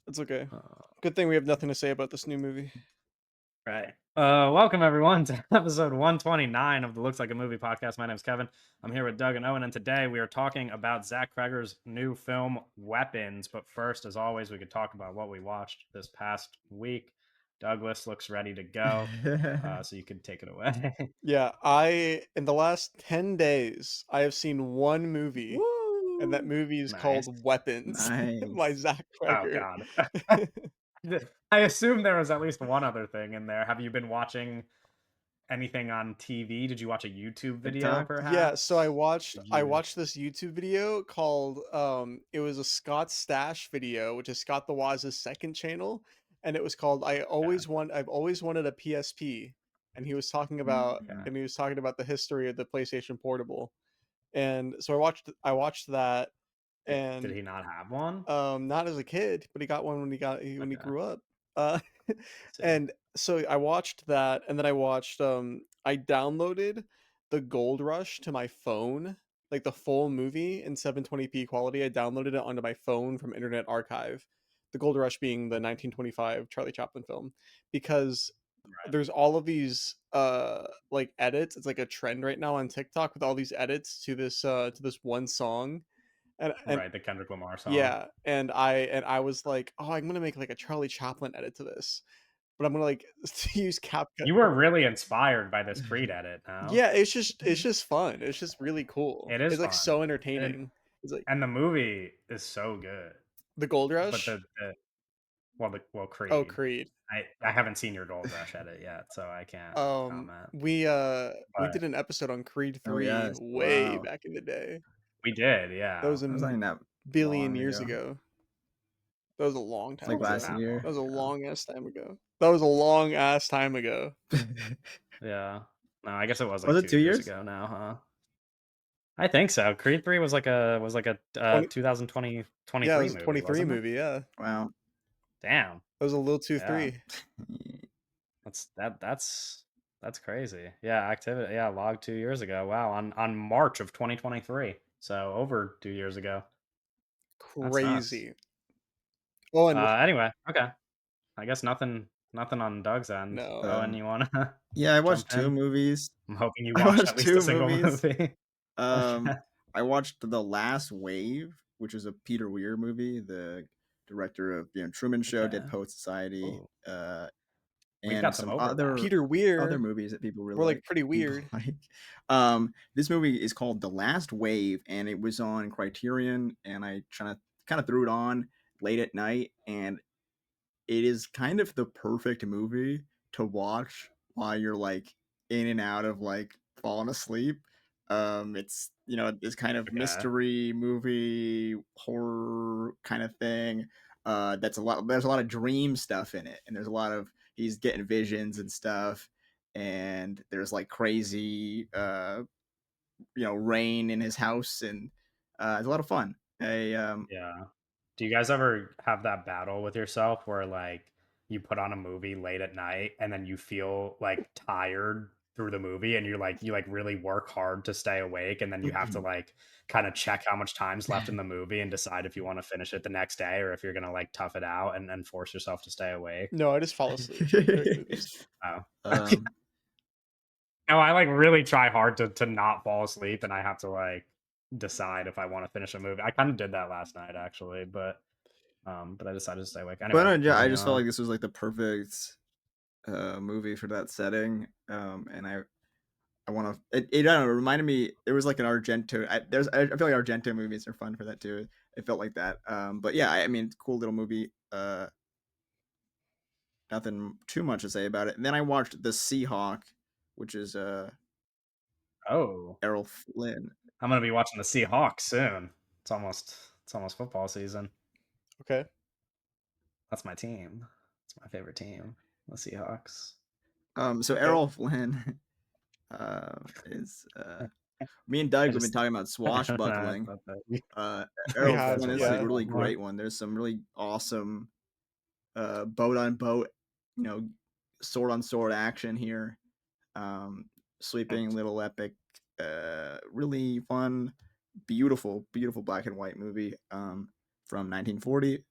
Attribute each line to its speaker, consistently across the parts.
Speaker 1: It's okay.
Speaker 2: Uh,
Speaker 1: Good thing we have nothing to say about this new movie.
Speaker 2: right. Welcome everyone to episode 129 of the Looks Like a Movie podcast. My name is Kevin. I'm here with Doug and Owen, and today we are talking about Zach Kreger's new film, Weapons. But first, as always, we could talk about what we watched this past week. Douglas looks ready to go, so you can take it away.
Speaker 1: Yeah, I in the last 10 days, I have seen one movie, and that
Speaker 2: Woo!
Speaker 1: movie is
Speaker 2: Nice.
Speaker 1: called Weapons by
Speaker 3: Nice.
Speaker 1: Zach
Speaker 2: Oh
Speaker 1: Kreger.
Speaker 2: God. I assume there was at least one other thing in there. Have you been watching anything on TV? Did you watch a YouTube video
Speaker 3: TikTok?
Speaker 1: Yeah, so I
Speaker 2: perhaps?
Speaker 1: watched
Speaker 2: Did
Speaker 1: I
Speaker 2: you
Speaker 1: watched this YouTube video called it was a Scott Stash video, which is Scott the Waz's second channel, and it was called
Speaker 2: Okay,
Speaker 1: I've always wanted a PSP, and
Speaker 2: okay.
Speaker 1: he was talking about the history of the PlayStation Portable. And so I watched that,
Speaker 2: Did
Speaker 1: and
Speaker 2: he not have one?
Speaker 1: not as a kid, but he got one when he
Speaker 2: Okay,
Speaker 1: grew up. Uh,
Speaker 2: I see.
Speaker 1: and so I watched that, and then I downloaded the Gold Rush to my phone, like the full movie in 720p quality. I downloaded it onto my phone from Internet Archive. The Gold Rush being the 1925 Charlie Chaplin film, because there's all of these like edits. It's like a trend right now on TikTok with all these edits to this one song. And
Speaker 2: Right, the Kendrick Lamar song.
Speaker 1: yeah, and I was like, "Oh, I'm gonna make, like, a Charlie Chaplin edit to this, but I'm gonna, like, use CapCut."
Speaker 2: You were really inspired by this Creed edit, no?
Speaker 1: Yeah, it's just fun. It's just really cool.
Speaker 2: It is
Speaker 1: It's, like,
Speaker 2: fun,
Speaker 1: so
Speaker 2: and
Speaker 1: entertaining. It's like
Speaker 2: and the movie is so good.
Speaker 1: The Gold
Speaker 2: But
Speaker 1: Rush?
Speaker 2: Creed.
Speaker 1: Oh, Creed.
Speaker 2: I haven't seen your Gold Rush edit yet, so I can't comment.
Speaker 1: We
Speaker 2: But
Speaker 1: did an episode on Creed
Speaker 3: Oh,
Speaker 1: 3
Speaker 3: yes.
Speaker 1: way
Speaker 3: Wow.
Speaker 1: back in the day.
Speaker 2: we did,
Speaker 1: That
Speaker 2: yeah.
Speaker 1: was a
Speaker 3: That was not that
Speaker 1: billion
Speaker 3: long
Speaker 1: years
Speaker 3: ago.
Speaker 1: ago. That was a long
Speaker 3: It's
Speaker 1: time
Speaker 3: like
Speaker 2: What was it
Speaker 3: last
Speaker 1: ago.
Speaker 2: that
Speaker 3: year.
Speaker 1: That
Speaker 2: long
Speaker 1: was a
Speaker 2: ago?
Speaker 1: long ass time ago. That was a long ass time ago.
Speaker 2: Yeah. No, I guess it was, like,
Speaker 3: Was it
Speaker 2: 2
Speaker 3: 2
Speaker 2: years
Speaker 3: years?
Speaker 2: ago now, huh? I think so. Creed 3 was like a
Speaker 1: 20 Yeah, it
Speaker 2: 2023
Speaker 1: was a
Speaker 2: movie,
Speaker 1: 23
Speaker 2: wasn't it?
Speaker 1: movie, yeah.
Speaker 3: Wow.
Speaker 2: Damn.
Speaker 1: That was a Lil
Speaker 2: Yeah.
Speaker 1: 2-3.
Speaker 2: That's crazy. Yeah, activity yeah, logged 2 years ago. Wow, on March of 2023. So over 2 years ago. That's nuts.
Speaker 1: Crazy. Oh, and
Speaker 2: Anyway, okay. I guess nothing on Doug's end.
Speaker 1: no.
Speaker 2: Owen,
Speaker 3: Um,
Speaker 2: you wanna
Speaker 3: yeah, I
Speaker 2: jump
Speaker 3: watched 2
Speaker 2: in?
Speaker 3: movies.
Speaker 2: I'm hoping you
Speaker 3: I
Speaker 2: watched at
Speaker 3: watched
Speaker 2: least a
Speaker 3: 2
Speaker 2: single
Speaker 3: movies.
Speaker 2: movie. Okay.
Speaker 3: Um, I watched The Last Wave, which is a Peter Weir movie, the director of, Truman Show, Dead
Speaker 2: Okay.
Speaker 3: Poets Society,
Speaker 2: Ooh, we've
Speaker 3: and
Speaker 2: got some
Speaker 3: some
Speaker 2: overlap.
Speaker 1: Peter
Speaker 3: other
Speaker 1: Weir,
Speaker 3: movies that people really
Speaker 1: we're, like,
Speaker 3: like
Speaker 1: pretty
Speaker 3: people
Speaker 1: weird.
Speaker 3: like. This movie is called The Last Wave, and it was on Criterion, and I kinda threw it on late at night, and it is kind of the perfect movie to watch while you're, like, in and out of, like, falling asleep. It's, this kind of
Speaker 2: Okay.
Speaker 3: mystery movie, horror kinda thing, there's a lot of dream stuff in it, and there's a lot of he's getting visions and stuff, and there's, like, crazy, rain in his house, and, it's a lot of fun.
Speaker 2: Yeah. Do you guys ever have that battle with yourself where, like, you put on a movie late at night and then you feel, like, tired through the movie and you really work hard to stay awake and then you have to, like, kinda check how much time's left in the movie and decide if you wanna finish it the next day or if you're gonna, like, tough it out and force yourself to stay awake?
Speaker 1: No, I just fall asleep during movies.
Speaker 2: Oh.
Speaker 3: Um
Speaker 2: No, I, like, really try hard to not fall asleep, and I have to, like, decide if I wanna finish a movie. I kinda did that last night, actually, but I decided to stay awake.
Speaker 3: But
Speaker 2: Anyway,
Speaker 3: no, yeah, I
Speaker 2: continue
Speaker 3: just felt
Speaker 2: on.
Speaker 3: like this was like the perfect movie for that setting. And I want to. It I don't know, it reminded me. There was like an Argento. I feel like Argento movies are fun for that too. It felt like that. But yeah, I mean, cool little movie. Nothing too much to say about it. And then I watched The Seahawk, which is
Speaker 2: Oh,
Speaker 3: Errol Flynn.
Speaker 2: I'm gonna be watching the Seahawks soon. It's almost football season.
Speaker 1: Okay.
Speaker 2: That's my team. It's my favorite team, the Seahawks.
Speaker 3: So
Speaker 1: Okay.
Speaker 3: Errol Flynn is me and Doug
Speaker 2: I
Speaker 3: have been
Speaker 2: just
Speaker 3: talking about
Speaker 2: I don't know, I
Speaker 3: swashbuckling.
Speaker 2: thought that you
Speaker 3: Uh,
Speaker 1: We
Speaker 3: Errol
Speaker 1: have,
Speaker 3: Flynn is like
Speaker 2: swashbuckling
Speaker 3: a
Speaker 1: yeah.
Speaker 2: a
Speaker 3: really
Speaker 2: lot more.
Speaker 3: great one. There's some really awesome boat on boat, you know, sword on sword action here. Sweeping little epic, really fun, beautiful, beautiful black and white movie from 1940.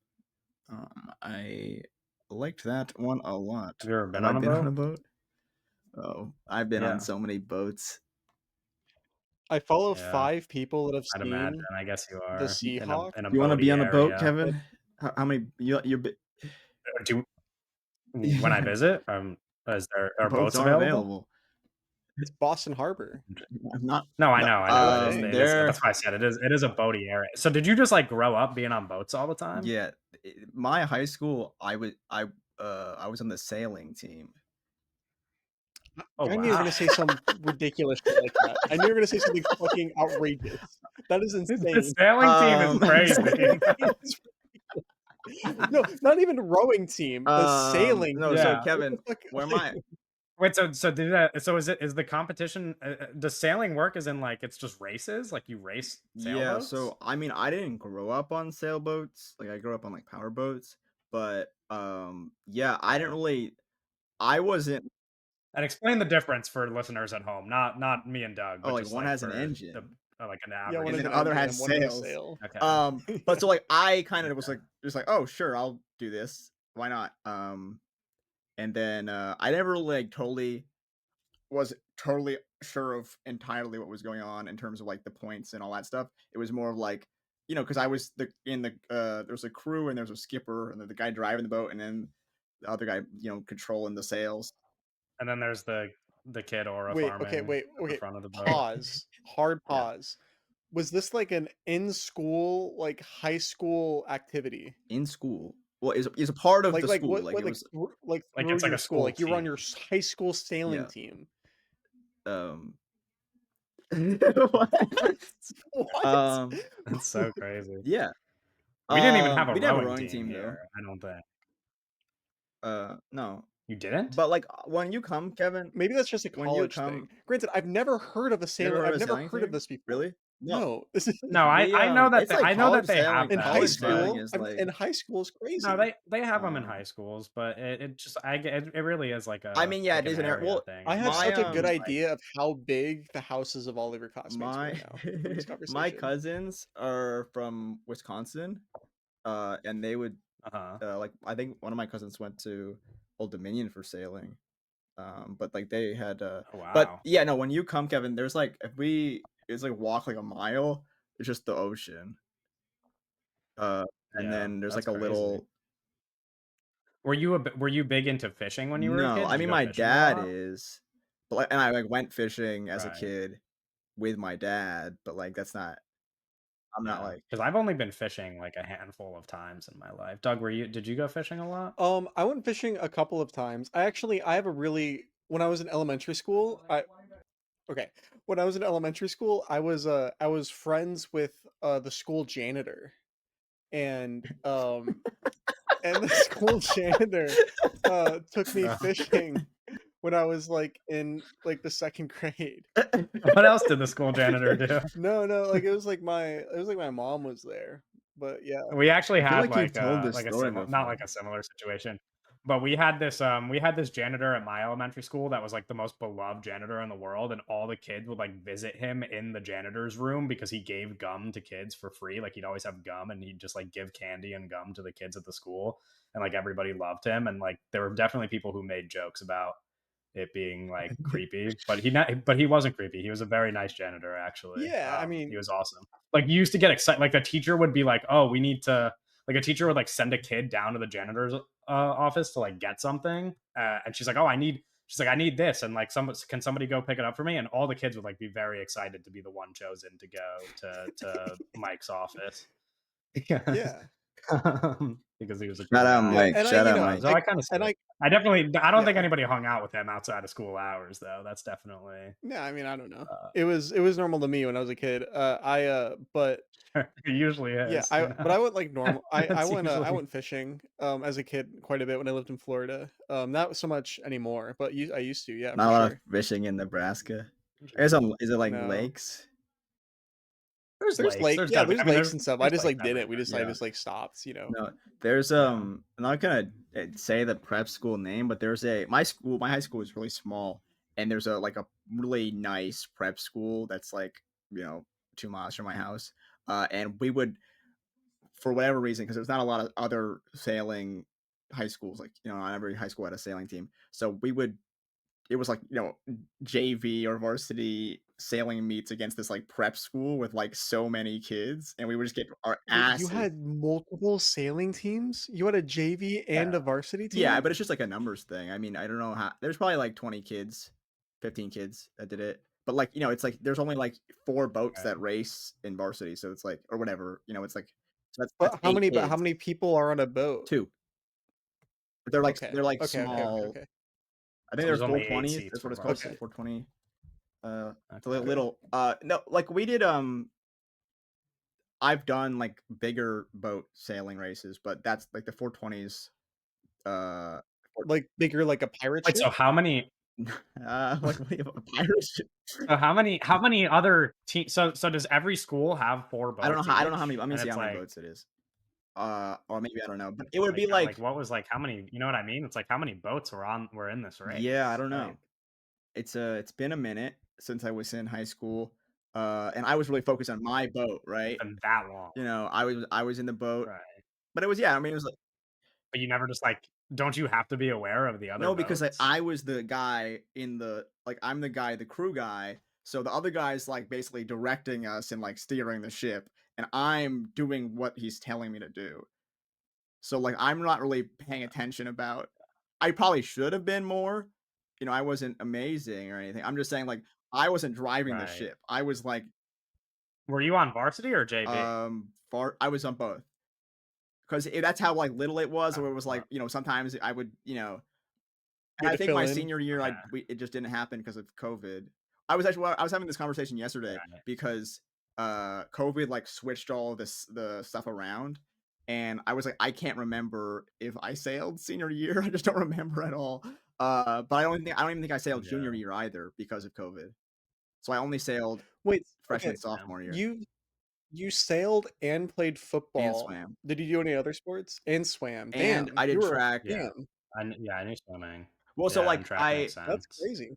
Speaker 3: I liked that one a lot.
Speaker 2: Have you ever been
Speaker 3: Have I
Speaker 2: on a
Speaker 3: been on
Speaker 2: boat?
Speaker 3: a boat? Oh, I've been on
Speaker 2: Yeah.
Speaker 3: so many boats.
Speaker 1: I follow
Speaker 2: Yeah.
Speaker 1: 5 people that have
Speaker 2: I'd imagine.
Speaker 1: seen
Speaker 2: I guess you
Speaker 1: the
Speaker 2: are
Speaker 3: Y-
Speaker 1: Seahawk.
Speaker 2: in a
Speaker 3: You want to be
Speaker 2: boaty
Speaker 3: on a boat,
Speaker 2: area.
Speaker 1: And
Speaker 3: Kevin? How many?
Speaker 2: Do when I
Speaker 3: Yeah,
Speaker 2: visit, is there are
Speaker 3: boats
Speaker 2: boats
Speaker 3: are
Speaker 2: available?
Speaker 3: available.
Speaker 1: it's Boston Harbor.
Speaker 3: I'm not.
Speaker 2: No, I
Speaker 3: No,
Speaker 2: know, I know. It is
Speaker 3: they're
Speaker 2: that's why I said it is a boaty area. So did you just, like, grow up being on boats all the time?
Speaker 3: yeah. My high school, I was on the sailing team.
Speaker 2: Oh,
Speaker 1: I knew you were
Speaker 2: wow.
Speaker 1: gonna say some ridiculous shit like that. I knew you were gonna say something fucking outrageous. That is
Speaker 2: The
Speaker 1: insane.
Speaker 2: sailing team is
Speaker 3: Um,
Speaker 2: crazy.
Speaker 1: No, not even rowing team, the sailing
Speaker 3: no.
Speaker 1: team.
Speaker 3: So
Speaker 2: Yeah.
Speaker 1: What the
Speaker 3: Kevin,
Speaker 1: fuck?
Speaker 3: where am I?
Speaker 2: Wait, so did that so is the competition does sailing work as in, like, it's just races? Like, you race
Speaker 3: Yeah.
Speaker 2: sailboats?
Speaker 3: So I mean, I didn't grow up on sailboats. Like I grew up on like power boats, but yeah, I didn't
Speaker 2: Okay.
Speaker 3: really. I wasn't.
Speaker 2: And explain the difference for listeners at home, not me and Doug,
Speaker 3: Oh,
Speaker 2: but
Speaker 3: like
Speaker 2: just,
Speaker 3: one
Speaker 2: like,
Speaker 3: has an
Speaker 2: for the
Speaker 3: engine.
Speaker 2: like, an
Speaker 1: Yeah, one
Speaker 3: And
Speaker 2: average
Speaker 1: has
Speaker 3: then
Speaker 1: an
Speaker 3: other
Speaker 1: engine
Speaker 2: person.
Speaker 3: has
Speaker 1: and one has a
Speaker 3: sails.
Speaker 1: sail.
Speaker 2: Okay,
Speaker 3: But so like I kind of was
Speaker 2: okay.
Speaker 3: like just like, oh sure, I'll do this. Why not? And then I never like totally was totally sure of entirely what was going on in terms of like the points and all that stuff. It was more of like, because I was there's a crew and there's a skipper and then the guy driving the boat and then the other guy, controlling the sails.
Speaker 2: And then there's the kid aura
Speaker 1: Wait, okay,
Speaker 2: farming
Speaker 1: wait,
Speaker 2: at the
Speaker 1: okay.
Speaker 2: front of the boat.
Speaker 1: Pause. Hard
Speaker 2: Yeah.
Speaker 1: pause. Was this like an in school, like high school activity?
Speaker 3: In school. Well, is a part of the
Speaker 1: Like
Speaker 3: school. Like
Speaker 1: what
Speaker 3: it was.
Speaker 1: like
Speaker 2: Like,
Speaker 1: through
Speaker 2: it's like
Speaker 1: your
Speaker 2: a
Speaker 1: school?
Speaker 2: school
Speaker 1: Like you were on
Speaker 2: team.
Speaker 1: your high school sailing
Speaker 3: Yeah.
Speaker 1: team.
Speaker 3: Um.
Speaker 1: What? What?
Speaker 3: um.
Speaker 2: That's so crazy.
Speaker 3: Yeah.
Speaker 2: We didn't even have a
Speaker 3: We didn't have a
Speaker 2: rowing
Speaker 3: rowing
Speaker 2: team
Speaker 3: team though.
Speaker 2: here, I don't think.
Speaker 3: No.
Speaker 2: You didn't?
Speaker 3: But like when you come, Kevin,
Speaker 1: Maybe that's just a
Speaker 3: when you
Speaker 1: college thing.
Speaker 3: come,
Speaker 1: Granted, I've never heard of a
Speaker 3: you ever
Speaker 1: sailing.
Speaker 3: heard of
Speaker 1: I've
Speaker 3: a
Speaker 1: never
Speaker 3: sailing
Speaker 1: heard of
Speaker 3: team?
Speaker 1: this before.
Speaker 3: Really? No.
Speaker 1: No, this is
Speaker 2: No,
Speaker 3: We
Speaker 2: I
Speaker 3: it's like
Speaker 2: know that
Speaker 3: college
Speaker 2: they have
Speaker 3: sailing.
Speaker 1: in high
Speaker 3: College
Speaker 2: them, but,
Speaker 3: sailing
Speaker 1: school.
Speaker 3: is like
Speaker 1: In high school is
Speaker 2: no,
Speaker 1: crazy.
Speaker 2: they have them in high
Speaker 3: um
Speaker 2: schools, but it just I get it really is
Speaker 3: I mean, yeah,
Speaker 2: like
Speaker 3: it
Speaker 2: an
Speaker 3: is an area.
Speaker 2: area
Speaker 3: Well,
Speaker 2: thing.
Speaker 1: I
Speaker 2: It's
Speaker 1: have
Speaker 2: not
Speaker 3: my
Speaker 1: such a good
Speaker 2: just like
Speaker 1: idea of how big the houses of all of your classmates were
Speaker 3: my
Speaker 1: now from this
Speaker 3: my
Speaker 1: conversation.
Speaker 3: cousins are from Wisconsin. And they would
Speaker 2: uh-huh.
Speaker 3: like I think one of my cousins went to Old Dominion for sailing. But like they had
Speaker 2: Oh,
Speaker 3: but
Speaker 2: wow.
Speaker 3: yeah, no, when you come, Kevin, there's like if we it's like walk like a mile, it's just the ocean. Uh, and
Speaker 2: Yeah,
Speaker 3: then there's
Speaker 2: that's
Speaker 3: like a
Speaker 2: crazy.
Speaker 3: little.
Speaker 2: Were you big into fishing when you were a
Speaker 3: No,
Speaker 2: kid?
Speaker 3: I
Speaker 2: Did you
Speaker 3: mean
Speaker 2: go
Speaker 3: my
Speaker 2: fishing a
Speaker 3: dad
Speaker 2: lot?
Speaker 3: is, but like, and I like went fishing as a
Speaker 2: Right.
Speaker 3: kid with my dad, but like that's not. I'm not
Speaker 2: Yeah,
Speaker 3: like.
Speaker 2: because 'cause I've only been fishing, like, a handful of times in my life. Doug, did you go fishing a lot?
Speaker 1: I went fishing a couple of times. I have a really when I was in elementary school, I okay. When I was in elementary school, I was friends with the school janitor and the school janitor took me
Speaker 2: Uh,
Speaker 1: fishing when I was like in like the second grade.
Speaker 2: what else did the school janitor do?
Speaker 1: No, no, like it was like my mom was there. But yeah.
Speaker 2: We actually
Speaker 3: I feel
Speaker 2: had
Speaker 3: like you've told this
Speaker 2: like a
Speaker 3: story
Speaker 2: similar not
Speaker 3: before.
Speaker 2: like a similar situation, but we had this janitor at my elementary school that was like the most beloved janitor in the world, and all the kids would like visit him in the janitor's room because he gave gum to kids for free. Like he'd always have gum and he'd just like give candy and gum to the kids at the school, and like everybody loved him, and like there were definitely people who made jokes about it being like creepy, but he wasn't creepy. He was a very nice janitor actually.
Speaker 1: Yeah, I
Speaker 2: He
Speaker 1: mean,
Speaker 2: was awesome. Like you used to get excited. Like the teacher would be like, "Oh, we need to." Like a teacher would like send a kid down to the janitor's office to like get something, and she's like, "Oh, I need." She's like, "I need this," and like, can somebody go pick it up for me? And all the kids would like be very excited to be the one chosen to go to Mike's office because
Speaker 1: yeah.
Speaker 2: because he was a
Speaker 3: Shout
Speaker 2: cool
Speaker 3: out
Speaker 2: guy.
Speaker 3: Mike.
Speaker 1: And I,
Speaker 3: Shout
Speaker 1: you
Speaker 3: out
Speaker 1: know,
Speaker 3: Mike.
Speaker 2: So I kind of see
Speaker 1: and
Speaker 2: it.
Speaker 1: I
Speaker 2: I don't think
Speaker 1: yeah.
Speaker 2: anybody hung out with him outside of school hours though. That's definitely
Speaker 1: Yeah, I mean, I don't know.
Speaker 2: uh,
Speaker 1: It was normal to me when I was a kid. But
Speaker 2: it usually
Speaker 1: yeah,
Speaker 2: is, you
Speaker 1: but
Speaker 2: know.
Speaker 1: I went like normal.
Speaker 2: That's
Speaker 1: I
Speaker 2: usually
Speaker 1: went fishing as a kid quite a bit when I lived in Florida. Not so much anymore, but I used to, yeah,
Speaker 3: Not
Speaker 1: for
Speaker 3: a lot of
Speaker 1: sure.
Speaker 3: fishing in Nebraska. Is it like
Speaker 1: No.
Speaker 3: lakes?
Speaker 2: there's lakes. There's
Speaker 1: Yeah,
Speaker 2: gotta be.
Speaker 1: there's
Speaker 2: I mean,
Speaker 1: lakes and stuff. I
Speaker 2: there's
Speaker 1: just
Speaker 2: lakes
Speaker 1: like did it.
Speaker 2: everywhere.
Speaker 1: I
Speaker 3: Yeah.
Speaker 1: just like stopped, you know.
Speaker 3: No, there's
Speaker 2: Yeah.
Speaker 3: I'm not gonna say the prep school name, but there's a my high school is really small, and there's a like a really nice prep school that's like 2 miles from my house, and we would for whatever reason, because there's not a lot of other sailing high schools, like, not every high school had a sailing team. So we would it was like, JV or varsity sailing meets against this like prep school with like so many kids, and we would just get our
Speaker 1: Wait, you
Speaker 3: asses.
Speaker 1: had multiple sailing teams? You had a JV
Speaker 2: Yeah.
Speaker 1: and a varsity
Speaker 3: Yeah,
Speaker 1: team?
Speaker 3: but it's just like a numbers thing. I mean, I don't know how there's probably like 20 kids, 15 kids that did it. But like, it's like there's only like 4 boats
Speaker 2: Okay.
Speaker 3: that race in varsity, so it's like or whatever, it's like so that's
Speaker 1: But
Speaker 3: 8
Speaker 1: how
Speaker 3: kids.
Speaker 1: many people are on a boat?
Speaker 3: 2. But they're like
Speaker 1: Okay.
Speaker 3: they're like
Speaker 1: Okay, okay, okay,
Speaker 3: small.
Speaker 1: okay.
Speaker 3: I think
Speaker 2: So
Speaker 3: they're
Speaker 2: there's only 8
Speaker 3: 420s.
Speaker 2: seats
Speaker 3: That's what
Speaker 2: for
Speaker 3: it's called,
Speaker 1: Okay,
Speaker 2: varsity.
Speaker 3: 420. It's a
Speaker 2: Okay.
Speaker 1: okay.
Speaker 3: little no, like we did I've done like bigger boat sailing races, but that's like the 420s four-
Speaker 1: Like, bigger like a pirate
Speaker 2: Wait,
Speaker 1: ship?
Speaker 2: so how many
Speaker 3: like what do you have, a pirate ship?
Speaker 2: how many other teams? So does every school have 4 boats
Speaker 3: I don't know how many.
Speaker 2: each?
Speaker 3: Let me
Speaker 2: And
Speaker 3: see how
Speaker 2: it's
Speaker 3: many
Speaker 2: like
Speaker 3: boats it is. Or maybe I don't know, but it would be like
Speaker 2: what was like how many, you know what I mean? It's like how many boats were in this
Speaker 3: yeah, I
Speaker 2: race?
Speaker 3: don't know.
Speaker 2: Like
Speaker 3: It's been a minute since I was in high school, and I was really focused on my boat,
Speaker 2: it's
Speaker 3: right?
Speaker 2: been that long.
Speaker 3: I was in the boat,
Speaker 2: Right.
Speaker 3: but it was yeah. I mean, it was like
Speaker 2: But you never just like don't you have to be aware of the other
Speaker 3: no, because I,
Speaker 2: boats?
Speaker 3: I was the guy in the like I'm the guy, the crew guy. So the other guy's like basically directing us and like steering the ship, and I'm doing what he's telling me to do. So like I'm not really paying attention about. I probably should have been more. I wasn't amazing or anything. I'm just saying like I wasn't driving the
Speaker 2: Right.
Speaker 3: ship. I was like
Speaker 2: Were you on varsity or JV?
Speaker 3: far. I was on both because that's how like little it was. Where it
Speaker 2: Oh,
Speaker 3: was like
Speaker 2: well,
Speaker 3: sometimes I would
Speaker 1: You
Speaker 3: and
Speaker 1: had
Speaker 3: I
Speaker 1: to
Speaker 3: think
Speaker 1: fill
Speaker 3: my
Speaker 1: in?
Speaker 3: senior year,
Speaker 2: okay.
Speaker 3: it just didn't happen because of COVID. I was having this conversation yesterday
Speaker 2: Right.
Speaker 3: because COVID like switched all of the stuff around, and I was like, I can't remember if I sailed senior year. I just don't remember at all. But I don't even think I sailed junior
Speaker 2: Yeah.
Speaker 3: year either because of COVID. So I only sailed
Speaker 1: Wait,
Speaker 3: freshman
Speaker 1: okay.
Speaker 2: Yeah.
Speaker 3: sophomore year
Speaker 1: You sailed and played
Speaker 3: and
Speaker 1: football.
Speaker 3: swam,
Speaker 1: Did you do any other sports? And swam.
Speaker 3: and
Speaker 1: Damn,
Speaker 3: I
Speaker 1: you
Speaker 3: did
Speaker 1: were
Speaker 3: track.
Speaker 2: Yeah.
Speaker 1: damn,
Speaker 2: I knew swimming.
Speaker 3: Well, so
Speaker 2: Yeah, and
Speaker 3: like
Speaker 2: track makes
Speaker 1: that's
Speaker 2: sense.
Speaker 1: crazy.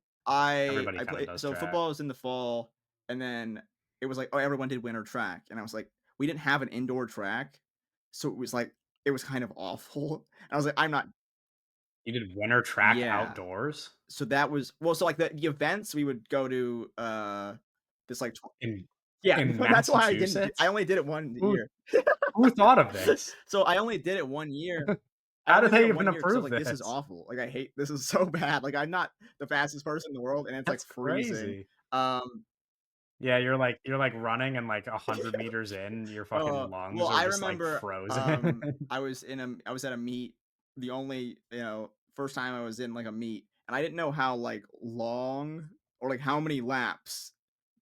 Speaker 2: Everybody
Speaker 3: I
Speaker 2: kinda
Speaker 3: play
Speaker 2: does
Speaker 3: so
Speaker 2: track.
Speaker 3: football was in the fall, and then it was like, oh, everyone did winter track, and I was like, we didn't have an indoor track, so it was kind of awful. And I was like, I'm not.
Speaker 2: You did winter track
Speaker 3: Yeah.
Speaker 2: outdoors
Speaker 3: So that was well, so like the events we would go to this like
Speaker 2: in
Speaker 3: yeah,
Speaker 2: in
Speaker 3: that's why I didn't I
Speaker 2: Massachusetts?
Speaker 3: only did it one
Speaker 2: Who
Speaker 3: year.
Speaker 2: who thought of this?
Speaker 3: So I only did it one year. I
Speaker 2: How did
Speaker 3: only did
Speaker 2: they
Speaker 3: it
Speaker 2: even
Speaker 3: one year because I
Speaker 2: approve
Speaker 3: was like, this is
Speaker 2: this?
Speaker 3: awful. Like I hate this is so bad. Like I'm not the fastest person in the world, and it's like
Speaker 2: That's
Speaker 3: freezing.
Speaker 2: crazy.
Speaker 3: Um
Speaker 2: Yeah, you're like running and like 100 meters in, your fucking
Speaker 3: Well,
Speaker 2: lungs are
Speaker 3: I
Speaker 2: just like
Speaker 3: remember,
Speaker 2: frozen.
Speaker 3: I was at a meet, the only, first time I was in, like, a meet, and I didn't know how, like, long or, like, how many laps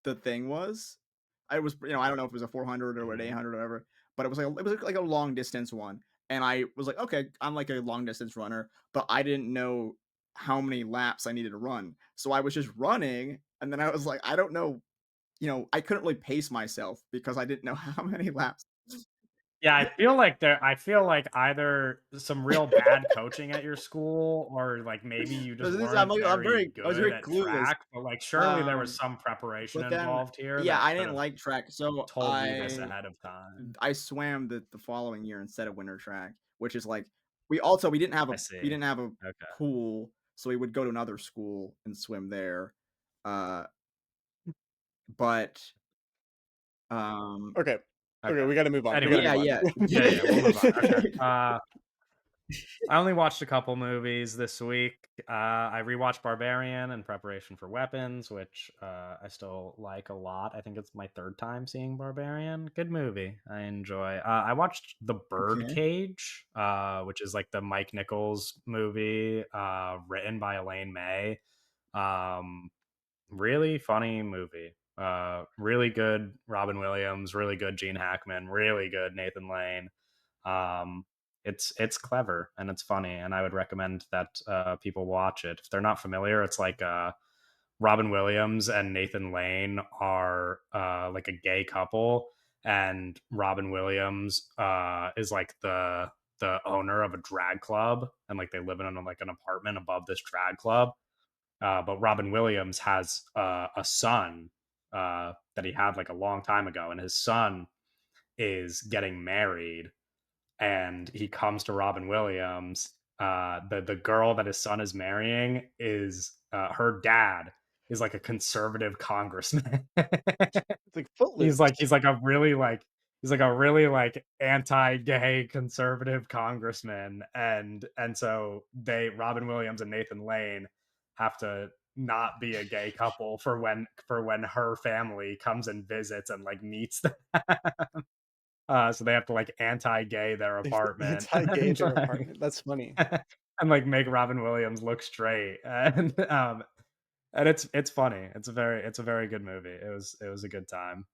Speaker 3: the thing was. I was I don't know if it was a 400 or an
Speaker 2: Mhm.
Speaker 3: 800 or whatever, but it was like a long distance one, and I was like, "Okay, I'm, like, a long distance runner," but I didn't know how many laps I needed to run, so I was just running, and then I was like, I don't know I couldn't really pace myself because I didn't know how many laps.
Speaker 2: Yeah, I feel like either some real bad coaching at your school or like maybe you
Speaker 3: So
Speaker 2: just
Speaker 3: this
Speaker 2: weren't very
Speaker 3: I was
Speaker 2: good
Speaker 3: very
Speaker 2: at
Speaker 3: clueless.
Speaker 2: track, but like surely there was
Speaker 3: Um,
Speaker 2: some preparation
Speaker 3: but then
Speaker 2: involved here
Speaker 3: yeah,
Speaker 2: that
Speaker 3: I
Speaker 2: could
Speaker 3: didn't
Speaker 2: have
Speaker 3: like track, so
Speaker 2: told you this ahead of time.
Speaker 3: I swam the following year instead of winter track, which is like
Speaker 2: I see.
Speaker 3: we didn't have a
Speaker 2: Okay.
Speaker 3: pool, so we would go to another school and swim there. Uh, but um,
Speaker 1: Okay. Okay,
Speaker 2: Okay.
Speaker 1: we gotta move on. We gotta
Speaker 2: Anyway,
Speaker 1: move
Speaker 3: yeah,
Speaker 1: on.
Speaker 3: yeah.
Speaker 2: yeah, we'll move on. Okay. I only watched a couple movies this week. I rewatched Barbarian in preparation for Weapons, which I still like a lot. I think it's my third time seeing Barbarian. Good movie. I enjoy. I watched The
Speaker 3: Okay.
Speaker 2: Birdcage, which is like the Mike Nichols movie, written by Elaine May. Um, Really funny movie. Really good Robin Williams, really good Gene Hackman, really good Nathan Lane. Um, it's clever and it's funny, and I would recommend that people watch it if they're not familiar. It's like Robin Williams and Nathan Lane are like a gay couple, and Robin Williams is like the owner of a drag club, and like they live in like an apartment above this drag club. But Robin Williams has a son that he had like a long time ago, and his son is getting married, and he comes to Robin Williams. The girl that his son is marrying is her dad is like a conservative congressman.
Speaker 1: It's like Footloose.
Speaker 2: He's like a really like anti-gay conservative congressman, and so they Robin Williams and Nathan Lane have to not be a gay couple for when her family comes and visits and like meets them. So they have to like anti-gay their
Speaker 1: They have to
Speaker 2: apartment
Speaker 1: anti-gay
Speaker 2: and
Speaker 1: their
Speaker 2: like
Speaker 1: apartment. That's funny.
Speaker 2: and like make Robin Williams look straight. And it's funny. It's a very good movie. It was a good time.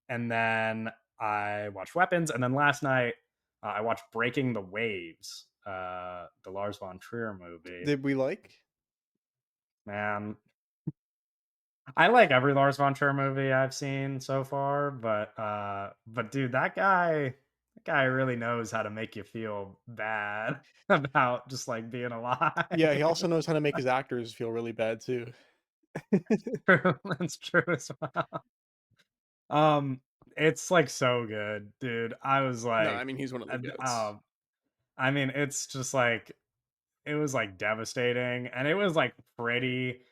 Speaker 2: And then I watched Weapons, and then last night I watched Breaking the Waves, the Lars von Trier movie.
Speaker 1: Did we like?
Speaker 2: Man, I like every Lars von Trier movie I've seen so far, but dude, that guy really knows how to make you feel bad about just like being
Speaker 1: Yeah, he
Speaker 2: alive.
Speaker 1: also knows how to make his actors feel really bad too.
Speaker 2: True, that's true as well. Um, it's like so good, dude. I was
Speaker 1: No, I
Speaker 2: like,
Speaker 1: mean, he's one of the
Speaker 2: and,
Speaker 1: goats.
Speaker 2: I mean, it's just like it was like devastating, and it was like pretty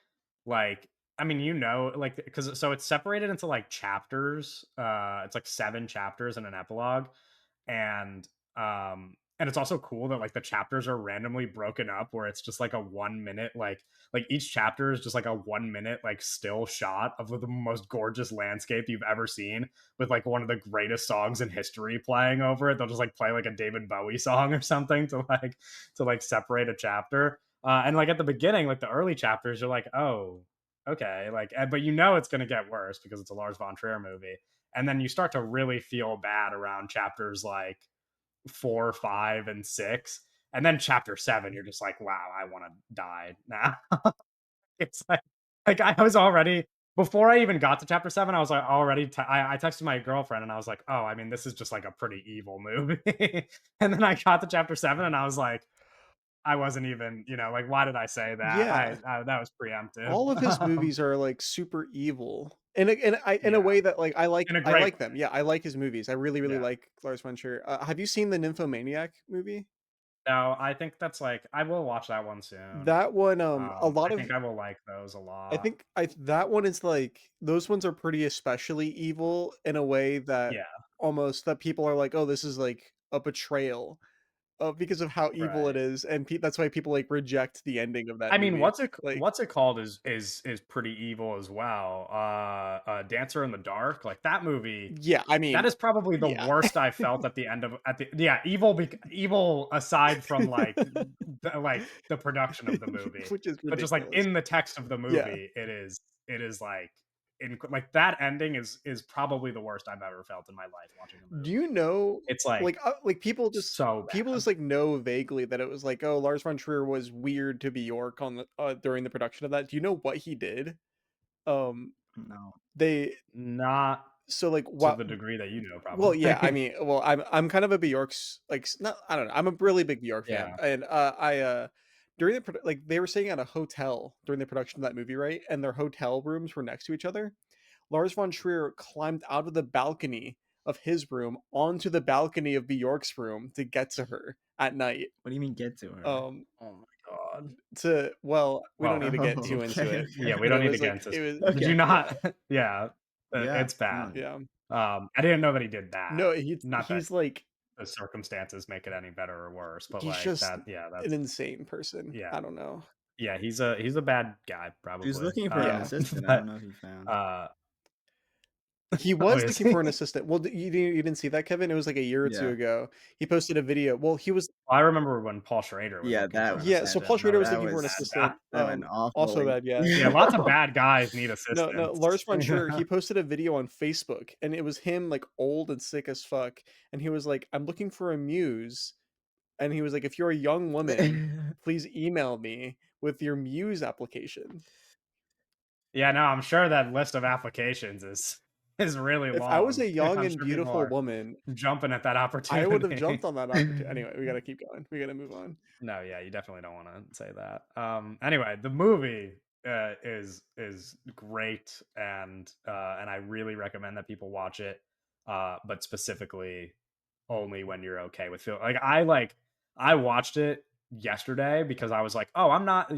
Speaker 2: like I mean, like because so it's separated into like chapters. It's like 7 chapters and an epilogue, and and it's also cool that like the chapters are randomly broken up where it's just like a 1 minute like each chapter is just like a 1 minute like still shot of the most gorgeous landscape you've ever seen with like one of the greatest songs in history playing over it. They'll just like play like a David Bowie song or something to like separate a chapter. And like at the beginning, like the early chapters, you're like, oh, okay, like, but you know it's going to get worse because it's a Lars von Trier movie, and then you start to really feel bad around chapters like 4, 5, and 6, and then chapter 7, you're just like, wow, I want to die now. It's like I was already before I even got to chapter 7, I was like already. I texted my girlfriend and I was like, oh, I mean, this is just like a pretty evil movie. And then I got to chapter 7 and I was like, I wasn't even, like, why did I say that?
Speaker 1: Yeah.
Speaker 2: That was preemptive.
Speaker 1: All of his movies are, like, super evil, in a
Speaker 2: Yeah,
Speaker 1: way that, like,
Speaker 2: in a
Speaker 1: I
Speaker 2: great
Speaker 1: like
Speaker 2: way.
Speaker 1: them. Yeah, I like his movies. I really, really
Speaker 2: Yeah.
Speaker 1: like Lars von Trier. Have you seen the Nymphomaniac movie?
Speaker 2: No, I think that's like I will watch that one soon.
Speaker 1: That one, a lot
Speaker 2: I
Speaker 1: of
Speaker 2: think I will like those a
Speaker 1: I
Speaker 2: lot.
Speaker 1: think I that one is, like those ones are pretty especially evil in a way that
Speaker 2: Yeah,
Speaker 1: almost that people are like, "Oh, this is, like, a betrayal," because of how evil it
Speaker 2: right.
Speaker 1: is, and that's why people, like, reject the ending of that
Speaker 2: I mean,
Speaker 1: movie. Like
Speaker 2: what's it called is pretty evil as well. Dancer in the Dark, like that movie.
Speaker 1: yeah, I
Speaker 2: That
Speaker 1: mean,
Speaker 2: is probably the
Speaker 1: yeah.
Speaker 2: worst I felt at the end of at the yeah evil aside from like the production of the movie,
Speaker 1: Which is
Speaker 2: but just like
Speaker 1: ridiculous.
Speaker 2: in the text of the
Speaker 1: Yeah.
Speaker 2: movie, it is like like that ending is probably the worst I've ever felt in my life watching a
Speaker 1: Do
Speaker 2: movie.
Speaker 1: you know,
Speaker 2: It's like
Speaker 1: like
Speaker 2: so
Speaker 1: people
Speaker 2: bad.
Speaker 1: just like know vaguely that it was like, oh, Lars von Trier was weird to Bjork on the during the production of that. Do you know what he did? Um,
Speaker 3: No.
Speaker 1: they
Speaker 2: Not
Speaker 1: so like
Speaker 2: to
Speaker 1: what?
Speaker 2: the degree that you know,
Speaker 1: Well, yeah, I
Speaker 2: probably.
Speaker 1: mean, well, I'm kind of a Bjork's like not I don't know. I'm a really big Bjork fan,
Speaker 2: Yeah,
Speaker 1: and I during the like they were staying at a hotel during the production of that movie, right? And their hotel rooms were next to each other. Lars von Trier climbed out of the balcony of his room onto the balcony of Bjork's room to get to her at night.
Speaker 3: What do you mean get to her?
Speaker 1: Um,
Speaker 2: oh my god.
Speaker 1: we don't
Speaker 2: Well,
Speaker 1: need to get
Speaker 3: Oh,
Speaker 1: too into
Speaker 3: okay,
Speaker 1: it,
Speaker 3: okay.
Speaker 2: yeah, we
Speaker 1: but
Speaker 2: don't need to get
Speaker 1: it
Speaker 2: into
Speaker 1: was
Speaker 2: did you
Speaker 3: Okay.
Speaker 1: yeah,
Speaker 2: not yeah,
Speaker 3: Yeah,
Speaker 2: it's bad.
Speaker 3: no.
Speaker 1: yeah.
Speaker 2: I didn't know that he did that.
Speaker 1: No,
Speaker 2: Not that
Speaker 1: he's like
Speaker 2: the circumstances make it any better or worse, but,
Speaker 1: he's
Speaker 2: like,
Speaker 1: just an
Speaker 2: that's
Speaker 1: insane person.
Speaker 2: yeah.
Speaker 1: I don't know.
Speaker 2: Yeah, he's a bad guy,
Speaker 3: He was
Speaker 2: probably,
Speaker 3: looking for an
Speaker 1: Yeah.
Speaker 3: assistant, I don't
Speaker 2: but,
Speaker 3: know if he found.
Speaker 2: uh
Speaker 1: He
Speaker 2: oh,
Speaker 1: was
Speaker 2: is
Speaker 1: looking for an
Speaker 2: he?
Speaker 1: assistant. Well, you didn't see that, Kevin? It was like a year or 2
Speaker 3: Yeah.
Speaker 1: ago. He posted a video. Well, he was
Speaker 2: I remember when Paul Schrader was
Speaker 3: Yeah,
Speaker 2: looking for
Speaker 3: that
Speaker 2: an
Speaker 1: yeah, so Paul
Speaker 2: assistant, that
Speaker 1: Schrader
Speaker 2: was
Speaker 1: was
Speaker 3: that
Speaker 1: looking
Speaker 2: a
Speaker 1: for an
Speaker 3: was
Speaker 2: bad guy.
Speaker 1: assistant,
Speaker 3: that went
Speaker 1: also
Speaker 3: awfully
Speaker 1: bad, yeah.
Speaker 2: Yeah, lots of bad guys need
Speaker 1: No, no,
Speaker 2: assistants.
Speaker 1: Lars von Trier, he posted a video on Facebook, and it was him, like, old and sick as fuck, and he was like, "I'm looking for a muse," and he was like, "If you're a young woman, please email me with your muse application."
Speaker 2: Yeah, no, I'm sure that list of applications is really
Speaker 1: If I was
Speaker 2: long.
Speaker 1: a young
Speaker 2: I'm
Speaker 1: and
Speaker 2: sure people
Speaker 1: beautiful
Speaker 2: are
Speaker 1: woman,
Speaker 2: jumping at that
Speaker 1: I would have jumped
Speaker 2: opportunity.
Speaker 1: on that opportunity. Anyway, we gotta keep going. We gotta move on.
Speaker 2: No, yeah, you definitely don't wanna say that. Anyway, the movie, is great, and I really recommend that people watch it. but specifically only when you're okay with feel I watched it yesterday because I was like, oh, I'm not,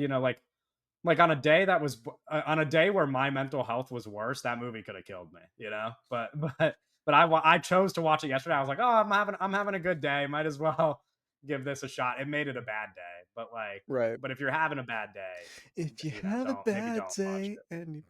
Speaker 2: like on a day that was on a day where my mental health was worse, that movie could have killed me, you know. But I chose to watch it yesterday. I was like, oh, I'm having a good day. Might as well give this a shot. It made it a bad day,
Speaker 1: Right.
Speaker 2: but if you're having a bad day,
Speaker 1: If you have a
Speaker 2: don't maybe
Speaker 1: bad
Speaker 2: don't watch
Speaker 1: day
Speaker 2: it.
Speaker 1: and you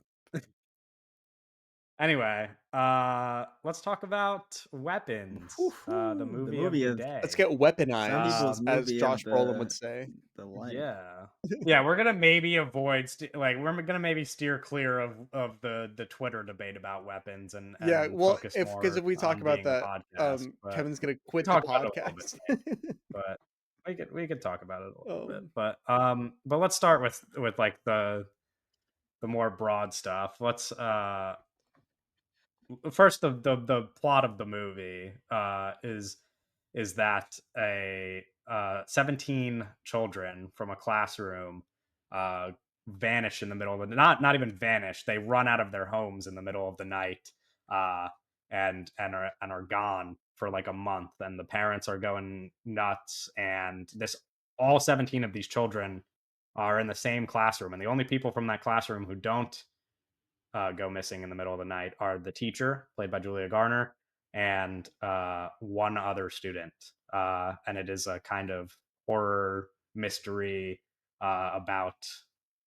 Speaker 2: Anyway, let's talk about Weapons, the
Speaker 3: The
Speaker 2: movie of
Speaker 3: movie
Speaker 2: the
Speaker 3: of
Speaker 1: let's
Speaker 2: day.
Speaker 1: get
Speaker 3: some people's
Speaker 1: weaponized, as
Speaker 3: movie of
Speaker 1: Josh Brolin would say.
Speaker 3: the life.
Speaker 2: Yeah. Yeah, we're gonna maybe avoid we're gonna maybe steer clear of the Twitter debate about weapons
Speaker 1: Yeah,
Speaker 2: and
Speaker 1: well,
Speaker 2: focus
Speaker 1: if
Speaker 2: more
Speaker 1: we talk
Speaker 2: on
Speaker 1: about
Speaker 2: being a
Speaker 1: that,
Speaker 2: podcast. But
Speaker 1: Kevin's gonna
Speaker 2: we can
Speaker 1: quit the
Speaker 2: talk about it a little bit,
Speaker 1: podcast.
Speaker 2: but we could talk about it a little bit.
Speaker 1: Um,
Speaker 2: But let's start with like the more broad stuff. Let's first the plot of the movie is that a 17 children from a classroom uh vanish in the middle of the not even vanish, they run out of their homes in the middle of the night, uh and are gone for like a month, and the parents are going nuts, and this all 17 of these children are in the same classroom, and the only people from that classroom who don't go missing in the middle of the night are the teacher, played by Julia Garner, and one other student. And it is a kind of horror mystery about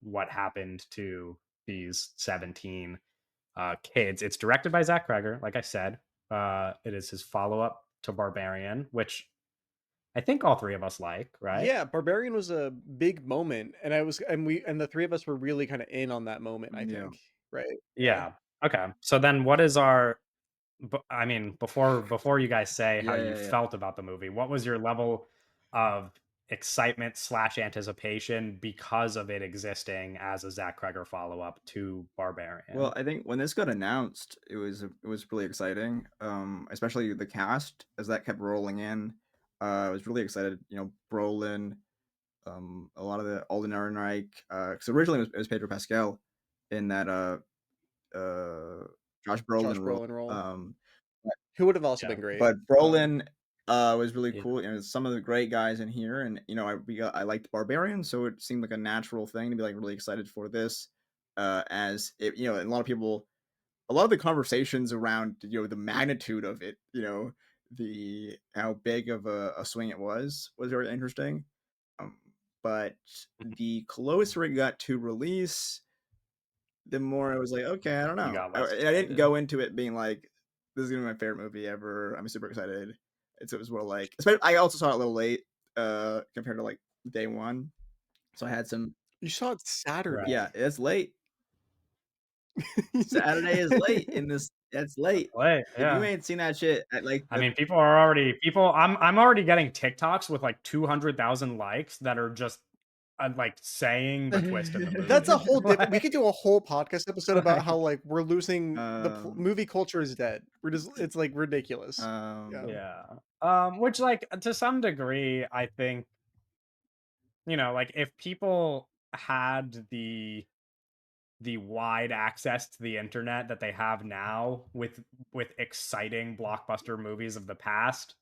Speaker 2: what happened to these 17 kids. It's directed by Zach Kreger, like I said. It is his follow up to Barbarian, which I think all three of us like, right?
Speaker 1: yeah, Barbarian was a big moment, and the three of us were really kind of in on that moment, I
Speaker 3: Yeah.
Speaker 1: think. Right? Yeah.
Speaker 2: Yeah. Okay. So then what is our I mean, before you guys say how
Speaker 3: Yeah,
Speaker 2: you
Speaker 3: yeah, yeah.
Speaker 2: felt about the movie, what was your level of excitement slash anticipation because of it existing as a Zach Kreger follow up to
Speaker 3: Well,
Speaker 2: Barbarian?
Speaker 3: I think when this got announced, it was really exciting. Especially the cast as that kept rolling in. I was really excited. Brolin, a lot of the Alden Ehrenreich. Because originally it was Pedro Pascal in that uh Josh
Speaker 1: Josh
Speaker 3: Brolin role.
Speaker 1: Brolin role.
Speaker 3: Um,
Speaker 1: Who would have also
Speaker 2: Yeah.
Speaker 1: been great.
Speaker 3: but Brolin was really
Speaker 2: Yeah.
Speaker 3: cool. Some of the great guys in here, and I liked Barbarian, so it seemed like a natural thing to be like really excited for this. As it, and a lot of the conversations around the magnitude of it, the how big of a swing it was very interesting. Um, but
Speaker 2: Mhm.
Speaker 3: the closer it got to release, the more I was like, okay, I don't
Speaker 2: You
Speaker 3: know.
Speaker 2: got
Speaker 3: I,
Speaker 2: less
Speaker 3: and I didn't
Speaker 2: excited.
Speaker 3: go into it being like, this is gonna be my favorite movie ever. I'm super excited. It was more like, especially, I also saw it a little late, compared to like day one, so I had some.
Speaker 1: You saw it
Speaker 2: Right.
Speaker 3: Yeah,
Speaker 1: Saturday.
Speaker 3: it's late. Saturday is late in this. It's late.
Speaker 2: Wait,
Speaker 3: If you
Speaker 2: yeah.
Speaker 3: ain't seen that shit at like
Speaker 2: I
Speaker 3: the
Speaker 2: mean, people. I'm already getting TikToks with like 200,000 likes that are just like saying the twist in the
Speaker 1: That's a
Speaker 2: movie.
Speaker 1: whole different. We
Speaker 2: Like,
Speaker 1: could do a whole podcast episode about how
Speaker 3: like,
Speaker 1: like we're losing
Speaker 3: um,
Speaker 1: movie culture is dead. We're just it's like ridiculous. Yeah.
Speaker 3: um,
Speaker 2: yeah. Which like to some degree, I think, like if people had the wide access to the internet that they have now with exciting blockbuster movies of the past,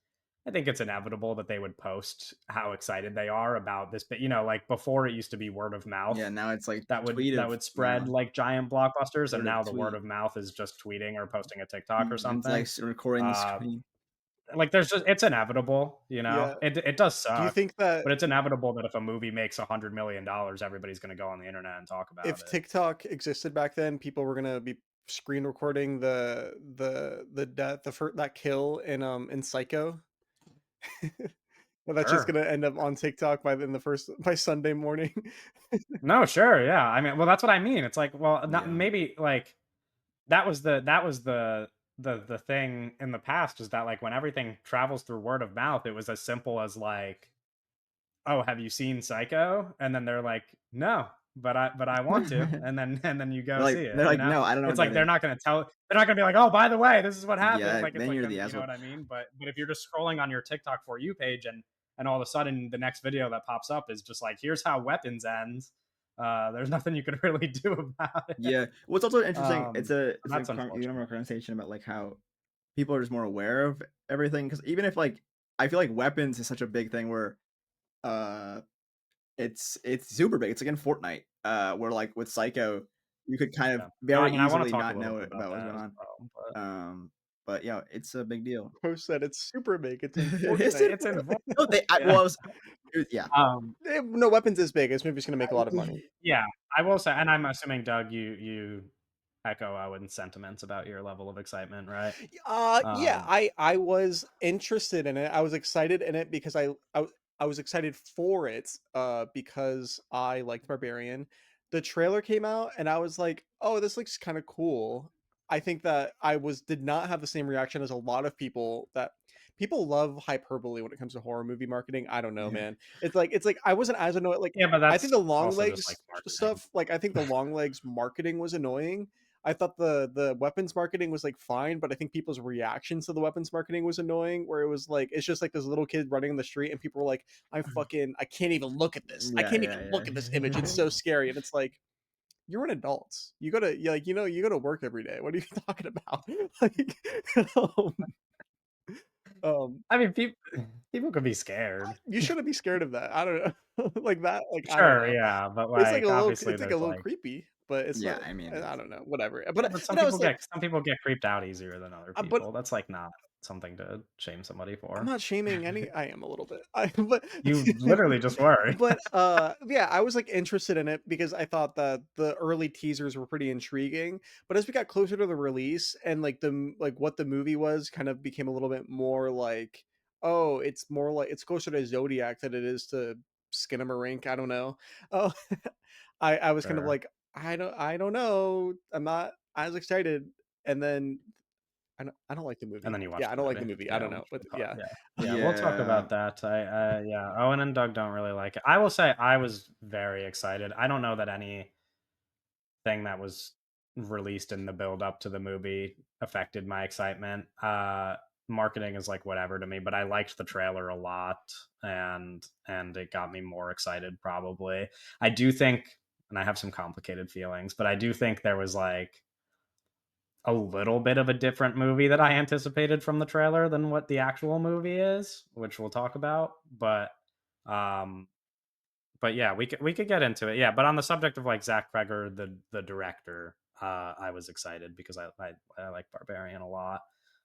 Speaker 2: I think it's inevitable that they would post how excited they are about this. But like before, it used to be word of
Speaker 3: yeah.
Speaker 2: mouth
Speaker 3: Now it's like
Speaker 2: that would
Speaker 3: tweet
Speaker 2: that
Speaker 3: of
Speaker 2: would spread like giant blockbusters, and
Speaker 3: word of
Speaker 2: now the word
Speaker 3: tweet.
Speaker 2: of mouth is just tweeting or posting a TikTok or
Speaker 3: And it's like
Speaker 2: something.
Speaker 3: recording the
Speaker 2: Uh,
Speaker 3: screen.
Speaker 2: like there's just it's inevitable,
Speaker 1: Yeah.
Speaker 2: it does
Speaker 1: Do you
Speaker 2: suck,
Speaker 1: think that
Speaker 2: but it's inevitable that if a movie makes $100 million, everybody's going to go on the internet and talk about
Speaker 1: if
Speaker 2: it.
Speaker 1: TikTok existed back then, people were gonna be screen recording the death that kill in Psycho? Well, that's just
Speaker 2: Sure.
Speaker 1: gonna end up on TikTok by Sunday morning.
Speaker 2: No, sure, yeah. I mean, well, that's what I mean. It's like, well, not
Speaker 3: Yeah.
Speaker 2: maybe like that was the thing in the past, is that like when everything travels through word of mouth, it was as simple as like, "Oh, have you seen Psycho?" And then they're like, "No, but I want to."
Speaker 3: they're
Speaker 2: And then you go
Speaker 3: like
Speaker 2: see
Speaker 3: they're
Speaker 2: it,
Speaker 3: like, no, I don't know
Speaker 2: It's
Speaker 3: what
Speaker 2: like
Speaker 3: that is.
Speaker 2: they're not gonna be like, "Oh, by the way, this is what happened."
Speaker 3: Yeah,
Speaker 2: Like it's
Speaker 3: then
Speaker 2: like
Speaker 3: you're
Speaker 2: them,
Speaker 3: the
Speaker 2: you know
Speaker 3: asshole.
Speaker 2: what I mean? But if you're just scrolling on your TikTok for you page, and all of a sudden the next video that pops up is just like, "Here's how Weapons ends." There's nothing you can really do about it.
Speaker 3: Yeah. What's also interesting,
Speaker 2: So that's
Speaker 3: you know,
Speaker 2: unfortunate.
Speaker 3: conversation about like how people are just more aware of everything. Because even if, like, I feel like Weapons is such a big thing where, uh, it's super big. It's like in Fortnite, where, like, with Psycho, you could kind of
Speaker 2: Yeah. No, I
Speaker 3: very
Speaker 2: mean, I wanna
Speaker 3: easily
Speaker 2: talk a
Speaker 3: not
Speaker 2: little
Speaker 3: know
Speaker 2: bit about
Speaker 3: about what's
Speaker 2: that
Speaker 3: going
Speaker 2: as
Speaker 3: on.
Speaker 2: well, but
Speaker 3: But yeah, it's a big deal.
Speaker 1: Post said it's super big. It's in
Speaker 3: Is it?
Speaker 1: Fortnite.
Speaker 2: it's in
Speaker 3: No, they I
Speaker 2: yeah.
Speaker 3: well, I was yeah.
Speaker 1: No, Weapons is big. This movie's gonna make a lot of money.
Speaker 2: Yeah, I will say and I'm assuming, Doug, you echo Owen's sentiments about your level of excitement, right?
Speaker 1: Yeah,
Speaker 2: Um,
Speaker 1: I was interested in it. I was excited in it because I was excited for it, because I liked Barbarian. The trailer came out and I was like, "Oh, this looks kind of cool." I think that I was did not have the same reaction as a lot of people that people love hyperbole when it comes to horror movie marketing. I don't know,
Speaker 3: Yeah.
Speaker 1: man. It's like I wasn't as annoyed. Like
Speaker 2: yeah, but
Speaker 1: I
Speaker 2: that's
Speaker 1: think the long
Speaker 2: also just, like,
Speaker 1: legs
Speaker 2: marketing.
Speaker 1: stuff. Like I think the long legs marketing was annoying. I thought the weapons marketing was, like, fine, but I think people's reactions to the weapons marketing was annoying, where it was like, it's just like this little kid running in the street and people were like, I can't even look at this. I
Speaker 3: Yeah,
Speaker 1: can't
Speaker 3: yeah,
Speaker 1: even look at this image. It's
Speaker 3: yeah.
Speaker 1: so scary." And it's like, you're an adult. You gotta, you go to work every day. What are you talking about? Like, um, um,
Speaker 2: I mean, people could be scared.
Speaker 1: you shouldn't be scared of that. I don't know. Like that, like, I don't
Speaker 2: Sure,
Speaker 1: know.
Speaker 2: yeah, but, like, obviously
Speaker 1: It's like a
Speaker 2: there's,
Speaker 1: little
Speaker 2: like
Speaker 1: creepy, but it's
Speaker 3: Yeah,
Speaker 1: not,
Speaker 3: I mean,
Speaker 1: I
Speaker 3: it's
Speaker 1: don't know, whatever.
Speaker 2: yeah, but
Speaker 1: But I was like,
Speaker 2: some people get creeped out easier than other
Speaker 1: but
Speaker 2: people. That's, like, not something to shame somebody
Speaker 1: I'm
Speaker 2: for.
Speaker 1: not shaming any. I am a little bit. But
Speaker 2: You literally just were.
Speaker 1: yeah, I was like interested in it because I thought that the early teasers were pretty intriguing. But as we got closer to the release and like like what the movie was kind of became a little bit more like, oh, it's more like it's closer to Zodiac than it is to Skinamarink. I don't know. Oh, I was kind of
Speaker 2: Sure.
Speaker 1: like, I don't know. I'm not as excited. And then I don't like the
Speaker 2: And
Speaker 1: movie.
Speaker 2: then you
Speaker 1: Yeah,
Speaker 2: watch
Speaker 1: I
Speaker 2: the
Speaker 1: don't like the
Speaker 2: movie.
Speaker 1: movie. I
Speaker 2: Yeah,
Speaker 1: don't know,
Speaker 2: which
Speaker 1: but
Speaker 2: we'll talk
Speaker 1: yeah.
Speaker 2: yeah. Yeah, we'll talk
Speaker 3: yeah.
Speaker 2: about that. Yeah, Owen and Doug don't really like it. I will say I was very excited. I don't know that anything that was released in the build up to the movie affected my excitement. Marketing is like whatever to me, but I liked the trailer a lot and it got me more excited probably. I do think and I have some complicated feelings, but I do think there was like a little bit of a different movie that I anticipated from the trailer than what the actual movie is, which we'll talk about. Um, but yeah, we could get into it. Yeah, but on the subject of like Zach Kreger, the director, I was excited because I like Barbarian a lot.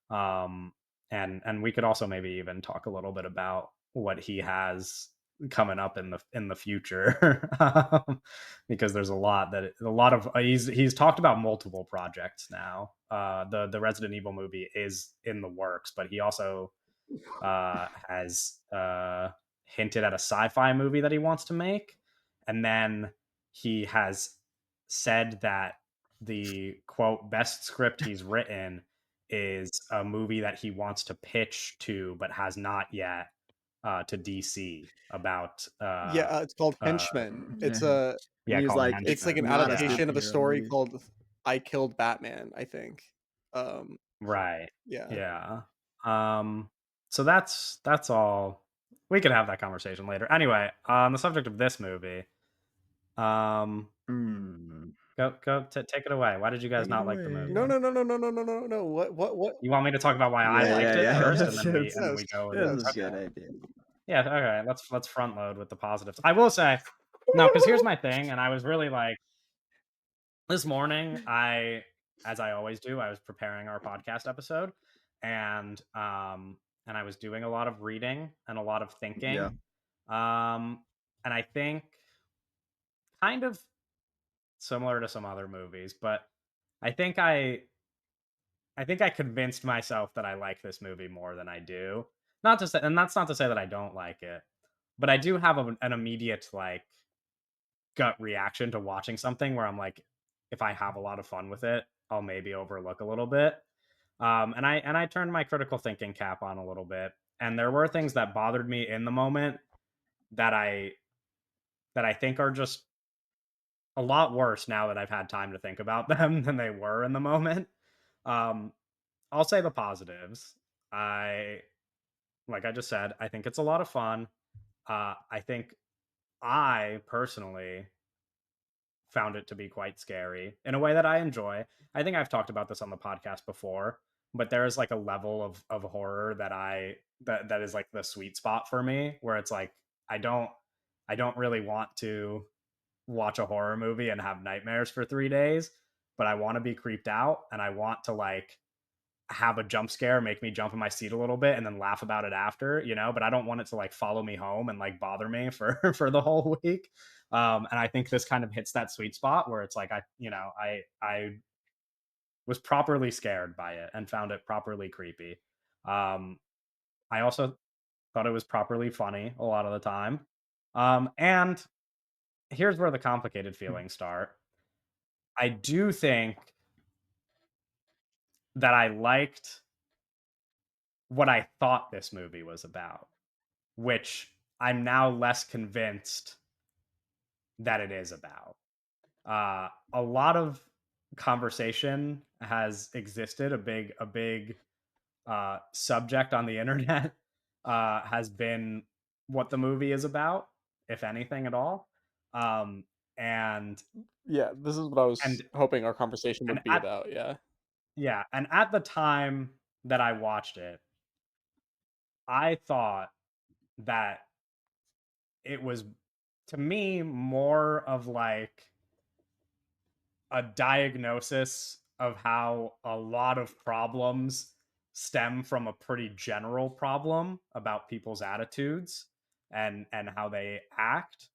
Speaker 2: Um, and we could also maybe even talk a little bit about what he has coming up in the future because there's a lot of he's talked about multiple projects now. The Resident Evil movie is in the works, but he also has hinted at a sci-fi movie that he wants to make, and then he has said that the quote best script he's written is a movie that he wants to pitch to, but has not yet to DC about
Speaker 1: Yeah, it's called
Speaker 2: uh,
Speaker 1: Henchmen.
Speaker 3: Yeah. And
Speaker 2: yeah,
Speaker 3: he was
Speaker 2: called
Speaker 3: like,
Speaker 1: It's
Speaker 3: "It's
Speaker 1: like an
Speaker 2: Henchmen.
Speaker 3: not a
Speaker 2: Yeah,
Speaker 1: adaptation of a
Speaker 3: superhero
Speaker 1: story
Speaker 3: movie."
Speaker 1: called I Killed Batman, I think. Um,
Speaker 2: right.
Speaker 1: yeah.
Speaker 2: Yeah. Um, so that's all. We could have that conversation later. Anyway, on the subject of this movie, um,
Speaker 3: Mm.
Speaker 2: take it away. Why did you guys
Speaker 3: Take it
Speaker 2: not like the
Speaker 1: No,
Speaker 3: away.
Speaker 2: movie?
Speaker 1: no, no, no, no, no, no, no, no. What?
Speaker 2: You want me to talk about why I
Speaker 3: Yeah,
Speaker 2: liked
Speaker 3: yeah,
Speaker 2: it
Speaker 3: yeah.
Speaker 2: first,
Speaker 3: That's
Speaker 2: and then
Speaker 1: Yes,
Speaker 2: we go
Speaker 3: that's
Speaker 2: into
Speaker 3: a
Speaker 1: yes.
Speaker 2: okay.
Speaker 3: good idea.
Speaker 2: Yeah, okay. Let's front load with the positives. I will say no, because here's my thing, and I was really like this morning. As I always do, I was preparing our podcast episode, and and I was doing a lot of reading and a lot of thinking,
Speaker 3: Yeah.
Speaker 2: and I think kind of similar to some other movies, but I think I I think I convinced myself that I like this movie more than I do. Not to say, and that's not to say that I don't like it, but I do have an immediate like gut reaction to watching something where I'm like, if I have a lot of fun with it, I'll maybe overlook a little bit. And I turned my critical thinking cap on a little bit, and there were things that bothered me in the moment that I think are just a lot worse now that I've had time to think about them than they were in the moment. Um, I'll say the positives. I like I just said, I think it's a lot of fun. I think I personally found it to be quite scary in a way that I enjoy. I think I've talked about this on the podcast before. but there is like a level of horror that is like the sweet spot for me, where it's like I don't I don't really want to watch a horror movie and have nightmares for 3 days, but I want to be creeped out and I want to like have a jump scare, make me jump in my seat a little bit and then laugh about it after, but I don't want it to like follow me home and like bother me for for the whole week. And I think this kind of hits that sweet spot where it's like I was properly scared by it and found it properly creepy. Um, I also thought it was properly funny a lot of the time. And here's where the complicated feelings start. I do think that I liked what I thought this movie was about, which I'm now less convinced that it is about. A lot of conversation has existed. A big subject on the internet has been what the movie is about, if anything at all. Um, and
Speaker 1: Yeah, this is what I was
Speaker 2: and
Speaker 1: hoping our conversation
Speaker 2: and
Speaker 1: would be
Speaker 2: at
Speaker 1: about, yeah.
Speaker 2: yeah, and at the time that I watched it, I thought that it was, to me, more of like a diagnosis of how a lot of problems stem from a pretty general problem about people's attitudes and how they act.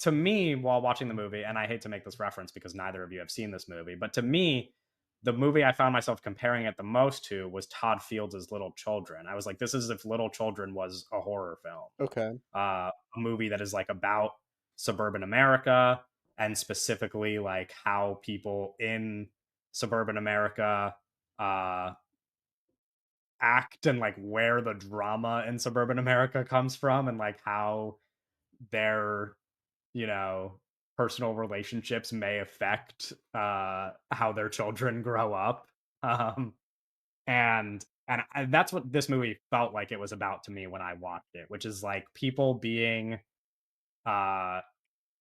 Speaker 2: To me, while watching the movie, and I hate to make this reference because neither of you have seen this movie, but to me, the movie I found myself comparing it the most to was Todd Fields' Little Children. I was like, this is if Little Children was a horror film,
Speaker 1: Okay.
Speaker 2: a movie that is like about suburban America and specifically like how people in suburban America uh, act and like where the drama in suburban America comes from and like how their you know personal relationships may affect how their children grow up. Um, and that's what this movie felt like it was about to me when I watched it, which is like people being uh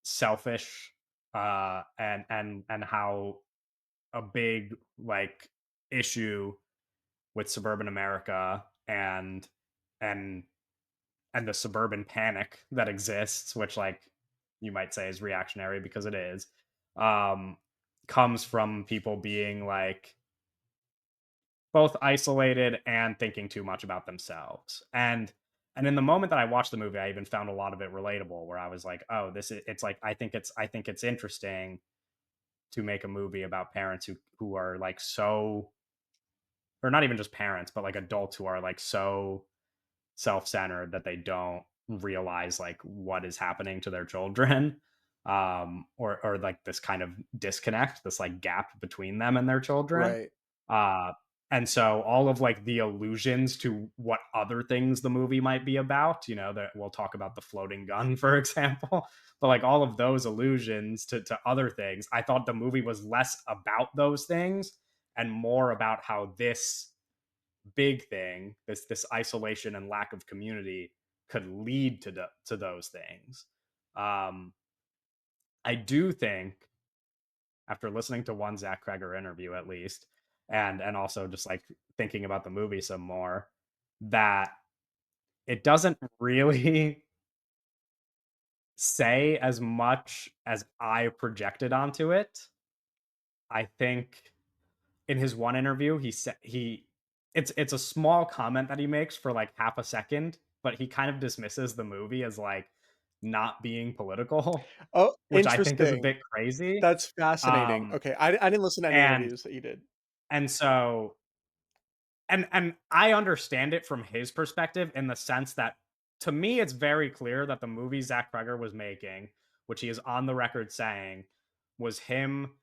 Speaker 2: selfish, and how a big like issue with suburban America and and the suburban panic that exists, which like you might say is reactionary because it is, um, comes from people being like both isolated and thinking too much about themselves. And in the moment that I watched the movie, I even found a lot of it relatable where I was like, oh, this is it's like I think it's interesting to make a movie about parents who are like so, or not even just parents, but like adults who are like so self-centered that they don't realize like what is happening to their children, or like this kind of disconnect, this like gap between them and their children.
Speaker 1: Right.
Speaker 2: uh and so all of like the allusions to what other things the movie might be about, that we'll talk about the floating gun for example, but like all of those allusions to other things, I thought the movie was less about those things and more about how this big thing, this isolation and lack of community, could lead to those things. Um, I do think, after listening to one Zach Kreger interview at least, and also just like thinking about the movie some more, that it doesn't really say as much as I projected onto it. I think in his one interview, he said it's a small comment that he makes for like half a second, but he kind of dismisses the movie as like not being political,
Speaker 1: Oh,
Speaker 2: which I think is a
Speaker 1: interesting.
Speaker 2: bit crazy.
Speaker 1: That's fascinating.
Speaker 2: Um,
Speaker 1: Okay, I didn't listen to any
Speaker 2: and
Speaker 1: interviews that you did.
Speaker 2: and so and I understand it from his perspective in the sense that, to me it's very clear that the movie Zach Kreger was making, which he is on the record saying, was him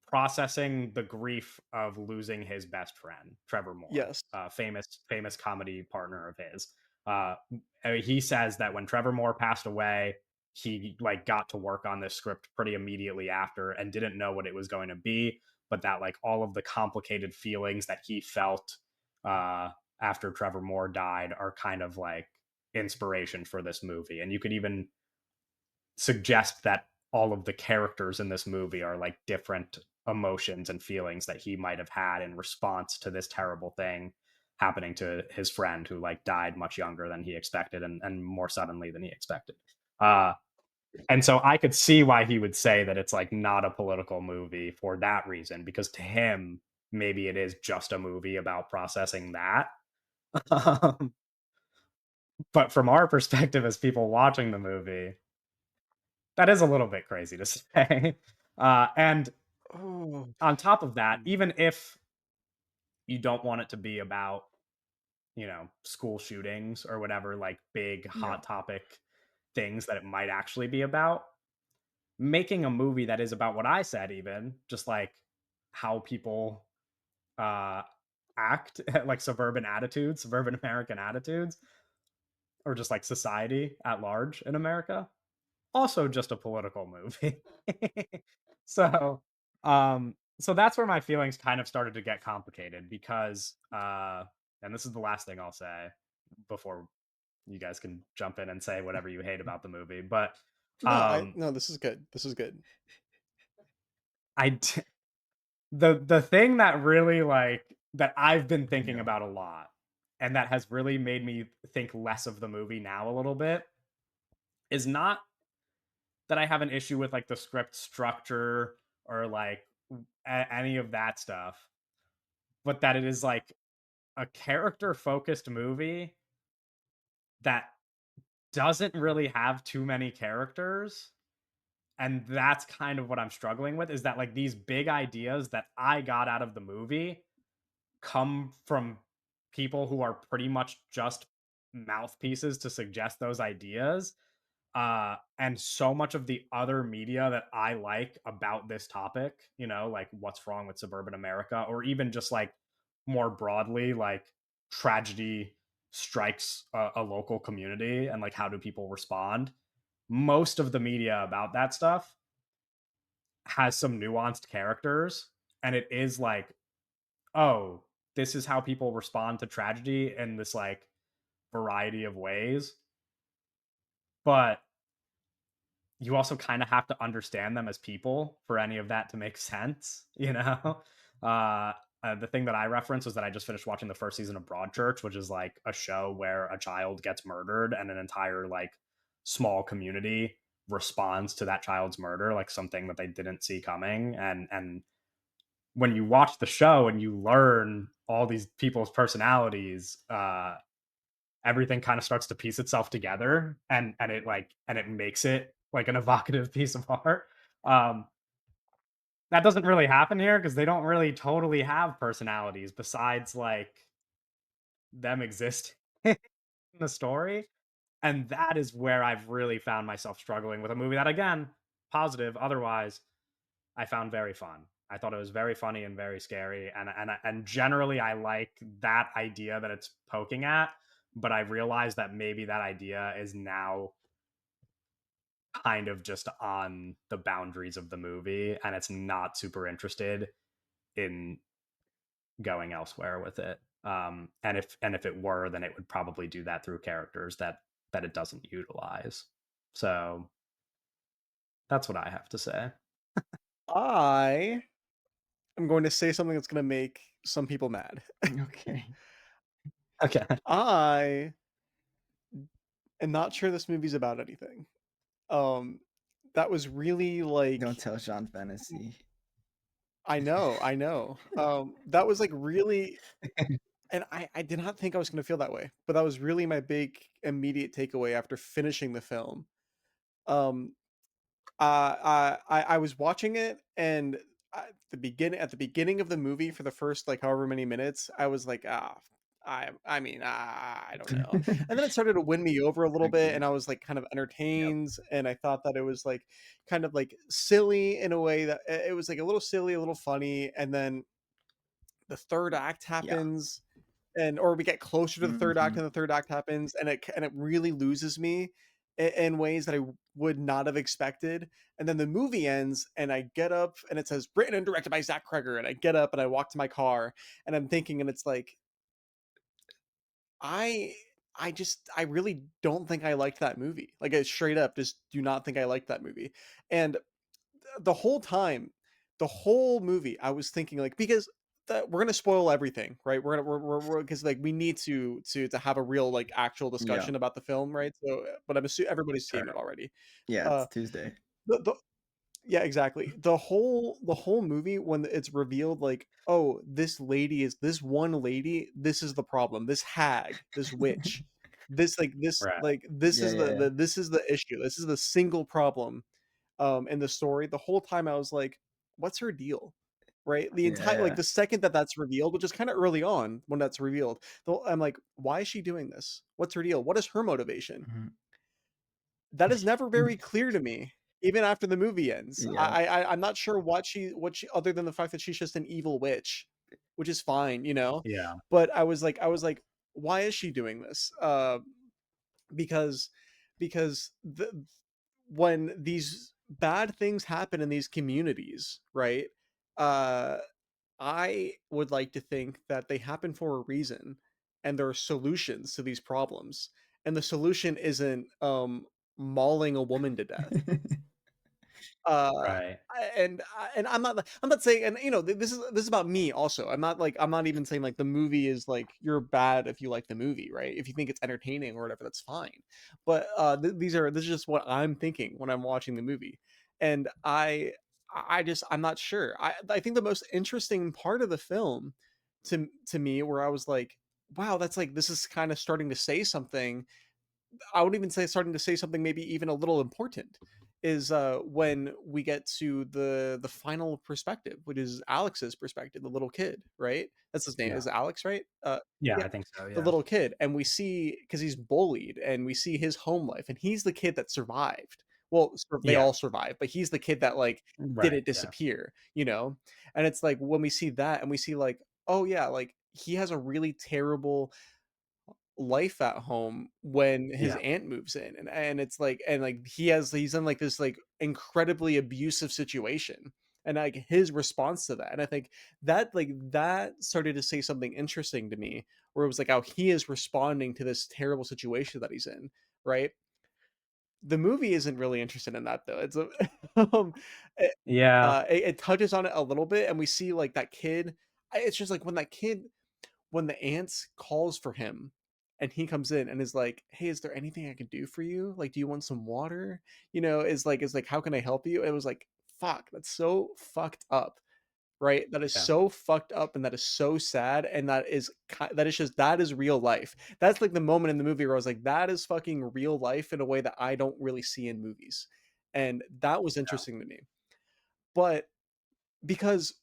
Speaker 2: processing the grief of losing his best friend Trevor Moore,
Speaker 1: Yes.
Speaker 2: famous comedy partner of his. uh he says that when Trevor Moore passed away, he like got to work on this script pretty immediately after and didn't know what it was going to be, but that like all of the complicated feelings that he felt uh, after Trevor Moore died are kind of like inspiration for this movie. And you could even suggest that all of the characters in this movie are like different emotions and feelings that he might have had in response to this terrible thing happening to his friend who like died much younger than he expected and more suddenly than he expected. Uh, and so I could see why he would say that it's like not a political movie for that reason, because to him, maybe it is just a movie about processing that. Um, but from our perspective as people watching the movie, that is a little bit crazy to say. And
Speaker 1: Oh,
Speaker 2: on top of that, even if you don't want it to be about, school shootings or whatever, like big
Speaker 3: Yeah.
Speaker 2: hot topic things that it might actually be about, making a movie that is about what I said, even just like how people uh act, like suburban American attitudes, or just like society at large in America, also just a political movie. so so that's where my feelings kind of started to get complicated because and this is the last thing I'll say before you guys can jump in and say whatever you hate about the movie. But um
Speaker 1: no, this is good. This is good.
Speaker 2: I d- the thing that really like that I've been thinking
Speaker 3: Yeah.
Speaker 2: about a lot and that has really made me think less of the movie now a little bit is not that I have an issue with like the script structure or like any of that stuff, but that it is like a character focused movie that doesn't really have too many characters. And that's kind of what I'm struggling with, is that like these big ideas that I got out of the movie come from people who are pretty much just mouthpieces to suggest those ideas. And so much of the other media that I like about this topic, like what's wrong with suburban America, or even just like more broadly, like tragedy strikes a local community and like how do people respond. Most of the media about that stuff has some nuanced characters, and it is like, oh, this is how people respond to tragedy in this like variety of ways. But you also kind of have to understand them as people for any of that to make sense, you know? Uh, the thing that I referenced was that I just finished watching the first season of Broadchurch, which is like a show where a child gets murdered and an entire like small community responds to that child's murder, like something that they didn't see coming. And when you watch the show and you learn all these people's personalities, everything kind of starts to piece itself together, and it makes it like an evocative piece of art. Um, that doesn't really happen here because they don't really totally have personalities besides like them exist in the story. And that is where I've really found myself struggling with a movie that, again, positive otherwise, I found very fun. I thought it was very funny and very scary, and generally I like that idea that it's poking at. But I realized that maybe that idea is now kind of just on the boundaries of the movie, and it's not super interested in going elsewhere with it. And if it were, then it would probably do that through characters that it doesn't utilize. So that's what I have to say.
Speaker 1: I am going to say something that's going to make some people mad.
Speaker 3: Okay.
Speaker 2: Okay.
Speaker 1: I am not sure this movie's about anything. Um, that was really
Speaker 3: Don't
Speaker 1: like
Speaker 3: tell Sean Fantasy.
Speaker 1: I know. That was like really, and I did not think I was going to feel that way, but that was really my big immediate takeaway after finishing the film. Um, I was watching it, and at the beginning of the movie for the first like however many minutes, I was like, ah. I mean, I don't know. And then it started to win me over a little bit,
Speaker 3: Okay.
Speaker 1: and I was like kind of
Speaker 3: Yep.
Speaker 1: entertained, and I thought that it was like kind of like silly in a way that it was like a little silly, a little funny, and then the third act
Speaker 3: Yeah.
Speaker 1: happens, and or we get closer to the third act
Speaker 3: Mhm.
Speaker 1: and the third act happens, and it really loses me in ways that I would not have expected. And then the movie ends, and I get up, and it says written and directed by Zach Kreger, and I get up and I walk to my car, and I'm thinking, and it's like I I really don't think I liked that movie. Like I straight up just do not think I liked that movie. And the whole time the whole movie, I was thinking like because we're gonna spoil everything, right? We're because like we need to have a real like actual
Speaker 3: Yeah.
Speaker 1: discussion about the film, right? So, but I'm assuming everybody's
Speaker 2: Sure.
Speaker 1: seen it already.
Speaker 3: Yeah,
Speaker 1: Uh,
Speaker 3: it's Tuesday.
Speaker 1: the Yeah, exactly. The whole movie when it's revealed like, "Oh, this one lady, this is the problem. This hag, this witch,
Speaker 2: Right.
Speaker 1: this
Speaker 3: Yeah,
Speaker 1: is
Speaker 3: yeah, yeah.
Speaker 1: this is the issue. This is the single problem in the story." The whole time I was like, "What's her deal?" Right? The
Speaker 3: Yeah,
Speaker 1: entire like
Speaker 3: yeah.
Speaker 1: the second that that's revealed, which is kind of early on when that's revealed, I'm like, "Why is she doing this? What's her deal? What is her motivation?"
Speaker 3: Mhm.
Speaker 1: That is never very clear to me, even after the movie ends.
Speaker 3: Yeah.
Speaker 1: I'm not sure what she other than the fact that she's just an evil witch, which is fine, you know?
Speaker 2: Yeah.
Speaker 1: But I was like, "Why is she doing this?" Because the when these bad things happen in these communities, right? Uh, I would like to think that they happen for a reason, and there are solutions to these problems, and the solution isn't, mauling a woman to death. Uh,
Speaker 2: Right.
Speaker 1: and I'm not saying and, this is about me also. I'm not even saying, like, the movie is, like, you're bad if you like the movie, right? If you think it's entertaining or whatever, that's fine. But, this is just what I'm thinking when I'm watching the movie. And I'm not sure. I think the most interesting part of the film to me where I was like, "Wow, that's like this is kinda starting to say something." I would even say starting to say something maybe even a little important is when we get to the final perspective, which is Alex's perspective, the little kid, right? That's his name.
Speaker 2: Yeah.
Speaker 1: Is it Alex, right?
Speaker 2: Yeah,
Speaker 1: Yeah,
Speaker 2: I think so,
Speaker 1: the
Speaker 2: yeah.
Speaker 1: little kid, and we see because he's bullied, and we see his home life, and he's the kid that survived. Well, they
Speaker 2: Yeah.
Speaker 1: all survived, but he's the kid that like
Speaker 2: Right,
Speaker 1: didn't
Speaker 2: yeah.
Speaker 1: disappear, you know. And it's like when we see that, and we see like, oh yeah, like he has a really terrible life at home when his
Speaker 2: Yeah.
Speaker 1: aunt moves in and it's like and like he's in like this like incredibly abusive situation and like his response to that and I think that started to say something interesting to me where it was like how he is responding to this terrible situation that he's in, right? The movie isn't really interested in that though. It's a um it,
Speaker 2: Yeah.
Speaker 1: it touches on it a little bit and we see like that kid. It's just like when the aunts calls for him and he comes in and is like, "Hey, is there anything I can do for you? Like, do you want some water?" Is like, "How can I help you?" It was like, fuck, that's so fucked up, right? That is
Speaker 2: Yeah.
Speaker 1: so fucked up and that is so sad and that is real life. That's like the moment in the movie where I was like, that is fucking real life in a way that I don't really see in movies. And that was
Speaker 2: Yeah.
Speaker 1: interesting to me. But because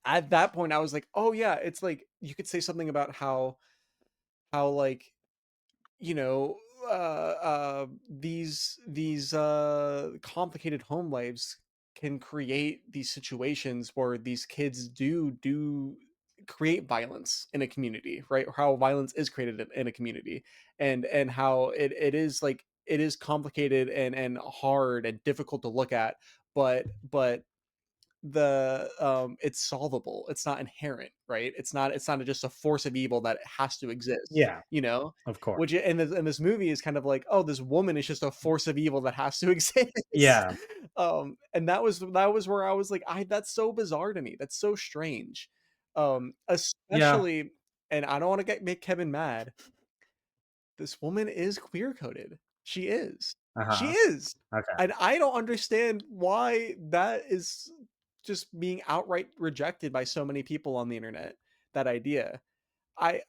Speaker 1: at that point I was like, "Oh yeah, it's like you could say something about how like you know these complicated home lives can create these situations where these kids do create violence in a community, right? Or how violence is created in a community and how it is like it is complicated and hard and difficult to look at, but it's solvable. It's not inherent, right? It's not just a force of evil that has to exist,
Speaker 2: Yeah,
Speaker 1: you know?
Speaker 2: of course.
Speaker 1: Which in this movie is kind of like, oh, this woman is just a force of evil that has to exist.
Speaker 2: Yeah.
Speaker 1: And that was where I was like, I that's so bizarre to me. That's so strange.
Speaker 2: Yeah.
Speaker 1: Especially, and I don't want to make Kevin mad. This woman is queer coded. She is. She
Speaker 2: Uh-huh.
Speaker 1: is.
Speaker 2: Okay.
Speaker 1: And I don't understand why that is just being outright rejected by so many people on the internet, that idea. I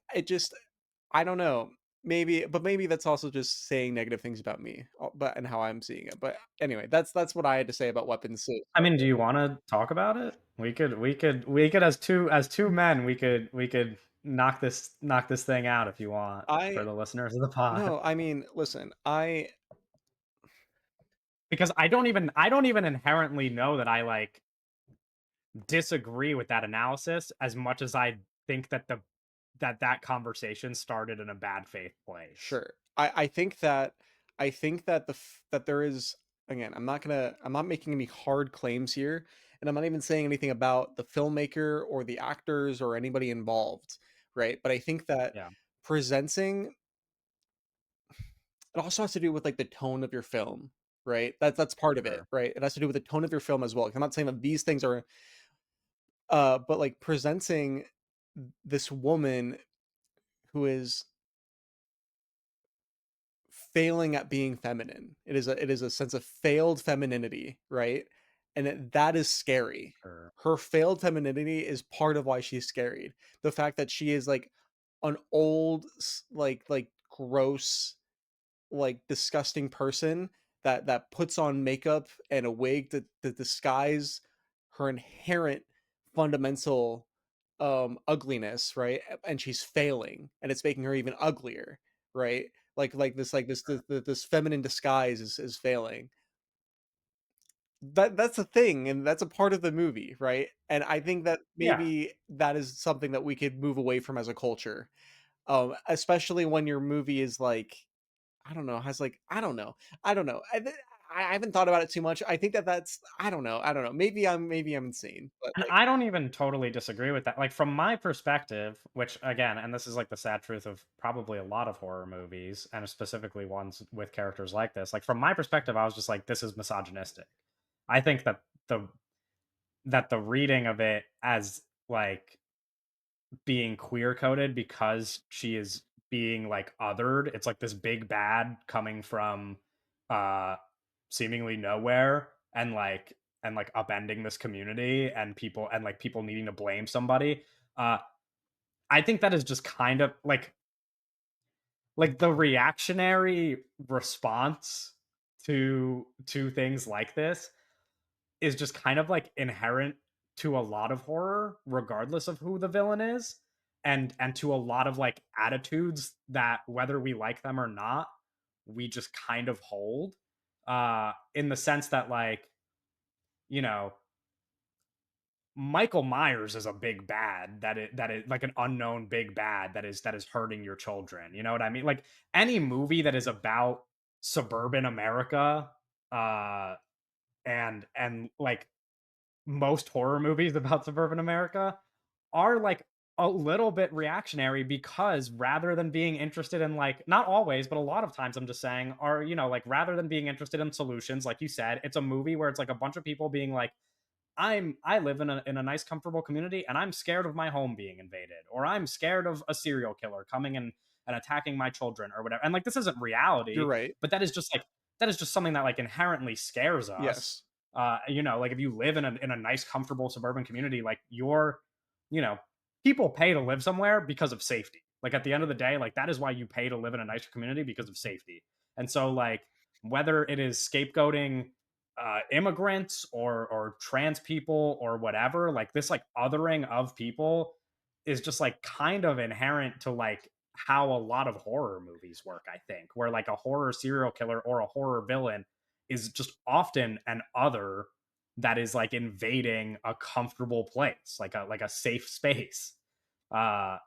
Speaker 1: don't know. Maybe that's also just saying negative things about me, but and how I'm seeing it. But anyway, that's what I had to say about weapons.
Speaker 2: I mean, do you wanna talk about it? We could as two men, we could knock this thing out if you want for
Speaker 1: I
Speaker 2: the listeners of the pod.
Speaker 1: No, I mean, listen, I
Speaker 2: Because I don't even inherently know that I, like, disagree with that analysis as much as I think that that conversation started in a bad faith place.
Speaker 1: sure. I think that that there is, again, I'm not making any hard claims here, and I'm not even saying anything about the filmmaker or the actors or anybody involved, right? But I think that
Speaker 2: Yeah.
Speaker 1: presenting it also has to do with like the tone of your film, right? That's part of it,
Speaker 2: Sure.
Speaker 1: right? It has to do with the tone of your film as well. I'm not saying that these things are, but like presenting this woman who is failing at being feminine. It is a sense of failed femininity, right? And that is scary.
Speaker 2: Sure.
Speaker 1: Her failed femininity is part of why she's scary. The fact that she is like an old, like gross, like disgusting person that puts on makeup and a wig to disguise her inherent fundamental ugliness, right? And she's failing and it's making her even uglier, right? Like this feminine disguise is failing. That's a thing and that's a part of the movie, right? And I think that
Speaker 2: Yeah.
Speaker 1: maybe that is something that we could move away from as a culture. Especially when your movie is like, I don't know, has like, I don't know. I haven't thought about it too much. I think that that's, I don't know. Maybe I'm insane, but
Speaker 2: And
Speaker 1: like,
Speaker 2: I don't even totally disagree with that. Like from my perspective, which again, and this is like the sad truth of probably a lot of horror movies, and specifically ones with characters like this. Like from my perspective, I was just like, this is misogynistic. I think that the reading of it as like being queer coded because she is being like othered. It's like this big bad coming from uh seemingly nowhere and like upending this community and like people needing to blame somebody. Uh I think that is just kind of like the reactionary response to things like this is just kind of like inherent to a lot of horror regardless of who the villain is and to a lot of like attitudes that whether we like them or not we just kind of hold in the sense that like you know Michael Myers is a big bad that is like an unknown big bad that is hurting your children. You know what I mean? Like any movie that is about suburban America uh and like most horror movies about suburban America are like a little bit reactionary because rather than being interested in like not always but a lot of times I'm just saying are like rather than being interested in solutions like you said it's a movie where it's like a bunch of people being like I live in a nice comfortable community and I'm scared of my home being invaded or I'm scared of a serial killer coming in and attacking my children or whatever. And like this isn't
Speaker 1: you're
Speaker 2: reality,
Speaker 1: right.
Speaker 2: but that is just something that like inherently scares us.
Speaker 1: Yes,
Speaker 2: Like if you live in a nice comfortable suburban community like you know, people pay to live somewhere because of safety. Like at the end of the day, like that is why you pay to live in a nicer community because of safety. And so like whether it is scapegoating immigrants or trans people or whatever like this like othering of people is just like kind of inherent to like how a lot of horror movies work. I think where like a horror serial killer or a horror villain is just often an other that is like invading a comfortable place like a safe space uh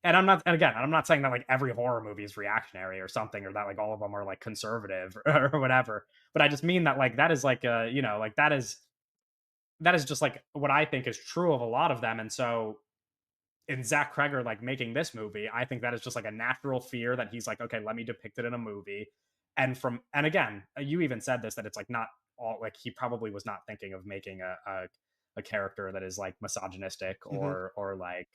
Speaker 2: and again, I'm not saying that like every horror movie is reactionary or something, or that like all of them are like conservative or whatever. But I just mean that like that is like like that is just like what I think is true of a lot of them. And so in Zach Kreger like making this movie, I think that is just like a natural fear that he's like, okay, let me depict it in a movie. And again, you even said this that it's like not all like he probably was not thinking of making a character that is like misogynistic
Speaker 1: hmm
Speaker 2: or like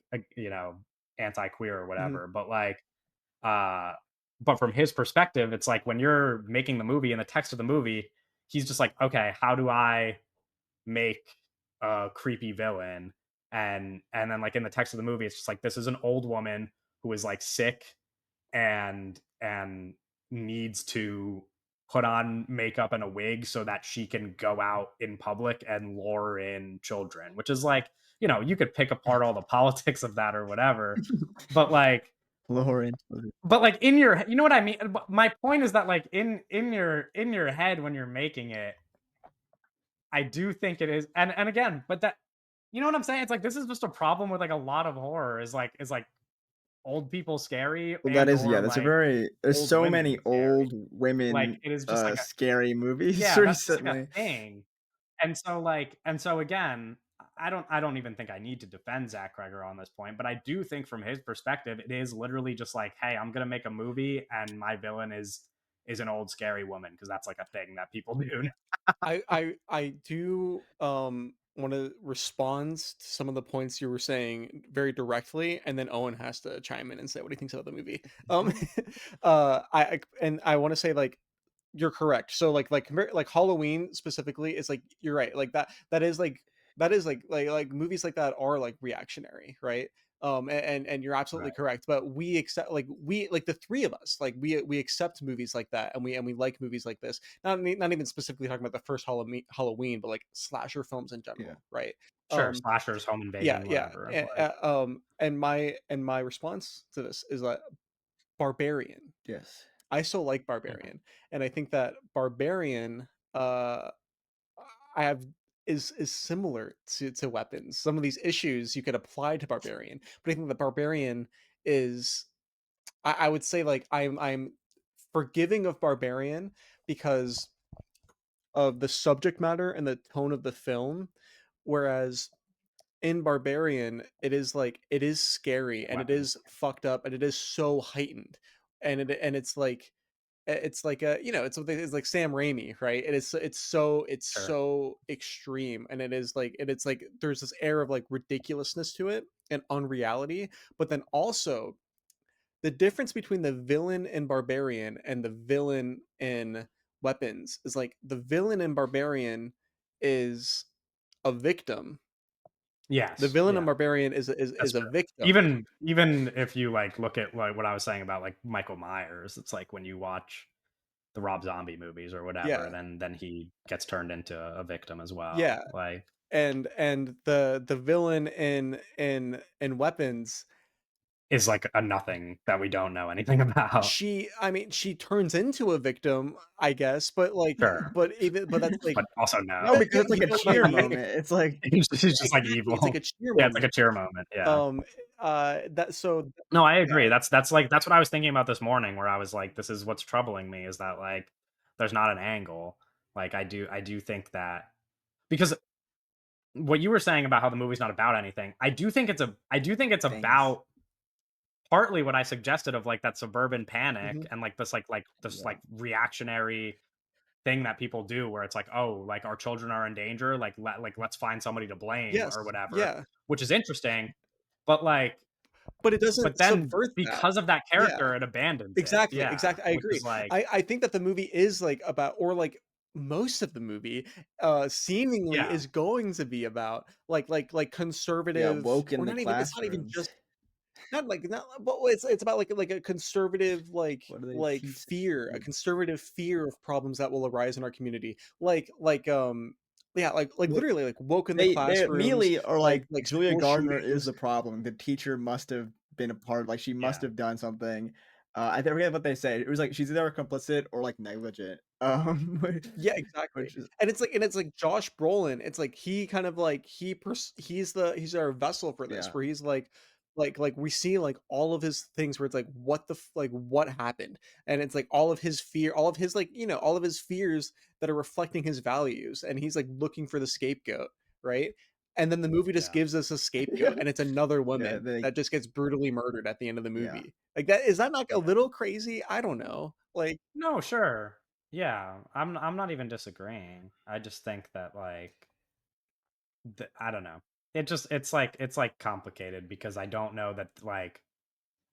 Speaker 2: anti-queer or
Speaker 1: hmm
Speaker 2: whatever. Uh but from his perspective, it's like when you're making the movie and the text of the movie, he's just like, okay, how do I make a creepy villain and then like in the text of the movie it's just like this is an old woman who is like sick and needs to put on makeup and a wig so that she can go out in public and lure in children, which is like you could pick apart all the politics of that or whatever but like
Speaker 3: Lauren.
Speaker 2: in your you know what I mean. But my point is that like in your head when you're making it I do think it is, and again, but that you know what I'm saying? It's like this is just a problem with like a lot of horror is like old people scary
Speaker 3: Well, that
Speaker 2: and
Speaker 3: is, yeah,
Speaker 2: or
Speaker 3: that's a
Speaker 2: like
Speaker 3: very, there's
Speaker 2: old
Speaker 3: so
Speaker 2: women
Speaker 3: many
Speaker 2: scary.
Speaker 3: old
Speaker 2: Like
Speaker 3: women
Speaker 2: it is just like a
Speaker 3: scary movies
Speaker 2: yeah, that's just like a
Speaker 3: recently.
Speaker 2: thing. And so again, I don't even think I need to defend Zach Kreger on this point, but I do think from his perspective, it is literally just like, hey, I'm gonna make a movie and my villain is an old scary woman because that's like a thing that people do.
Speaker 1: I do want to respond to some of the points you were saying very directly, and then Owen has to chime in and say what he thinks about the movie. Um,
Speaker 3: Mhm.
Speaker 1: and I want to say like you're correct. So like Halloween specifically is like you're right. Like that is like movies like that are like reactionary, right? And you're absolutely
Speaker 2: Right.
Speaker 1: correct. But we accept we like the three of us like we accept movies like that, and we like movies like this. Not even specifically talking about the first Halloween, but like slasher films in
Speaker 3: Yeah.
Speaker 1: general, right?
Speaker 2: Sure,
Speaker 1: Um,
Speaker 2: slashers, home
Speaker 1: yeah,
Speaker 2: invasion,
Speaker 1: yeah.
Speaker 2: whatever. Like,
Speaker 1: And my response to this is that Barbarian.
Speaker 3: Yes.
Speaker 1: I still like
Speaker 2: yeah.
Speaker 1: Barbarian, and I think that Barbarian, I have is similar to Weapons. Some of these issues you could apply to Barbarian, but I think that Barbarian is I would say like I'm forgiving of Barbarian because of the subject matter and the tone of the film, whereas in Barbarian, it is like it is scary and it
Speaker 2: Weapons.
Speaker 1: is fucked up and it is so heightened, and it's like a it's like Sam Raimi, right? It's
Speaker 2: Sure.
Speaker 1: so extreme, and it's like there's this air of like ridiculousness to it and unreality, but then also the difference between the villain in Barbarian and the villain in Weapons is like the villain in Barbarian is a victim. The
Speaker 2: Yes,
Speaker 1: villain in
Speaker 2: yeah,
Speaker 1: Barbarian
Speaker 2: that's
Speaker 1: is a
Speaker 2: true.
Speaker 1: victim.
Speaker 2: Even if you, like, look at, like, what I was saying about, like, Michael Myers, it's like when you watch the Rob Zombie movies or whatever,
Speaker 1: Yeah,
Speaker 2: then he gets turned into a victim as well,
Speaker 1: yeah,
Speaker 2: like,
Speaker 1: and the villain in Weapons,
Speaker 2: is like a nothing that we don't know anything about.
Speaker 1: I mean, she turns into a victim, I guess, but like,
Speaker 2: Sure,
Speaker 1: but that's like
Speaker 2: but also no.
Speaker 3: No, because
Speaker 1: yeah,
Speaker 3: it's like a
Speaker 1: but
Speaker 3: cheer
Speaker 1: yeah,
Speaker 3: moment. It's like
Speaker 2: He's just, like,
Speaker 1: exactly. It's like
Speaker 2: evil.
Speaker 1: a cheer
Speaker 2: Yeah, it's like
Speaker 1: moment.
Speaker 2: a cheer moment, yeah.
Speaker 1: Um, that so
Speaker 2: No, I
Speaker 1: yeah.
Speaker 2: agree. That's what I was thinking about this morning where I was like, this is what's troubling me is that, like, there's not an angle. Like, I do think that because what you were saying about how the movie's not about anything, I do think it's
Speaker 3: thanks.
Speaker 2: about partly what I suggested of, like, that suburban panic
Speaker 1: Mhm.
Speaker 2: and, like, this,
Speaker 3: Yeah.
Speaker 2: like, reactionary thing that people do where it's like, "Oh, like, our children are in danger, let's find somebody to blame or
Speaker 1: Yes,
Speaker 2: whatever,"
Speaker 1: yeah,
Speaker 2: which is interesting, but, like
Speaker 1: but it doesn't
Speaker 2: but then
Speaker 1: subvert that.
Speaker 2: because of that
Speaker 1: Yeah.
Speaker 2: character, it abandons it.
Speaker 1: Exactly,
Speaker 2: Yeah,
Speaker 1: exactly, I
Speaker 2: which
Speaker 1: agree.
Speaker 2: is like
Speaker 1: I think that the movie is, like, about or, like, most of the movie, seemingly
Speaker 2: yeah,
Speaker 1: is going to be about, like,
Speaker 3: Yeah,
Speaker 1: conservative
Speaker 3: woke in
Speaker 1: or
Speaker 3: the
Speaker 1: not even it's not even
Speaker 3: classrooms.
Speaker 1: just not like not but it's about, like a conservative,
Speaker 3: What do they teach?
Speaker 1: fear, a conservative fear of problems that will arise in our community. Yeah,
Speaker 3: Well,
Speaker 1: literally, like, woke in the
Speaker 3: they
Speaker 1: classrooms,
Speaker 3: immediately are like, Julia
Speaker 1: school
Speaker 3: Gardner is
Speaker 1: shootings.
Speaker 3: the problem. The teacher must have been a part, like, she must
Speaker 2: yeah,
Speaker 3: have done something. I forget what they said. It was like she's either complicit or, like, negligent.
Speaker 1: Yeah, exactly.
Speaker 3: Which is
Speaker 1: And it's like Josh Brolin, it's like he kind of like he's our vessel for this,
Speaker 3: yeah,
Speaker 1: where he's like we see like all of his things where it's like what like what happened, and it's like all of his fear, all of his like all of his fears that are reflecting his values, and he's like looking for the scapegoat, right? And then the movie just
Speaker 2: yeah.
Speaker 1: gives us a scapegoat,
Speaker 3: yeah,
Speaker 1: and it's another
Speaker 3: yeah,
Speaker 1: woman
Speaker 3: they
Speaker 1: that just gets brutally murdered at the end of the
Speaker 3: yeah.
Speaker 1: movie. Like that is that not a
Speaker 2: Yeah.
Speaker 1: little crazy? I don't know. Like
Speaker 2: No, sure. Yeah, I'm not even disagreeing. I just think that, like, I don't know. It's, like, complicated because I don't know that, like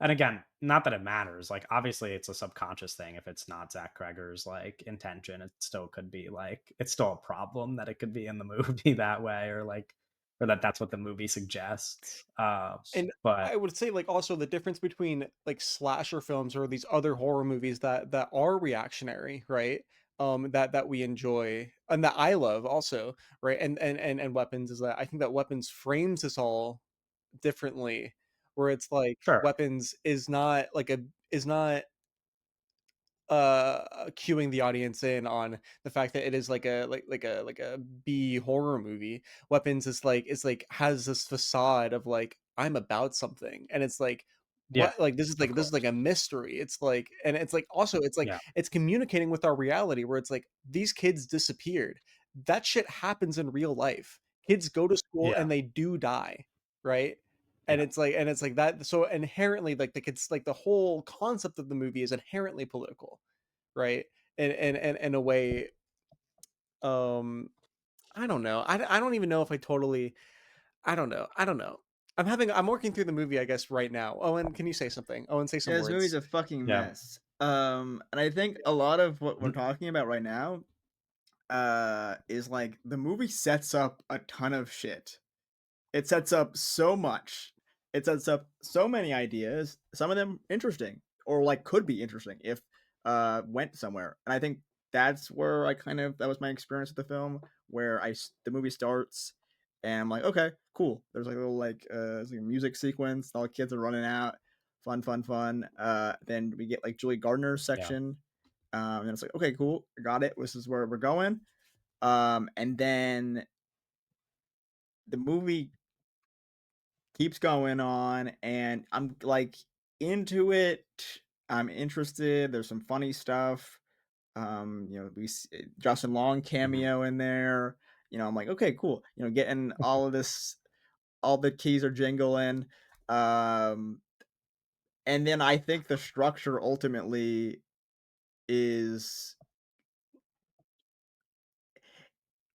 Speaker 2: and again, not that it matters, like, obviously, it's a subconscious thing if it's not Zach Kreger's, like, intention, it still could be, like it's still a problem that it could be in the movie that way or, like or that that's what the movie suggests,
Speaker 1: and
Speaker 2: but
Speaker 1: I would say, like, also the difference between, like, slasher films or these other horror movies that are reactionary, right? That we enjoy and that I love also, right? And Weapons is that I think that Weapons frames this all differently, where it's like
Speaker 2: sure.
Speaker 1: Weapons is not cueing the audience in on the fact that it is like a B horror movie. Weapons is like has this facade of like I'm about something, and it's like
Speaker 2: Yeah,
Speaker 1: what
Speaker 2: of
Speaker 1: this is like
Speaker 2: course.
Speaker 1: a mystery. It's like and it's like also
Speaker 2: Yeah,
Speaker 1: it's communicating with our reality where it's like these kids disappeared. That shit happens in real life. Kids go to school
Speaker 2: yeah,
Speaker 1: and they do die, right?
Speaker 2: yeah,
Speaker 1: And it's like that so inherently like the kids like the whole concept of the movie is inherently political, right? And in a way, um, I don't know. I don't even know if I totally. I don't know. I don't know. I'm working through the movie, I guess, right now. Owen, can you say something? Owen, say some
Speaker 3: Yeah, this movie's
Speaker 1: words.
Speaker 3: a fucking
Speaker 2: Yeah.
Speaker 3: mess. And I think a lot of what we're
Speaker 2: Mhm.
Speaker 3: talking about right now, is like the movie sets up a ton of shit. It sets up so much. It sets up so many ideas, some of them interesting or like could be interesting if went somewhere. And I think that's where I kind of that was my experience with the film where the movie starts and I'm like, okay, cool. There's like a little there's like a music sequence, all the kids are running out, fun, fun, fun. Then we get like Julie Gardner's
Speaker 2: Yeah.
Speaker 3: section. And it's like, okay, cool, got it. This is where we're going. And then the movie keeps going on and I'm like into it. I'm interested. There's some funny stuff. Justin Long
Speaker 2: Mhm.
Speaker 3: cameo in there. I'm like, okay, cool. Getting all of this, all the keys are jingling. Um, and then I think the structure ultimately is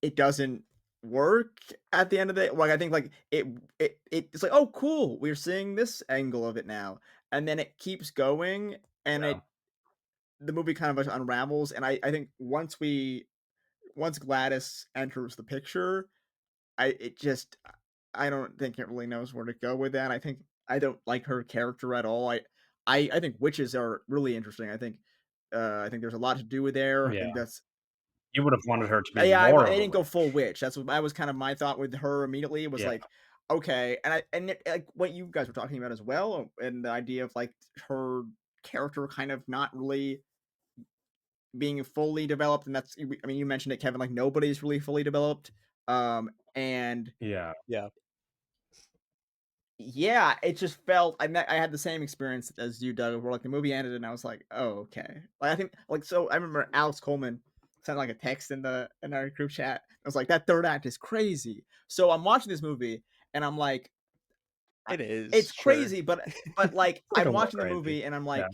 Speaker 3: it doesn't work at the end of the day. Like I think like it's like, oh cool, we're seeing this angle of it now. And then it keeps going and
Speaker 2: Yeah.
Speaker 3: the movie kind of unravels. And I think once Gladys enters the picture, I don't think it really knows where to go with that. I think I don't like her character at all. I think witches are really interesting. I think there's a lot to do with there. I
Speaker 2: Yeah.
Speaker 3: think that's
Speaker 2: You would have wanted her to be
Speaker 3: yeah,
Speaker 2: more
Speaker 3: they
Speaker 2: of a
Speaker 3: didn't go
Speaker 2: witch.
Speaker 3: full witch. That was kind of my thought with her immediately. It was
Speaker 2: Yeah.
Speaker 3: like, okay, like what you guys were talking about as well, and the idea of like her character kind of not really being fully developed, and I mean, you mentioned it, Kevin. Like nobody's really fully developed, and
Speaker 2: Yeah.
Speaker 1: Yeah.
Speaker 3: yeah, it just felt I had the same experience as you, Doug, where like the movie ended and I was like, oh, okay. Like I think like so I remember Alex Coleman sent like a text in our group chat. I was like, that third act is crazy. So I'm watching this movie and I'm like,
Speaker 1: It is,
Speaker 3: it's
Speaker 1: sure.
Speaker 3: crazy, but like
Speaker 2: Like a
Speaker 3: I'm
Speaker 2: little
Speaker 3: watching the
Speaker 2: crazy.
Speaker 3: movie and I'm
Speaker 2: Yeah.
Speaker 3: like,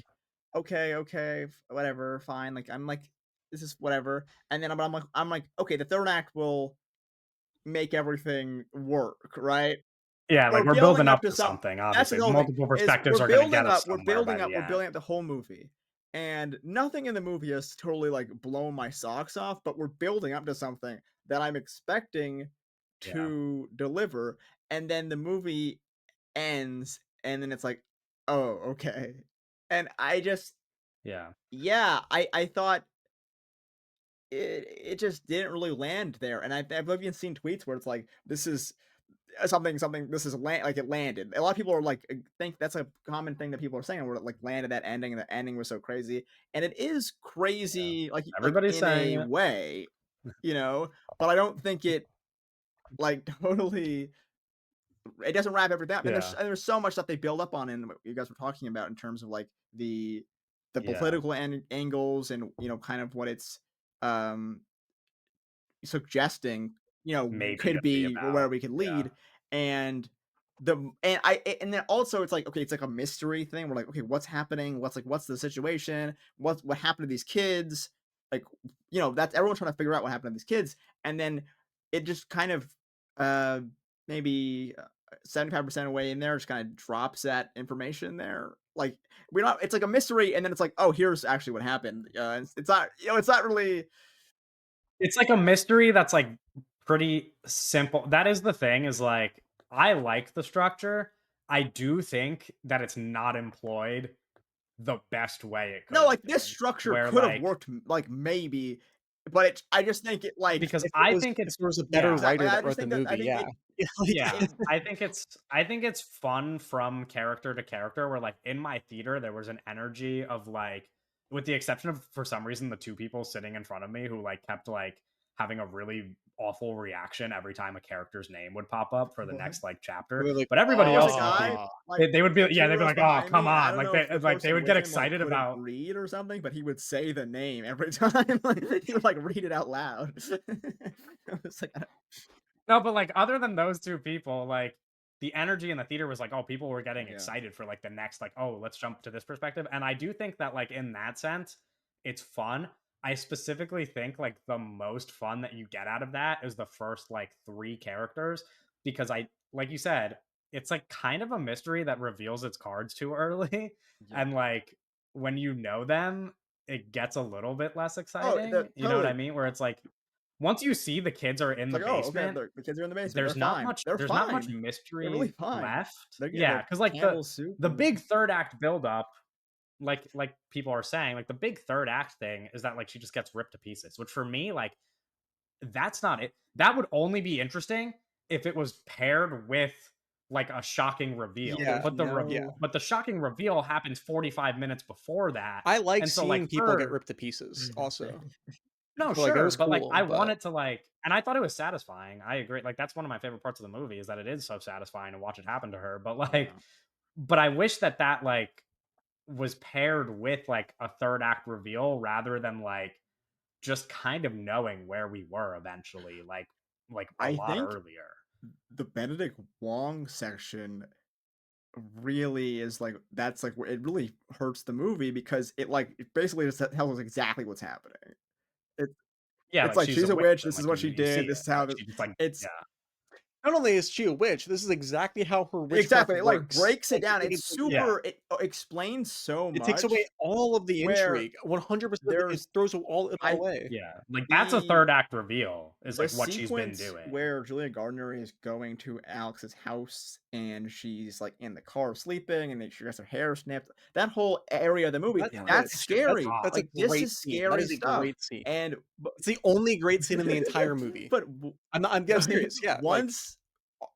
Speaker 3: okay, okay, whatever, fine. Like I'm like, this is whatever. And then I'm like, okay, the third act will make everything work, right?
Speaker 2: Yeah, like,
Speaker 3: We're
Speaker 2: we're
Speaker 3: building
Speaker 2: building
Speaker 3: up
Speaker 2: up
Speaker 3: to
Speaker 2: to
Speaker 3: some
Speaker 2: something,
Speaker 3: that's the
Speaker 2: obviously.
Speaker 3: whole thing,
Speaker 2: Multiple
Speaker 3: is
Speaker 2: perspectives are gonna get us
Speaker 3: we're
Speaker 2: somewhere by
Speaker 3: building up
Speaker 2: the
Speaker 3: we're
Speaker 2: end.
Speaker 3: building up the whole movie, and nothing in the movie has totally, like, blown my socks off, but we're building up to something that I'm expecting
Speaker 2: Yeah.
Speaker 3: to deliver, and then the movie ends, and then it's like, "Oh, okay." And I just
Speaker 2: Yeah.
Speaker 3: yeah, I thought it just didn't really land there, and I've even seen tweets where it's like, "This is something this is like it landed." A lot of people are like think that's a common thing that people are saying where it like landed that ending and the ending was so crazy. And it is
Speaker 2: Yeah.
Speaker 3: crazy like
Speaker 2: Everybody's
Speaker 3: in
Speaker 2: saying
Speaker 3: a
Speaker 2: it.
Speaker 3: way, but I don't think it like totally it doesn't wrap everything up. And
Speaker 2: Yeah.
Speaker 3: there's so much stuff they build up on in what you guys were talking about in terms of like the
Speaker 2: Yeah.
Speaker 3: political angles and kind of what it's um suggesting,
Speaker 2: Maybe
Speaker 3: could
Speaker 2: gonna be
Speaker 3: be
Speaker 2: about.
Speaker 3: where we could
Speaker 2: Yeah.
Speaker 3: lead. And and then also it's like, okay, it's like a mystery thing. We're like, okay, what's happening? What's the situation? What happened to these kids? Like, that's everyone's trying to figure out what happened to these kids. And then it just kind of uh maybe 75% away in there just kind of drops that information there. Like we're not it's like a mystery, and then it's like, oh, here's actually what happened. It's not, it's not really.
Speaker 2: It's like a mystery that's, like, pretty simple. That is the thing is, like, I like the structure. I do think that it's not employed the best way it could
Speaker 3: No,
Speaker 2: have
Speaker 3: like, this
Speaker 2: been,
Speaker 3: structure
Speaker 2: where,
Speaker 3: could have
Speaker 2: like
Speaker 3: worked, like, maybe, but I just think it, like
Speaker 2: because
Speaker 1: If it
Speaker 2: I
Speaker 1: was
Speaker 2: think
Speaker 1: if
Speaker 2: it's
Speaker 1: there was a better
Speaker 2: yeah.
Speaker 3: exactly,
Speaker 1: writer
Speaker 3: I
Speaker 1: that
Speaker 3: just
Speaker 1: wrote the
Speaker 3: think that I
Speaker 1: movie,
Speaker 3: think
Speaker 1: yeah.
Speaker 3: it
Speaker 1: Yeah, like
Speaker 2: Yeah,
Speaker 3: it
Speaker 2: I think it's fun from character to character where, like, in my theater, there was an energy of, like with the exception of, for some reason, the 2 people sitting in front of me who, like, kept, like, having a really awful reaction every time a character's name would pop up for the
Speaker 3: what?
Speaker 2: next, like, chapter,
Speaker 1: they're like,
Speaker 2: but everybody
Speaker 3: There was a
Speaker 2: else in the theater,
Speaker 3: guy,
Speaker 1: "Ah."
Speaker 3: like,
Speaker 2: they would be
Speaker 3: the
Speaker 2: yeah,
Speaker 3: 2
Speaker 2: they'd be
Speaker 3: rows
Speaker 2: like, "Oh,
Speaker 3: behind
Speaker 2: come
Speaker 3: me, and I
Speaker 2: on."
Speaker 3: don't
Speaker 2: Like,
Speaker 3: know if
Speaker 2: they
Speaker 3: the
Speaker 2: like, they
Speaker 3: person
Speaker 2: would get
Speaker 3: with him, like,
Speaker 2: excited
Speaker 3: couldn't
Speaker 2: about
Speaker 3: read or something, but he would say the name every time, like, he would, like, read it out loud. I was like,
Speaker 2: no, but, like, other than those 2 people, like, the energy in the theater was like, oh, people were getting
Speaker 3: yeah.
Speaker 2: excited for, like, the next, like, "Oh, let's jump to this perspective," and I do think that, like, in that sense, it's fun. I specifically think like the most fun that you get out of that is the first like 3 characters because I like you said, it's like kind of a mystery that reveals its cards too early
Speaker 3: Yeah.
Speaker 2: and like when you know them, it gets a little bit less
Speaker 3: Oh,
Speaker 2: exciting.
Speaker 3: the
Speaker 2: You know what I
Speaker 3: totally.
Speaker 2: mean? Where it's like once you see the kids are in
Speaker 3: It's
Speaker 2: the
Speaker 3: like, "Oh, okay,
Speaker 2: basement,
Speaker 3: the kids are in the basement. They're
Speaker 2: there's not
Speaker 3: fine.
Speaker 2: much
Speaker 3: They're
Speaker 2: there's not much
Speaker 3: fine. They're really
Speaker 2: mystery
Speaker 3: fine.
Speaker 2: left.
Speaker 3: They're getting
Speaker 2: Yeah,
Speaker 3: their
Speaker 2: because like
Speaker 3: Campbell soup
Speaker 2: the
Speaker 3: and
Speaker 2: big third act buildup like people are saying, like the big third act thing is that like she just gets ripped to pieces, which for me, like that's not it. That would only be interesting if it was paired with like a shocking
Speaker 3: But
Speaker 2: reveal.
Speaker 1: Yeah,
Speaker 3: there's
Speaker 1: yeah.
Speaker 3: no
Speaker 2: But the shocking reveal happens 45 minutes before that.
Speaker 1: I like
Speaker 2: And so like
Speaker 1: seeing people get
Speaker 2: her
Speaker 1: ripped to pieces also.
Speaker 2: no,
Speaker 1: So, like, that
Speaker 2: sure,
Speaker 1: was
Speaker 2: but like
Speaker 1: cool,
Speaker 2: I
Speaker 1: but
Speaker 2: wanted to like and I thought it was satisfying. I agree. Like that's one of my favorite parts of the movie is that it is so satisfying to watch it happen to her. But like
Speaker 3: yeah.
Speaker 2: but I wish that that like was paired with like a third act reveal rather than like just kind of knowing where we were eventually, like a
Speaker 3: I
Speaker 2: lot
Speaker 3: think
Speaker 2: earlier.
Speaker 3: the Benedict Wong section really is like that's like where it really hurts the movie because it basically just tells us exactly what's happening. It
Speaker 2: Yeah,
Speaker 3: it's
Speaker 2: like
Speaker 3: like
Speaker 2: she's a
Speaker 3: she's a
Speaker 2: witch
Speaker 3: witch.
Speaker 2: and
Speaker 3: This is
Speaker 2: like
Speaker 3: what she
Speaker 2: you see
Speaker 3: did. This
Speaker 2: it.
Speaker 3: is how
Speaker 2: Like
Speaker 3: the
Speaker 2: she just like
Speaker 3: it's
Speaker 2: yeah,
Speaker 1: not only is she a witch, this is exactly how her witchcraft
Speaker 3: exactly. It like
Speaker 1: works.
Speaker 3: breaks it
Speaker 1: Like,
Speaker 3: down.
Speaker 1: like,
Speaker 3: It's
Speaker 2: yeah,
Speaker 3: super. It explains so
Speaker 1: it takes away
Speaker 3: much.
Speaker 1: all of the
Speaker 3: Where
Speaker 1: intrigue. 100% it
Speaker 3: there's
Speaker 1: throws it all
Speaker 3: I
Speaker 1: away.
Speaker 2: yeah. Like that's a
Speaker 3: the
Speaker 2: third act reveal is
Speaker 3: the
Speaker 2: like what she's been
Speaker 3: sequence
Speaker 2: doing.
Speaker 3: where Julia Gardner is going to Alex's house and she's like in the car sleeping and then she gets her hair snipped. That whole area of the movie,
Speaker 1: That's
Speaker 2: Yeah, like
Speaker 3: that's
Speaker 2: it's just
Speaker 1: that's
Speaker 3: scary.
Speaker 2: hot.
Speaker 1: that's a
Speaker 3: Like this
Speaker 1: great
Speaker 3: is
Speaker 1: scene. That
Speaker 3: scary
Speaker 1: is a
Speaker 3: stuff.
Speaker 1: great scene.
Speaker 3: And but
Speaker 1: It's the only great scene in the entire movie.
Speaker 3: but
Speaker 1: I'm serious. Yeah, like
Speaker 3: once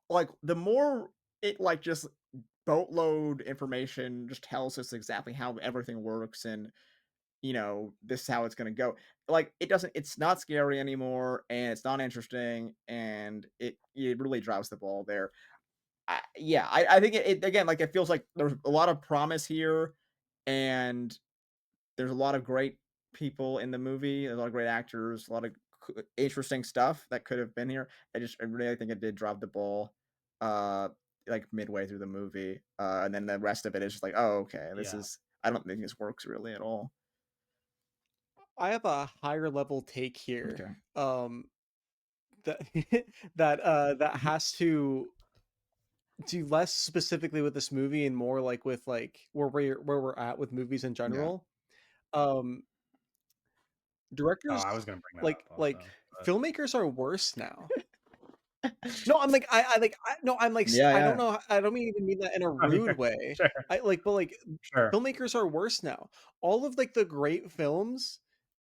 Speaker 3: like the more it like just boatload information just tells us exactly how everything works and this is how it's gonna go. Like, it's not scary anymore, and it's not interesting, and it really drops the ball there. Yeah, I think again, like, it feels like there's a lot of promise here, and there's a lot of great people in the movie, a lot of great actors, a lot of interesting stuff that could have been here. I really think it did drop the ball, uh, like midway through the movie, and then the rest of it is just like, oh, okay,
Speaker 2: Yeah.
Speaker 3: I don't think this works really at all.
Speaker 1: I have a higher level take here.
Speaker 3: Okay.
Speaker 1: That that has to do less specifically with this movie and more like with like where we're at with movies in
Speaker 3: Yeah.
Speaker 1: general. Um
Speaker 2: Oh, I
Speaker 1: Directors
Speaker 2: was gonna bring that up
Speaker 1: like
Speaker 2: also, but
Speaker 1: filmmakers are worse now. No, I'm like I like I no, I'm like
Speaker 3: Yeah,
Speaker 1: I don't
Speaker 3: yeah.
Speaker 1: know, I don't even mean that in a
Speaker 2: oh,
Speaker 1: rude
Speaker 2: yeah,
Speaker 1: way.
Speaker 2: sure,
Speaker 1: I like but like
Speaker 2: sure.
Speaker 1: filmmakers are worse now. All of like the great films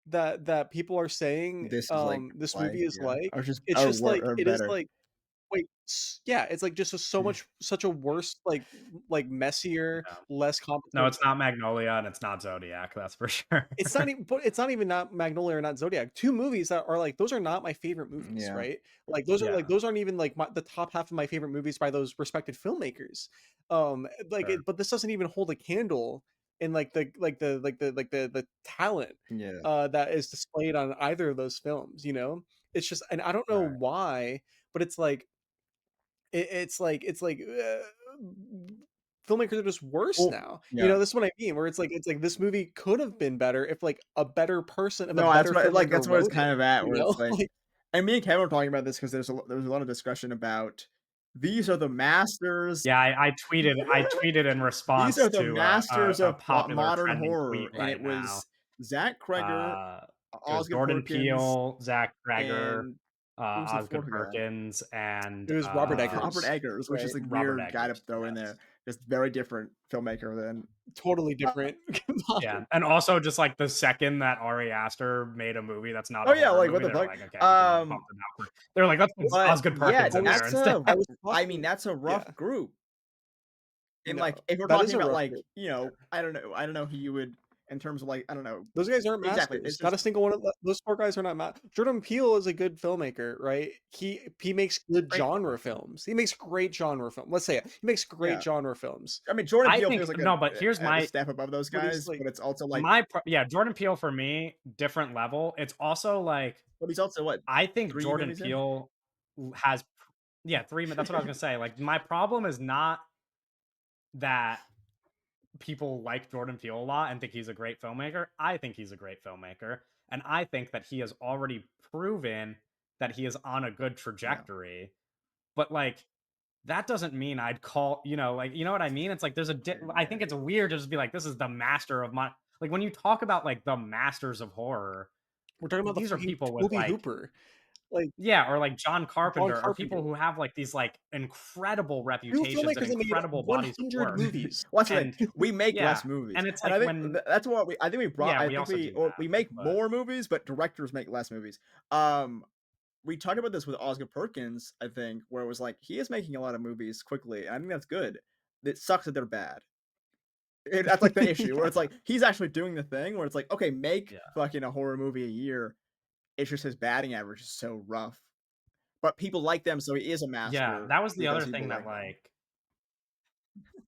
Speaker 1: that people are saying
Speaker 3: This is
Speaker 1: this movie is
Speaker 3: yeah,
Speaker 1: like,
Speaker 3: or just
Speaker 1: it's
Speaker 3: or
Speaker 1: just
Speaker 3: wor
Speaker 1: like
Speaker 3: or
Speaker 1: it is
Speaker 3: better.
Speaker 1: like wait, yeah, it's like just so much such a worse like messier,
Speaker 2: Yeah.
Speaker 1: less
Speaker 2: No,
Speaker 1: competent.
Speaker 2: it's not Magnolia and it's not Zodiac, that's for sure.
Speaker 1: It's not even not Magnolia or not Zodiac. 2 movies that are like those are not my favorite movies,
Speaker 3: Yeah.
Speaker 1: right? Like
Speaker 2: Yeah,
Speaker 1: those aren't even like the top half of my favorite movies by those respected filmmakers.
Speaker 2: sure.
Speaker 1: But this doesn't even hold a candle in like the talent
Speaker 3: Yeah.
Speaker 1: that is displayed on either of those films, you know? It's just and I don't know
Speaker 2: Right.
Speaker 1: why, but it's like it's like filmmakers are just worse
Speaker 3: Well,
Speaker 1: now. You
Speaker 3: yeah.
Speaker 1: know, this is what I mean, where it's like this movie could have been better if like a better person, if a
Speaker 3: No,
Speaker 1: better
Speaker 3: that's
Speaker 1: filmmaker
Speaker 3: what it's
Speaker 1: wrote it.
Speaker 3: kind of at,
Speaker 1: You
Speaker 3: where
Speaker 1: know,
Speaker 3: it's like
Speaker 1: like
Speaker 3: and me and Kevin were talking about this because there was a lot of discussion about these are the masters
Speaker 2: Yeah, I tweeted in
Speaker 3: these
Speaker 2: response
Speaker 3: are the
Speaker 2: to a
Speaker 3: masters
Speaker 2: a
Speaker 3: of
Speaker 2: popular
Speaker 3: modern
Speaker 2: trending tweet
Speaker 3: horror, and
Speaker 2: right
Speaker 3: it
Speaker 2: now.
Speaker 3: was Zach Kreger,
Speaker 2: Uh, it was
Speaker 3: Osgood
Speaker 2: Jordan
Speaker 3: Perkins,
Speaker 2: Peele, Zach Cregger,
Speaker 3: and who was the
Speaker 2: Osgood
Speaker 3: 4th guy?
Speaker 2: Perkins,
Speaker 1: it
Speaker 2: and,
Speaker 1: was Robert
Speaker 3: Robert
Speaker 1: Eggers,
Speaker 3: Eggers, which
Speaker 1: right?
Speaker 3: is a
Speaker 2: Robert
Speaker 3: weird guy to
Speaker 2: Eggers,
Speaker 3: throw in
Speaker 2: yes.
Speaker 3: there. Just very different filmmaker than
Speaker 1: Totally
Speaker 3: uh,
Speaker 1: different.
Speaker 2: Yeah, and also just, like, the second that Ari Aster made a movie that's not
Speaker 3: oh
Speaker 2: a
Speaker 3: yeah,
Speaker 2: horror
Speaker 3: like what
Speaker 2: movie,
Speaker 3: the
Speaker 2: they're
Speaker 3: fuck?
Speaker 2: like, "Okay, we can bump it out." They're like, "Let's put
Speaker 3: But
Speaker 2: Osgood
Speaker 3: yeah,
Speaker 2: Perkins in there
Speaker 3: that's
Speaker 2: instead."
Speaker 3: a
Speaker 1: I was
Speaker 3: I mean,
Speaker 1: talking
Speaker 3: that's a
Speaker 1: yeah,
Speaker 3: rough group.
Speaker 1: I
Speaker 3: And
Speaker 1: know.
Speaker 3: like if we're
Speaker 1: That is
Speaker 3: talking
Speaker 1: a
Speaker 3: about
Speaker 1: rough
Speaker 3: like,
Speaker 1: group.
Speaker 3: I don't know who you would in terms of like, I don't know.
Speaker 1: Those guys aren't
Speaker 3: Exactly.
Speaker 1: masters.
Speaker 3: It's
Speaker 1: Not
Speaker 3: just
Speaker 1: a single one of those 4 guys are not Jordan Peele is a good filmmaker, right? He makes good
Speaker 3: great
Speaker 1: genre
Speaker 3: filmmaker.
Speaker 1: films. He makes great genre film let's say it. He makes great
Speaker 3: Yeah.
Speaker 1: genre films.
Speaker 3: I mean, Jordan
Speaker 2: I
Speaker 3: Peele
Speaker 2: think
Speaker 3: feels like
Speaker 2: no, but here's
Speaker 3: a
Speaker 2: my
Speaker 3: step above those
Speaker 1: But he's
Speaker 3: guys,
Speaker 1: like
Speaker 3: but it's also like
Speaker 2: my pro yeah, Jordan Peele for me, different level. It's also, like,
Speaker 3: but he's also what,
Speaker 2: I think
Speaker 3: 3
Speaker 2: Jordan
Speaker 3: movies in?
Speaker 2: Peele has yeah, 3 that's what I was gonna say, like, my problem is not that people like Jordan Peele a lot and think he's a great filmmaker. I think he's a great filmmaker, and I think that he has already proven that he is on a good
Speaker 3: Yeah.
Speaker 2: trajectory. But like that doesn't mean I'd call, like, you know what I mean? It's like I think it's weird to just be like, this is the master of my, like when you talk about like the masters of horror,
Speaker 1: We're talking about the
Speaker 2: these are
Speaker 1: fucking
Speaker 2: people with
Speaker 1: Toby
Speaker 2: like,
Speaker 1: Hooper, like
Speaker 2: yeah, or like John
Speaker 1: John
Speaker 2: Carpenter, or people
Speaker 1: Carpenter.
Speaker 2: who have like these like incredible
Speaker 1: 2
Speaker 2: reputations and
Speaker 1: filmmakers that made
Speaker 2: incredible bodies of
Speaker 1: 100
Speaker 2: work.
Speaker 1: movies.
Speaker 3: Well, that's the thing.
Speaker 2: And
Speaker 3: We make
Speaker 2: yeah,
Speaker 3: less movies,
Speaker 2: and it's
Speaker 3: and
Speaker 2: like
Speaker 3: I think
Speaker 2: when,
Speaker 3: that's what I think we brought.
Speaker 2: yeah,
Speaker 3: I
Speaker 2: we
Speaker 3: think
Speaker 2: also
Speaker 3: we
Speaker 2: do
Speaker 3: or we
Speaker 2: that,
Speaker 3: make
Speaker 2: but
Speaker 3: more movies, but directors make less movies. Um, we talked about this with Oscar Perkins, I think, where it was like he is making a lot of movies quickly, and I think that's good. It sucks that they're bad. That's like the issue where it's
Speaker 2: yeah,
Speaker 3: like he's actually doing the thing where it's like, okay, make
Speaker 2: yeah,
Speaker 3: fucking a horror movie a year. It's just his batting average is so rough, but people like them, so he is a
Speaker 2: yeah,
Speaker 3: master
Speaker 2: that was the
Speaker 3: because
Speaker 2: other
Speaker 3: people
Speaker 2: thing that
Speaker 3: like them.
Speaker 2: like,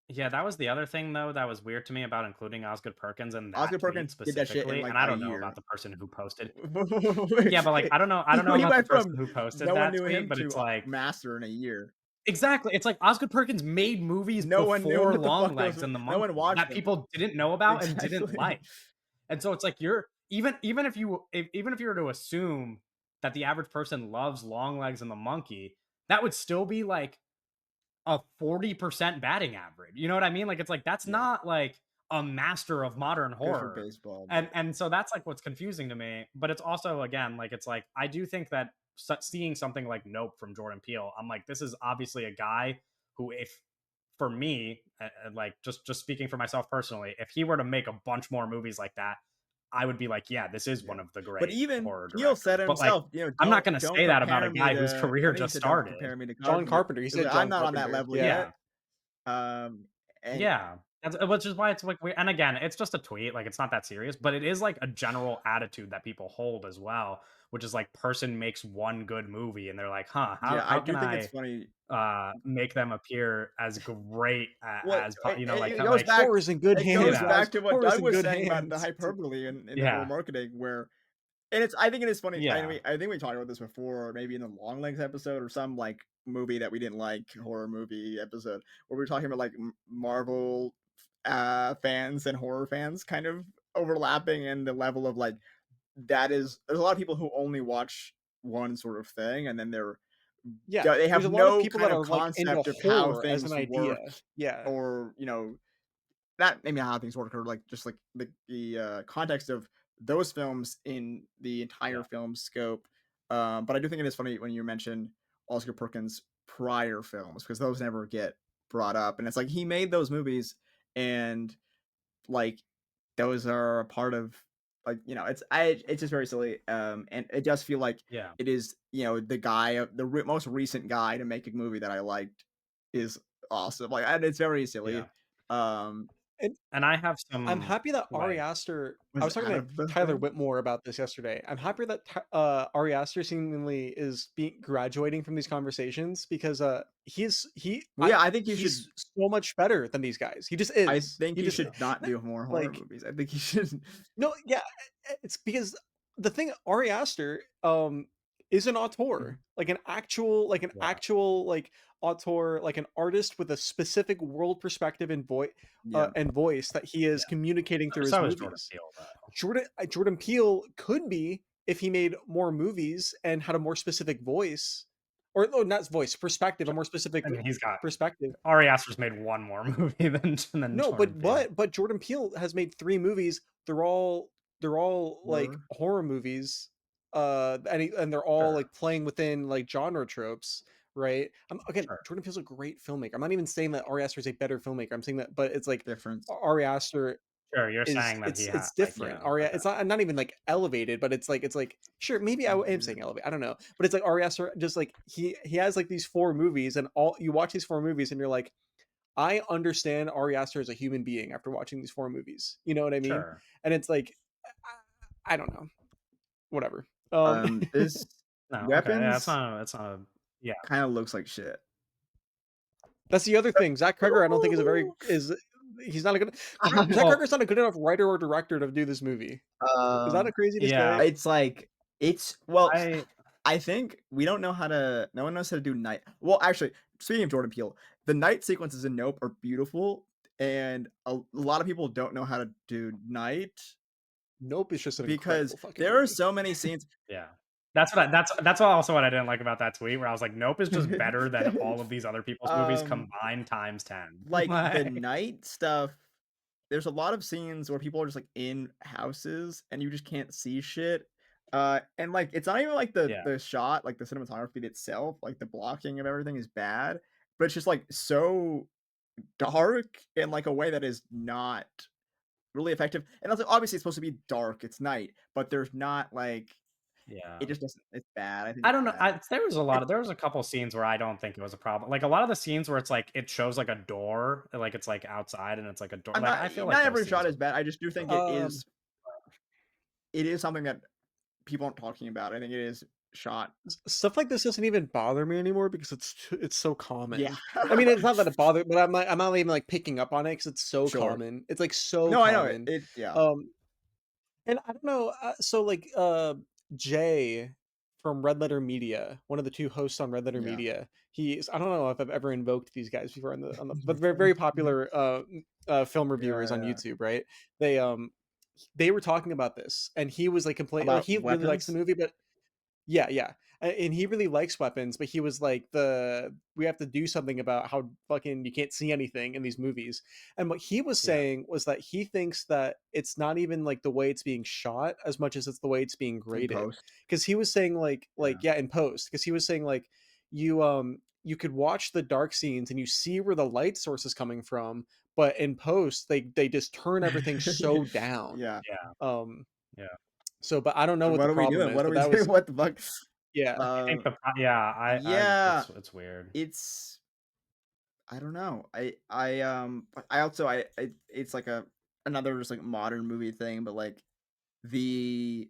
Speaker 2: yeah, that was the other thing though that was weird to me about including Osgood Perkins in that
Speaker 3: Oscar
Speaker 2: tweet
Speaker 3: Perkins did that shit in
Speaker 2: specifically,
Speaker 3: like
Speaker 2: and I
Speaker 3: a
Speaker 2: don't know
Speaker 3: year.
Speaker 2: about the person who posted. Yeah, but, like, I don't know
Speaker 3: He
Speaker 2: about the
Speaker 3: went
Speaker 2: person
Speaker 3: from
Speaker 2: who posted
Speaker 3: no one
Speaker 2: that
Speaker 3: knew
Speaker 2: tweet,
Speaker 3: him
Speaker 2: but it's
Speaker 3: to
Speaker 2: like,
Speaker 3: master in a year.
Speaker 2: exactly, it's like Osgood Perkins made movies
Speaker 3: No one knew
Speaker 2: before
Speaker 3: what the fuck those.
Speaker 2: Longlegs and the
Speaker 3: No one
Speaker 2: Monkey
Speaker 3: watched
Speaker 2: that
Speaker 3: them.
Speaker 2: people didn't know about and didn't
Speaker 3: Exactly.
Speaker 2: like, and so it's like you're even if you were to assume that the average person loves Longlegs and the Monkey, that would still be, like, a 40% batting average. You know what I mean? Like it's like that's
Speaker 3: Yeah,
Speaker 2: not like a master of modern
Speaker 3: good for
Speaker 2: horror.
Speaker 3: baseball,
Speaker 2: And
Speaker 3: but
Speaker 2: and so that's like what's confusing to me, but it's also again like it's like I do think that seeing something like Nope from Jordan Peele, I'm like this is obviously a guy who if for me like just speaking for myself personally, if he were to make a bunch more movies like that, I would be like, yeah, this is
Speaker 3: yeah.
Speaker 2: one of the
Speaker 3: But
Speaker 2: great
Speaker 3: even
Speaker 2: horror
Speaker 3: Peele said
Speaker 2: directors. But like
Speaker 3: himself,
Speaker 2: I'm not going to
Speaker 3: don't
Speaker 2: say that about a
Speaker 3: compare me
Speaker 2: guy whose
Speaker 3: to. I
Speaker 2: career
Speaker 3: think he
Speaker 2: just
Speaker 3: said, "Don't
Speaker 2: started.
Speaker 3: compare me to
Speaker 1: John
Speaker 3: Carpenter."
Speaker 1: Carpenter, he
Speaker 3: He was
Speaker 1: said
Speaker 3: like, "I'm
Speaker 1: John
Speaker 3: not on that
Speaker 1: Carpenter,
Speaker 3: level
Speaker 1: yeah.
Speaker 3: yet."
Speaker 2: Yeah.
Speaker 3: And
Speaker 2: Yeah. That's which is why it's like we and again, it's just a tweet, like, it's not that serious, but it is, like, a general attitude that people hold as well, which is, like, person makes one good movie, and they're like, "Huh, how
Speaker 3: yeah, I
Speaker 2: how can
Speaker 3: do think it's
Speaker 2: I,
Speaker 3: funny.
Speaker 2: make them appear as great
Speaker 3: Well,
Speaker 2: as po," like,
Speaker 3: it
Speaker 2: kinda
Speaker 3: goes
Speaker 2: like
Speaker 3: back.
Speaker 1: Horror's in good
Speaker 3: It
Speaker 2: you
Speaker 1: hands,
Speaker 3: goes
Speaker 2: know?
Speaker 1: guys.
Speaker 3: back to what
Speaker 1: Horror's
Speaker 3: Doug
Speaker 1: in
Speaker 3: was
Speaker 1: good
Speaker 3: saying about the
Speaker 1: hands.
Speaker 3: hyperbole in the horror
Speaker 2: Yeah.
Speaker 3: marketing, where and it's I think it is funny.
Speaker 2: Yeah.
Speaker 3: I think we talked about this before, maybe in the Longlegs episode or some like movie that we didn't like horror movie episode where we were talking about like Marvel fans and horror fans kind of overlapping and the level of like that is there's a lot of people who only watch one sort of thing and then
Speaker 1: Yeah,
Speaker 3: they
Speaker 1: there's
Speaker 3: have
Speaker 1: a lot of
Speaker 3: no
Speaker 1: people
Speaker 3: kind
Speaker 1: that
Speaker 3: of
Speaker 1: are, like, into
Speaker 3: concept of how
Speaker 1: horror as an
Speaker 3: things
Speaker 1: idea.
Speaker 3: work
Speaker 1: Yeah,
Speaker 3: or not maybe how things work or like just like the context of those films in the entire
Speaker 2: Yeah.
Speaker 3: film scope. But I do think it is funny when you mention Oscar Perkins' prior films because those never get brought up, and it's like he made those movies, and like those are a part of like it's just very silly. And it does feel like
Speaker 2: Yeah.
Speaker 3: it is the guy most recent guy to make a movie that I liked is awesome. Like and it's very
Speaker 2: Yeah.
Speaker 3: silly. Um,
Speaker 1: and
Speaker 2: And I have
Speaker 1: I'm
Speaker 2: some,
Speaker 1: happy that Ari
Speaker 2: like,
Speaker 1: Aster I
Speaker 3: was
Speaker 1: was talking
Speaker 3: out
Speaker 1: to
Speaker 3: of the
Speaker 1: Tyler
Speaker 3: thing.
Speaker 1: Whitmore about this yesterday. I'm happy that Ari Aster seemingly is being graduating from these conversations because,
Speaker 3: Well, yeah, I think you should.
Speaker 1: he's so much better than these guys. He just
Speaker 3: I
Speaker 1: is.
Speaker 3: think
Speaker 1: He
Speaker 3: he
Speaker 1: just
Speaker 3: should not do more horror
Speaker 1: like
Speaker 3: movies. I think he should.
Speaker 1: no, yeah, it's because the thing Ari Aster, is an auteur,
Speaker 3: Mhm.
Speaker 1: like an
Speaker 2: yeah.
Speaker 1: actual, like, auteur, like an artist with a specific world perspective
Speaker 3: Yeah,
Speaker 1: and voice that he is
Speaker 2: Yeah.
Speaker 1: communicating through his
Speaker 2: So is Jordan
Speaker 1: movies.
Speaker 2: Peele, though.
Speaker 1: Jordan Peele could be if he made more movies and had a more specific voice, or no, not voice, perspective, a more specific
Speaker 2: I mean, he's got
Speaker 1: perspective.
Speaker 2: Ari Aster's made one more movie than
Speaker 1: No,
Speaker 2: Jordan Peele.
Speaker 1: but Jordan Peele has made 3 movies. They're all like
Speaker 3: horror.
Speaker 1: horror movies. And they're all
Speaker 2: Sure,
Speaker 1: like playing within like genre tropes, right? Again,
Speaker 2: sure.
Speaker 1: Jordan Peele's a great filmmaker. I'm not even saying that Ari Aster is a better filmmaker. I'm saying that, but it's like
Speaker 3: Difference.
Speaker 1: Ari Aster
Speaker 2: Sure, you're
Speaker 1: is
Speaker 2: saying that he had
Speaker 1: it's
Speaker 2: like,
Speaker 1: different.
Speaker 2: yeah,
Speaker 1: Ari,
Speaker 2: okay.
Speaker 1: it's not even like elevated, but it's like sure, maybe I am saying
Speaker 3: Yeah.
Speaker 1: elevate. I don't know, but it's like Ari Aster just like he has like these 4 movies, and all you watch these 4 movies, and you're like, I understand Ari Aster as a human being after watching these 4 movies. You know what I mean?
Speaker 2: Sure.
Speaker 1: And it's like, I don't know, whatever.
Speaker 3: This
Speaker 2: No, okay, yeah,
Speaker 3: weapons
Speaker 2: it's not a yeah.
Speaker 3: kind of looks like shit.
Speaker 1: That's the other thing. Zach Kreger, I don't think is he's not a good. Zach
Speaker 2: Well,
Speaker 1: Kreger's not a good enough writer or director to do this movie. Is that a
Speaker 3: um,
Speaker 1: crazy to
Speaker 2: yeah,
Speaker 1: say?
Speaker 3: it's like it's well,
Speaker 2: I
Speaker 3: I think we don't know how to. No one knows how to do night. Well, actually, speaking of Jordan Peele, the night sequences in Nope are beautiful. and a lot of people don't know how to do night
Speaker 1: Nope, it's just an
Speaker 3: because
Speaker 1: incredible fucking
Speaker 3: there are
Speaker 1: movie.
Speaker 3: so many scenes.
Speaker 2: Yeah. That's also what I didn't like about that tweet where I was like, "Nope is just better than all of these other people's movies
Speaker 3: um,
Speaker 2: combined times 10."
Speaker 3: like the
Speaker 2: Like
Speaker 3: night stuff, there's a lot of scenes where people are just like in houses and you just can't see shit. And like it's not even like
Speaker 2: yeah,
Speaker 3: the shot, like the cinematography itself, like the blocking of everything is bad, but it's just like so dark in like a way that is not really effective. And also, obviously, it's supposed to be dark. It's night, but there's not like
Speaker 2: yeah.
Speaker 3: it just doesn't. It's bad. I think
Speaker 2: I
Speaker 3: it's
Speaker 2: don't know.
Speaker 3: bad. It,
Speaker 2: There was a couple scenes where I don't think it was a problem. Like a lot of the scenes where it's like it shows like a door, like it's like outside and it's like a door.
Speaker 3: I'm
Speaker 2: Like
Speaker 3: not.
Speaker 2: I feel like
Speaker 3: Not
Speaker 2: those
Speaker 3: every shot
Speaker 2: scenes
Speaker 3: is
Speaker 2: are
Speaker 3: bad. I just do think it
Speaker 1: Um,
Speaker 3: is. It is something that people aren't talking about. I think it is shot.
Speaker 1: Stuff like this doesn't even bother me anymore because it's so
Speaker 3: Yeah.
Speaker 1: common. I mean, it's not that it bothered, but I'm not even like picking up on it because it's so
Speaker 3: Sure.
Speaker 1: common. It's like so
Speaker 3: No, I know it.
Speaker 1: common.
Speaker 3: It. Yeah.
Speaker 1: Um, and I don't know. So like Jay from Red Letter Media, one of the two hosts on Red Letter
Speaker 3: Yeah.
Speaker 1: Media. He's I don't know if I've ever invoked these guys before on the but they're very popular film reviewers
Speaker 3: Yeah.
Speaker 1: on
Speaker 3: Yeah.
Speaker 1: YouTube, right? They were talking about this and he was like complaining like
Speaker 3: About
Speaker 1: he really likes the
Speaker 3: weapons.
Speaker 1: movie, but yeah, yeah. And he really likes weapons, but he was like, we have to do something about how fucking you can't see anything in these movies. And what he was
Speaker 2: yeah,
Speaker 1: saying was that he thinks that it's not even like the way it's being shot as much as it's the way it's being
Speaker 3: In
Speaker 1: graded.
Speaker 3: post.
Speaker 1: Because he was saying
Speaker 3: Yeah.
Speaker 1: yeah, in post. Because he was saying like you could watch the dark scenes and you see where the light source is coming from, but in post they just turn everything so down.
Speaker 3: Yeah.
Speaker 2: yeah,
Speaker 1: Um
Speaker 2: yeah.
Speaker 1: so but I don't know
Speaker 3: So
Speaker 1: what
Speaker 3: what
Speaker 1: the
Speaker 3: are we
Speaker 1: problem
Speaker 3: doing?
Speaker 1: is,
Speaker 3: What are
Speaker 1: but
Speaker 3: we
Speaker 1: that
Speaker 3: doing?
Speaker 1: was
Speaker 3: What the fuck?
Speaker 1: yeah.
Speaker 2: I think
Speaker 3: Um.
Speaker 2: it's
Speaker 3: Yeah.
Speaker 2: it's weird.
Speaker 3: It's I don't know. I also I it's like a another just like modern movie thing, but like the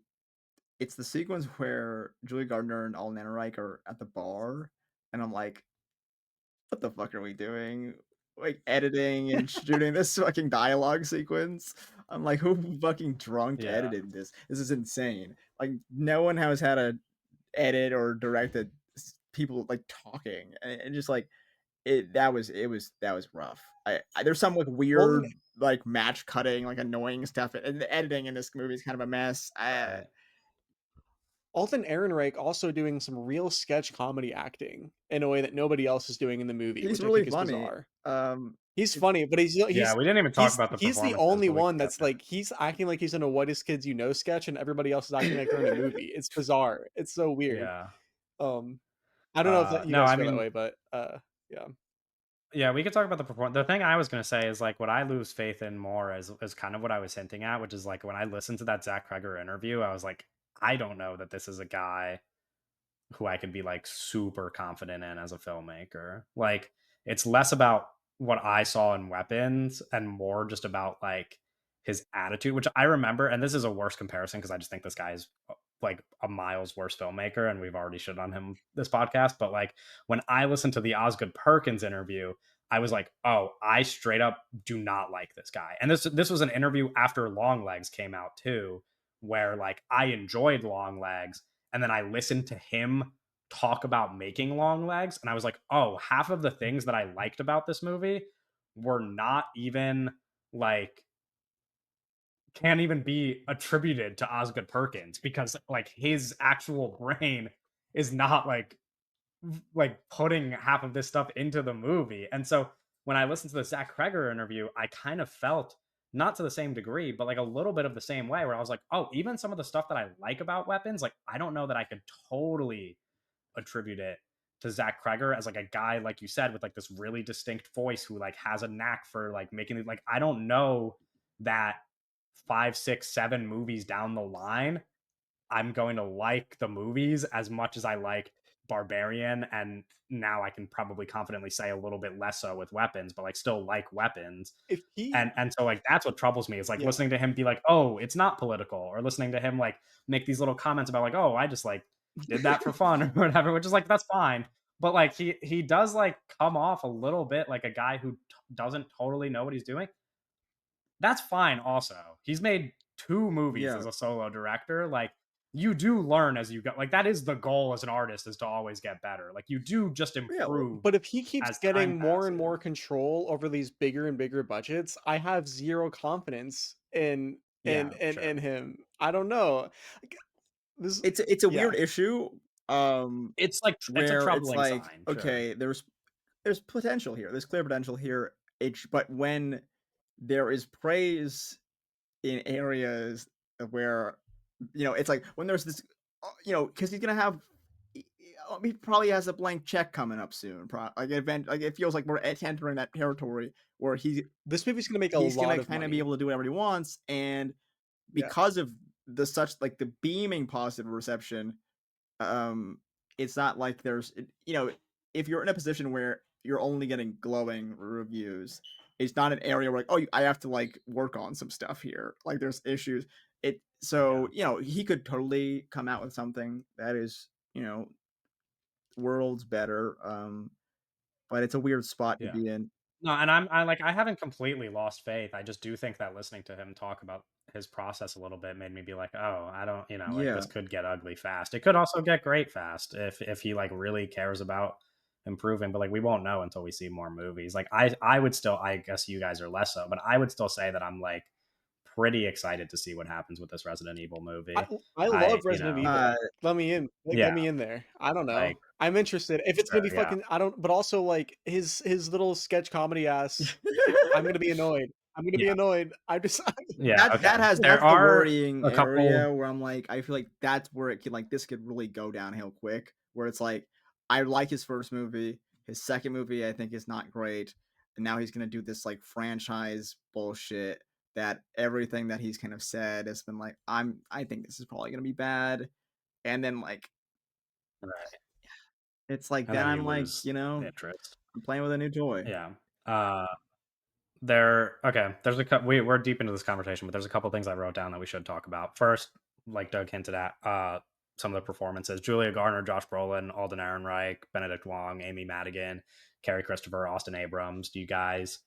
Speaker 3: it's the sequence where Julie Gardner and Alden Ehrenreich are at the bar, and I'm like, what the fuck are we doing? Like editing and shooting this fucking dialogue sequence. I'm like, who fucking drunk
Speaker 2: Yeah.
Speaker 3: edited this? This is insane. Like, no one has had a edit or directed people like talking, and just like that was rough. I there's some like
Speaker 1: Alden
Speaker 3: weird like match cutting, like annoying stuff, and the editing in this movie is kind of a mess.
Speaker 2: Right.
Speaker 1: Alden Ehrenreich also doing some real sketch comedy acting in a way that nobody else is doing in the movie,
Speaker 3: He's
Speaker 1: which I
Speaker 3: really
Speaker 1: think is
Speaker 3: funny.
Speaker 1: bizarre.
Speaker 3: Um,
Speaker 1: He's
Speaker 3: it's
Speaker 1: funny, but
Speaker 2: Yeah, we didn't even talk about the
Speaker 1: he's the
Speaker 2: performances,
Speaker 1: only
Speaker 2: but we
Speaker 1: one
Speaker 2: can get
Speaker 1: that's
Speaker 2: there.
Speaker 1: like he's acting like he's in a Whitest Kids You Know sketch, and everybody else is acting like they're in a movie. It's bizarre. It's so weird.
Speaker 2: Yeah.
Speaker 1: Um, I don't know if you
Speaker 2: No,
Speaker 1: guys
Speaker 2: I
Speaker 1: feel that
Speaker 2: mean,
Speaker 1: way, but yeah.
Speaker 2: yeah, we could talk about the performance. The thing I was gonna say is like what I lose faith in more is kind of what I was hinting at, which is like when I listened to that Zach Kreger interview, I was like, I don't know that this is a guy who I could be like super confident in as a filmmaker. Like it's less about what I saw in Weapons and more just about like his attitude, which I remember. And this is a worse comparison because I just think this guy is like a miles worse filmmaker, and we've already shit on him this podcast. But like when I listened to the Osgood Perkins interview, I was like, oh, I straight up do not like this guy. And this was an interview after Long Legs came out too, where like I enjoyed Long Legs, and then I listened to him talk about making Long Legs, and I was like, oh, half of the things that I liked about this movie were not even like can't even be attributed to Osgood Perkins because like his actual brain is not like putting half of this stuff into the movie. And so when I listened to the Zach Kreger interview, I kind of felt not to the same degree, but like a little bit of the same way where I was like, oh, even some of the stuff that I like about Weapons, like I don't know that I could totally attribute it to Zach Kreger as like a guy, like you said, with like this really distinct voice who like has a knack for like making it like I don't know that 5, 6, 7 movies down the line I'm going to like the movies as much as I like Barbarian, and now I can probably confidently say a little bit less so with Weapons, but like still like Weapons.
Speaker 1: If he
Speaker 2: And so like that's what troubles me is like
Speaker 1: yeah.
Speaker 2: listening to him be like, "Oh, it's not political," or listening to him like make these little comments about like, "Oh, I just like did that for fun," or whatever, which is like that's fine. But like he does like come off a little bit like a guy who doesn't totally know what he's doing. That's fine also. He's made 2 movies
Speaker 3: yeah,
Speaker 2: as a solo director. Like you do learn as you go. Like that is the goal as an artist, is to always get better. Like you do just
Speaker 3: Yeah,
Speaker 2: improve
Speaker 1: But if he keeps
Speaker 2: as time
Speaker 1: getting more and more
Speaker 2: passes.
Speaker 1: control over these bigger and bigger budgets, I have 0 confidence in
Speaker 2: Yeah,
Speaker 1: in
Speaker 2: sure.
Speaker 1: him. I don't know. Like, this
Speaker 3: it's a weird
Speaker 1: yeah.
Speaker 3: issue,
Speaker 2: It's a
Speaker 3: where it's
Speaker 2: troubling
Speaker 3: like,
Speaker 2: sign, sure.
Speaker 3: okay, there's potential here. There's clear potential here. But when there is praise in areas where, it's like when there's this, because he's gonna have, he probably has a blank check coming up soon. Like event, like it feels like we're entering that territory where
Speaker 1: This movie's gonna make a
Speaker 3: he's
Speaker 1: lot
Speaker 3: gonna
Speaker 1: of
Speaker 3: kind of be
Speaker 1: money.
Speaker 3: able to do whatever he wants, and
Speaker 1: Yeah.
Speaker 3: because of the beaming positive reception, um, it's not like if you're in a position where you're only getting glowing reviews, it's not an area where like, oh, I have to like work on some stuff here. Like there's issues.
Speaker 2: Yeah,
Speaker 3: He could totally come out with something that is, worlds better. But it's a weird spot to
Speaker 2: yeah.
Speaker 3: be in.
Speaker 2: No, and I haven't completely lost faith. I just do think that listening to him talk about his process a little bit made me be like, "Oh, I don't, like this
Speaker 3: Yeah.
Speaker 2: could get ugly fast. It could also get great fast if he like really cares about improving, but like we won't know until we see more movies." Like I would still, I guess you guys are less so, but I would still say that I'm like pretty excited to see what happens with this Resident Evil
Speaker 1: I
Speaker 2: movie.
Speaker 1: I love
Speaker 2: I,
Speaker 1: Resident
Speaker 3: Uh,
Speaker 1: Evil. Let me in. Like,
Speaker 2: yeah,
Speaker 1: let me in there. I don't
Speaker 2: like
Speaker 1: know. I'm interested. If it's gonna
Speaker 2: sure,
Speaker 1: be
Speaker 2: yeah.
Speaker 1: fucking I don't but also, like, his little sketch comedy ass, I'm gonna be annoyed. I'm gonna be
Speaker 2: Yeah.
Speaker 1: annoyed. I just
Speaker 2: Yeah,
Speaker 3: that
Speaker 2: okay.
Speaker 3: that has
Speaker 2: There
Speaker 3: that's the
Speaker 2: are
Speaker 3: worrying
Speaker 2: a couple.
Speaker 3: area where I'm like, I feel like that's where it could like this could really go downhill quick. Where it's like, I like his first movie, his second movie I think is not great, and now he's gonna do this like franchise bullshit that everything that he's kind of said has been like, I think this is probably gonna be bad, and then like
Speaker 2: Right,
Speaker 3: it's like
Speaker 2: and
Speaker 3: then
Speaker 2: then you
Speaker 3: I'm like,
Speaker 2: lose interest.
Speaker 3: I'm playing with a new toy.
Speaker 2: Yeah. Uh, there okay, there's a we're deep into this conversation, but there's a couple things I wrote down that we should talk about. First, like Doug hinted at, some of the performances. Julia Garner, Josh Brolin, Alden Ehrenreich, Benedict Wong, Amy Madigan, Carrie Christopher, Austin Abrams. Do you guys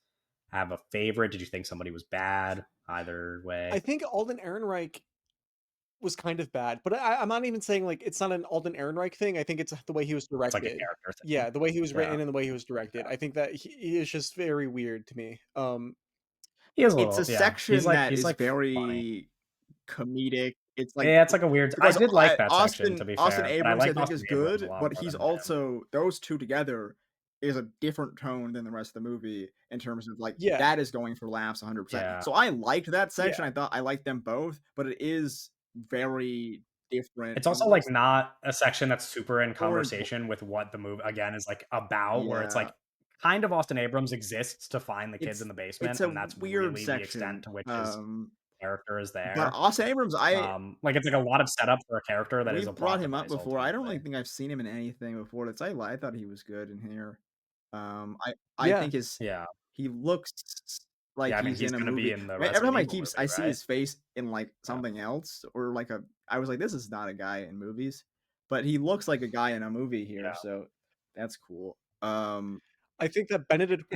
Speaker 2: have a favorite? Did you think somebody was bad? Either
Speaker 1: I
Speaker 2: way.
Speaker 1: think Alden Ehrenreich was kind of bad, but I'm not even saying, like, it's not an Alden Ehrenreich thing. I think it's the way he was
Speaker 2: It's like a
Speaker 1: directed.
Speaker 2: character thing.
Speaker 1: Yeah, the way he was
Speaker 2: Yeah.
Speaker 1: written and the way he was directed. I think that he is just very weird to me.
Speaker 2: He is a
Speaker 3: It's
Speaker 2: little,
Speaker 3: a
Speaker 2: yeah.
Speaker 3: section that
Speaker 2: He's
Speaker 3: is
Speaker 2: like funny.
Speaker 3: very comedic. It's like
Speaker 2: Yeah, it's like a weird, I
Speaker 3: because
Speaker 2: did like that section, to be
Speaker 3: Austin
Speaker 2: fair, but I
Speaker 3: Abrams I
Speaker 2: liked
Speaker 3: think
Speaker 2: Austin
Speaker 3: is
Speaker 2: Abrams a
Speaker 3: good,
Speaker 2: lot
Speaker 3: but
Speaker 2: more
Speaker 3: he's
Speaker 2: than him.
Speaker 3: also those two together is a different tone than the rest of the movie in terms of like
Speaker 1: Yeah,
Speaker 3: that is going for laughs 100%.
Speaker 2: Yeah.
Speaker 3: So I liked that
Speaker 1: yeah.
Speaker 3: section. I thought I liked them both, but it is very different
Speaker 2: It's also,
Speaker 3: and
Speaker 2: like,
Speaker 3: less
Speaker 2: not a section that's super in
Speaker 3: more important.
Speaker 2: conversation with what the movie, again, is, like, about, where it's,
Speaker 3: Yeah.
Speaker 2: like, kind of Austin Abrams exists to find the kids in
Speaker 3: It's
Speaker 2: the
Speaker 3: it's
Speaker 2: basement,
Speaker 3: a
Speaker 2: and that's
Speaker 3: weird
Speaker 2: really the extent
Speaker 3: section.
Speaker 2: to which his character is
Speaker 3: But
Speaker 2: there.
Speaker 3: Austin Abrams, I
Speaker 2: Like, it's, like, a lot of setup for a character that is a
Speaker 3: we've
Speaker 2: plot
Speaker 3: brought him up
Speaker 2: device
Speaker 3: before. I don't
Speaker 2: ultimately.
Speaker 3: really think I've seen him in anything before. I thought he was good in here. I
Speaker 1: Yeah.
Speaker 3: think his
Speaker 2: Yeah.
Speaker 3: he looks like
Speaker 2: Yeah, I mean,
Speaker 3: he's
Speaker 2: he's
Speaker 3: in a
Speaker 2: gonna be
Speaker 3: movie.
Speaker 2: in the
Speaker 3: Every
Speaker 2: Resident
Speaker 3: time
Speaker 2: Evil movie,
Speaker 3: I see
Speaker 2: right?
Speaker 3: his face in like
Speaker 2: Yeah.
Speaker 3: something else or like I was like, this is not a guy in movies, but he looks like a guy in a movie here,
Speaker 2: Yeah.
Speaker 3: so that's cool.
Speaker 1: I think that Benedict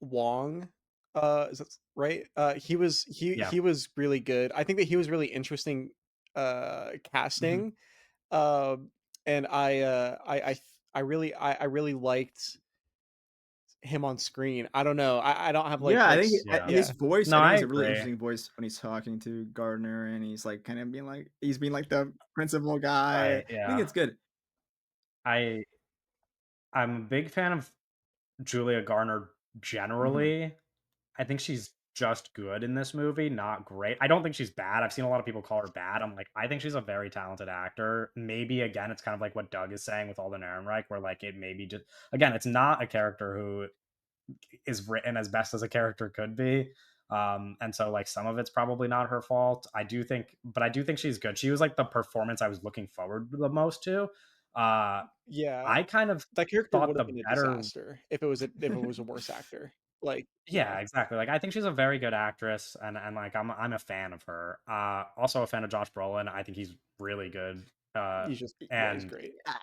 Speaker 1: Wong, is that right?
Speaker 2: Yeah.
Speaker 1: He was really good. I think that he was really interesting,
Speaker 3: Mhm.
Speaker 1: casting, and I really liked him on screen. I don't know. I don't have
Speaker 3: Yeah, I think
Speaker 2: Yeah.
Speaker 3: his
Speaker 1: yeah.
Speaker 3: voice.
Speaker 2: No,
Speaker 3: I think
Speaker 2: I
Speaker 3: it's a really
Speaker 2: agree.
Speaker 3: interesting voice when he's talking to Gardner, and he's like kind of being like he's being like the principal guy.
Speaker 2: Right,
Speaker 3: I think
Speaker 2: yeah.
Speaker 3: it's good.
Speaker 2: I I'm a big fan of Julia Garner
Speaker 3: Mhm.
Speaker 2: generally. I think she's just good in this movie, not great. I don't think she's bad. I've seen a lot of people call her bad. I'm like, I think she's a very talented actor. Maybe again, it's kind of like what Doug is saying with Alden Ehrenreich, where like it maybe just, again, it's not a character who is written as best as a character could be. And so like some of it's probably not her fault. I do think she's good. She was like the performance I was looking forward the most to. Uh
Speaker 1: Yeah.
Speaker 2: I kind of
Speaker 1: That character would
Speaker 2: thought
Speaker 1: have
Speaker 2: the
Speaker 1: been a
Speaker 2: better.
Speaker 1: disaster if it was a worse actor. Like, yeah,
Speaker 2: Yeah, exactly. Like I think she's a very good actress, and like I'm a fan of her. Also a fan of Josh Brolin. I think he's really good.
Speaker 1: he's
Speaker 2: And
Speaker 1: great.
Speaker 3: Uh,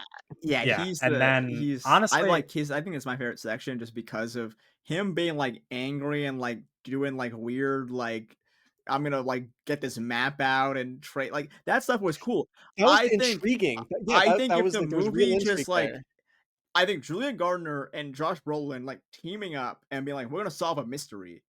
Speaker 3: yeah,
Speaker 2: yeah, and then
Speaker 3: I
Speaker 2: honestly,
Speaker 3: like his I think it's my favorite section just because of him being like angry and like doing like weird like I'm gonna like get this map out and trade like that stuff was cool.
Speaker 1: That was
Speaker 3: I think
Speaker 1: intriguing. Yeah,
Speaker 3: I
Speaker 1: that
Speaker 3: think if
Speaker 1: was
Speaker 3: the
Speaker 1: like there was real
Speaker 3: movie
Speaker 1: intrigue
Speaker 3: just like
Speaker 1: there.
Speaker 3: I think Julia Gardner and Josh Brolin like teaming up and being like, we're gonna solve a mystery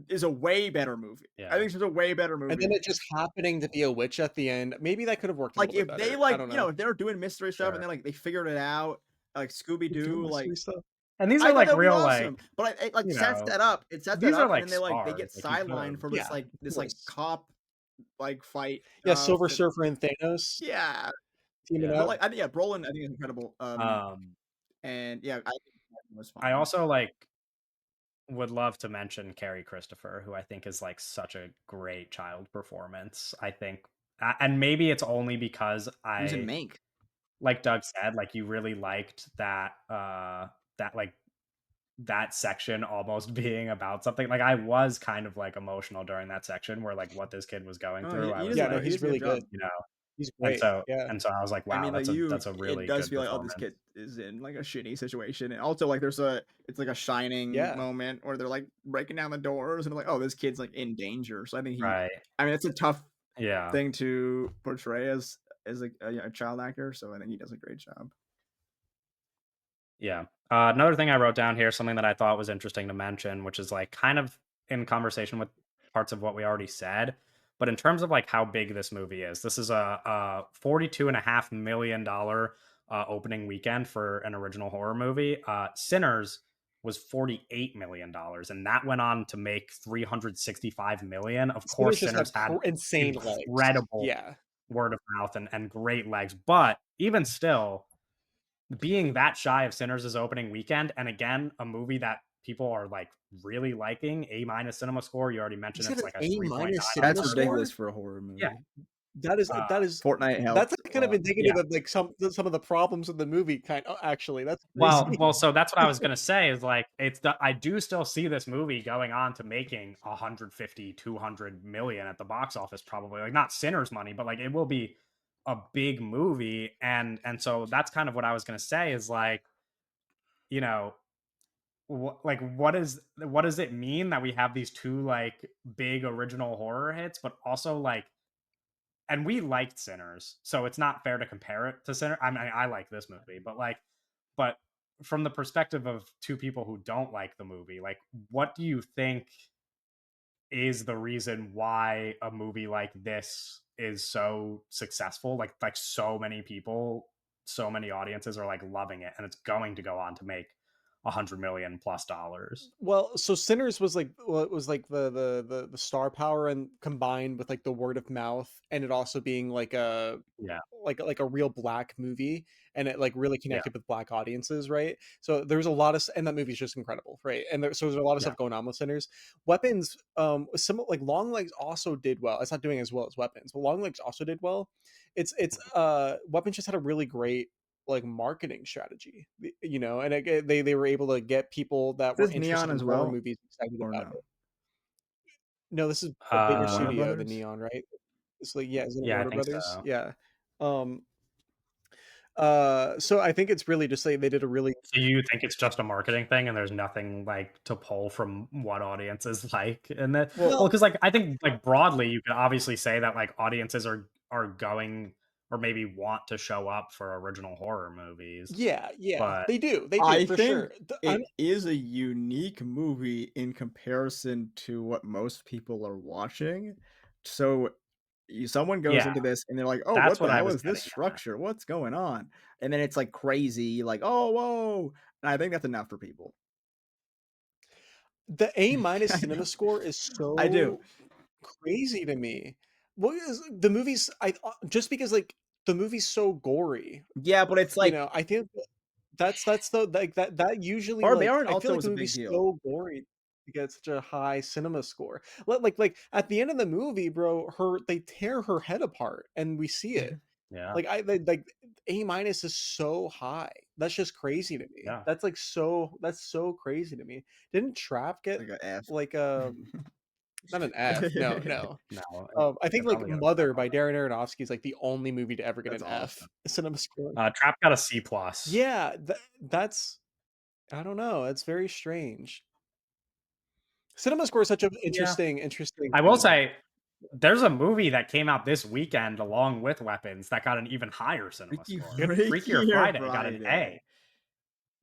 Speaker 3: is a way better movie. I
Speaker 2: Yeah.
Speaker 3: think it's a way better
Speaker 1: And then
Speaker 3: movie.
Speaker 1: it just happening to be a witch at the end, maybe that could have worked a
Speaker 3: Like
Speaker 1: little bit
Speaker 3: if they
Speaker 1: better. I
Speaker 3: like,
Speaker 1: don't know.
Speaker 3: if they're doing mystery stuff and
Speaker 2: Sure.
Speaker 3: then like they figured it out, like Scooby
Speaker 1: You're doing
Speaker 3: Doo, like
Speaker 1: mystery stuff.
Speaker 2: And these
Speaker 3: I
Speaker 2: are
Speaker 3: thought
Speaker 2: like
Speaker 3: that would be
Speaker 2: real, like,
Speaker 3: awesome. But it like
Speaker 2: you
Speaker 3: sets
Speaker 2: know,
Speaker 3: that up. It sets that
Speaker 2: these are
Speaker 3: up, and
Speaker 2: like
Speaker 3: then they get
Speaker 2: stars. Like you could
Speaker 3: sidelined
Speaker 2: have.
Speaker 3: for
Speaker 1: Yeah, of
Speaker 3: this like
Speaker 1: course.
Speaker 3: cop like fight
Speaker 1: Yeah,
Speaker 3: stuff.
Speaker 1: Silver
Speaker 3: And
Speaker 1: Surfer and Thanos
Speaker 3: yeah,
Speaker 1: teaming
Speaker 3: but
Speaker 2: Yeah.
Speaker 1: up.
Speaker 3: like I think yeah, Brolin I think is incredible.
Speaker 2: Um,
Speaker 3: And yeah, I think it was
Speaker 2: I
Speaker 3: fine.
Speaker 2: also like would love to mention Carrie Christopher, who I think is like such a great child performance. I think, and maybe it's only because
Speaker 3: He was in
Speaker 2: I,
Speaker 3: Mank.
Speaker 2: like Doug said, like you really liked that, that like that section almost being about something. Like I was kind of like emotional during that section where like what this kid was going
Speaker 3: Oh,
Speaker 2: through. I
Speaker 3: he
Speaker 2: was
Speaker 3: does
Speaker 1: Yeah,
Speaker 3: a
Speaker 1: no,
Speaker 2: like,
Speaker 3: he
Speaker 1: he's
Speaker 3: does a good
Speaker 1: really good.
Speaker 3: job.
Speaker 2: you know,
Speaker 1: He's
Speaker 2: and
Speaker 1: great.
Speaker 2: so
Speaker 1: Yeah.
Speaker 2: I was like,
Speaker 3: I
Speaker 2: wow,
Speaker 3: mean, like
Speaker 2: that's a
Speaker 3: it
Speaker 2: really
Speaker 3: does
Speaker 2: good
Speaker 3: feel like, oh, this kid
Speaker 2: performance.
Speaker 3: is in like a shitty situation. And also, like, it's like a shining
Speaker 1: Yeah.
Speaker 3: moment where they're like breaking down the doors and like, oh, this kid's like in danger. So I think
Speaker 2: Right.
Speaker 3: I mean, it's a tough
Speaker 2: Yeah.
Speaker 3: thing to portray as a child actor. So I think he does a great job.
Speaker 2: Yeah. Another thing I wrote down here, something that I thought was interesting to mention, which is like kind of in conversation with parts of what we already said, but in terms of like how big this movie is, this is a $42.5 million opening weekend for an original horror movie. Sinners was $48 million, and that went on to make 365 million. Of
Speaker 1: Sinners
Speaker 2: course,
Speaker 1: just
Speaker 2: Sinners
Speaker 1: had
Speaker 2: had
Speaker 1: insane legs.
Speaker 2: incredible
Speaker 1: Yeah.
Speaker 2: word of mouth and great legs, but even still, being that shy of Sinners' opening weekend, and again, a movie that people are like really liking, A minus cinema score. You already
Speaker 1: You
Speaker 2: mentioned
Speaker 1: said
Speaker 2: it's
Speaker 1: an
Speaker 2: like a
Speaker 1: A
Speaker 2: 3.9
Speaker 1: minus
Speaker 2: on
Speaker 3: That's
Speaker 1: cinema
Speaker 3: ridiculous
Speaker 1: score?
Speaker 3: for a horror
Speaker 2: Yeah.
Speaker 3: movie.
Speaker 1: That is
Speaker 2: Uh,
Speaker 3: Fortnite
Speaker 1: that's
Speaker 3: helped
Speaker 1: like
Speaker 3: a
Speaker 1: kind of
Speaker 3: lot.
Speaker 1: indicative
Speaker 2: yeah.
Speaker 1: of like some of the problems of the movie actually. That's crazy.
Speaker 2: Well, so that's what I was gonna say is like I do still see this movie going on to making 150, 200 million at the box office, probably. Like not Sinners money, but like it will be a big movie. And so that's kind of what I was gonna say is like, you know, like what does it mean that we have these two like big original horror hits, but also like, and we liked Sinners, so it's not fair to compare it to Sinner. I mean, I like this movie, but like, but from the perspective of two people who don't like the movie, like, what do you think is the reason why a movie like this is so successful? Like so many people, so many audiences are like loving it, and it's going to go on to make 100 million plus dollars.
Speaker 1: Well, so Sinners was like well, it was like the star power and combined with like the word of mouth and it also being like a
Speaker 2: Yeah,
Speaker 1: like a real black movie and it like really
Speaker 2: yeah,
Speaker 1: connected with black audiences, right? So there's a lot of and that movie's just incredible, right? And so there's a lot of
Speaker 2: yeah.
Speaker 1: stuff going on with Sinners. Weapons, some like Long Legs also did well. It's not doing as well as Weapons, but Long Legs also did well. Weapons just had a really great like marketing strategy, you know, and they were able to get people that
Speaker 3: Is
Speaker 1: were
Speaker 3: this Neon
Speaker 1: interested in
Speaker 3: as
Speaker 1: horror
Speaker 3: well
Speaker 1: movies excited
Speaker 3: or
Speaker 1: about
Speaker 3: no?
Speaker 1: it. No, this is a
Speaker 3: Is
Speaker 1: bigger
Speaker 3: it Warner
Speaker 2: Uh,
Speaker 1: studio than
Speaker 3: Brothers?
Speaker 1: Neon, right? It's like yeah, isn't it
Speaker 2: yeah, I
Speaker 1: Warner
Speaker 2: think
Speaker 1: Brothers?
Speaker 2: so.
Speaker 1: Yeah. Um, so I think it's really just like they did a really
Speaker 2: So you think it's just a marketing thing and there's nothing, like, to pull from what audiences like? And then
Speaker 3: Well,
Speaker 2: because like, I think, like, broadly, you could obviously say that, like, audiences are going or maybe want to show up for original horror movies,
Speaker 1: yeah, yeah,
Speaker 2: but
Speaker 1: they do
Speaker 3: I
Speaker 1: for
Speaker 3: think
Speaker 1: sure.
Speaker 3: it is a unique movie in comparison to what most people are watching. So someone goes
Speaker 2: yeah,
Speaker 3: into this and they're like, "Oh,
Speaker 2: that's
Speaker 3: what
Speaker 2: what
Speaker 3: the
Speaker 2: I
Speaker 3: hell
Speaker 2: was
Speaker 3: is this
Speaker 2: getting at.
Speaker 3: structure? What's going on?" And then it's like crazy, like, "Oh, whoa!" And I think that's enough for people.
Speaker 1: The A minus
Speaker 3: I
Speaker 1: cinema
Speaker 3: know,
Speaker 1: score is
Speaker 3: I do.
Speaker 1: so crazy to me. What is the movies? Just because like the movie's so gory,
Speaker 3: Yeah, but it's
Speaker 1: you
Speaker 3: like,
Speaker 1: know. I think that's the like that usually
Speaker 3: Barb
Speaker 1: like
Speaker 3: Aaron
Speaker 1: I feel
Speaker 3: also
Speaker 1: like
Speaker 3: was
Speaker 1: the
Speaker 3: a big
Speaker 1: movie's
Speaker 3: deal.
Speaker 1: so gory to get such a high cinema score. Like at the end of the movie, bro, they tear her head apart and we see it.
Speaker 2: Yeah,
Speaker 1: Like like A minus is so high. That's just crazy to me.
Speaker 2: yeah.
Speaker 1: That's so crazy to me. Didn't Trap get
Speaker 3: Like a F.
Speaker 1: like not an F? No, no.
Speaker 2: No,
Speaker 1: I think
Speaker 2: it
Speaker 1: like
Speaker 2: probably got a
Speaker 1: Mother
Speaker 2: on
Speaker 1: by Darren Aronofsky is like the only movie to ever get
Speaker 3: That's
Speaker 1: an F
Speaker 3: awesome.
Speaker 1: cinema score.
Speaker 2: it. Trap got a C plus.
Speaker 1: Yeah, that's I don't know. It's very strange. Cinema Score is such an
Speaker 2: Yeah.
Speaker 1: interesting
Speaker 2: I will
Speaker 1: thing.
Speaker 2: say there's a movie that came out this weekend along with Weapons that got an even higher cinema
Speaker 3: Freaky
Speaker 2: score.
Speaker 1: Good.
Speaker 2: Freakier
Speaker 3: Freakier
Speaker 2: Friday got an A.
Speaker 3: Friday.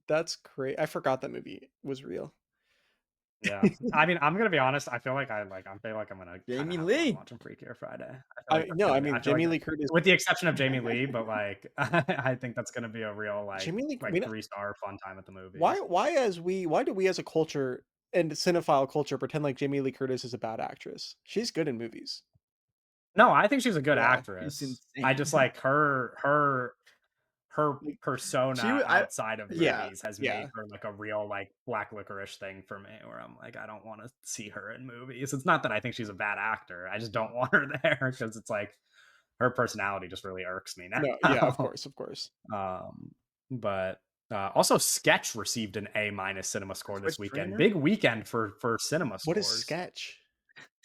Speaker 1: That's great. I forgot that movie was real.
Speaker 2: Yeah. I mean, I'm gonna be honest, I feel like I'm gonna kinda
Speaker 3: Jamie
Speaker 2: have fun
Speaker 3: Lee.
Speaker 2: watching Freakier Friday. I feel like
Speaker 1: I
Speaker 2: that's
Speaker 1: no,
Speaker 2: gonna
Speaker 1: I
Speaker 2: be I
Speaker 1: mean
Speaker 2: feel like
Speaker 1: Jamie Lee Curtis.
Speaker 2: with the exception of Jamie Lee, but, like, I think that's gonna be a real,
Speaker 1: Jamie Lee. I
Speaker 2: like
Speaker 1: mean,
Speaker 2: 3-star fun time at the movies.
Speaker 1: why do we as a culture and cinephile culture pretend like Jamie Lee Curtis is a bad actress? She's good in movies.
Speaker 2: No, I think she's a good
Speaker 1: Yeah.
Speaker 3: He's
Speaker 2: actress. I just
Speaker 3: insane.
Speaker 2: like her
Speaker 1: Like,
Speaker 3: She
Speaker 2: persona
Speaker 3: wa I
Speaker 2: outside of
Speaker 1: yeah,
Speaker 2: movies has made
Speaker 1: yeah.
Speaker 2: her like a real like black licorice thing for me where I'm like, I don't want to see her in movies. It's not that I think she's a bad actor. I just don't want her there because it's like her personality just really irks me
Speaker 1: No, yeah, of
Speaker 2: now.
Speaker 1: course, of course.
Speaker 2: um, but also Sketch received an A minus cinema score
Speaker 3: Switch
Speaker 2: this weekend.
Speaker 3: trainer?
Speaker 2: Big weekend for cinema
Speaker 1: What is
Speaker 2: scores.
Speaker 1: Sketch?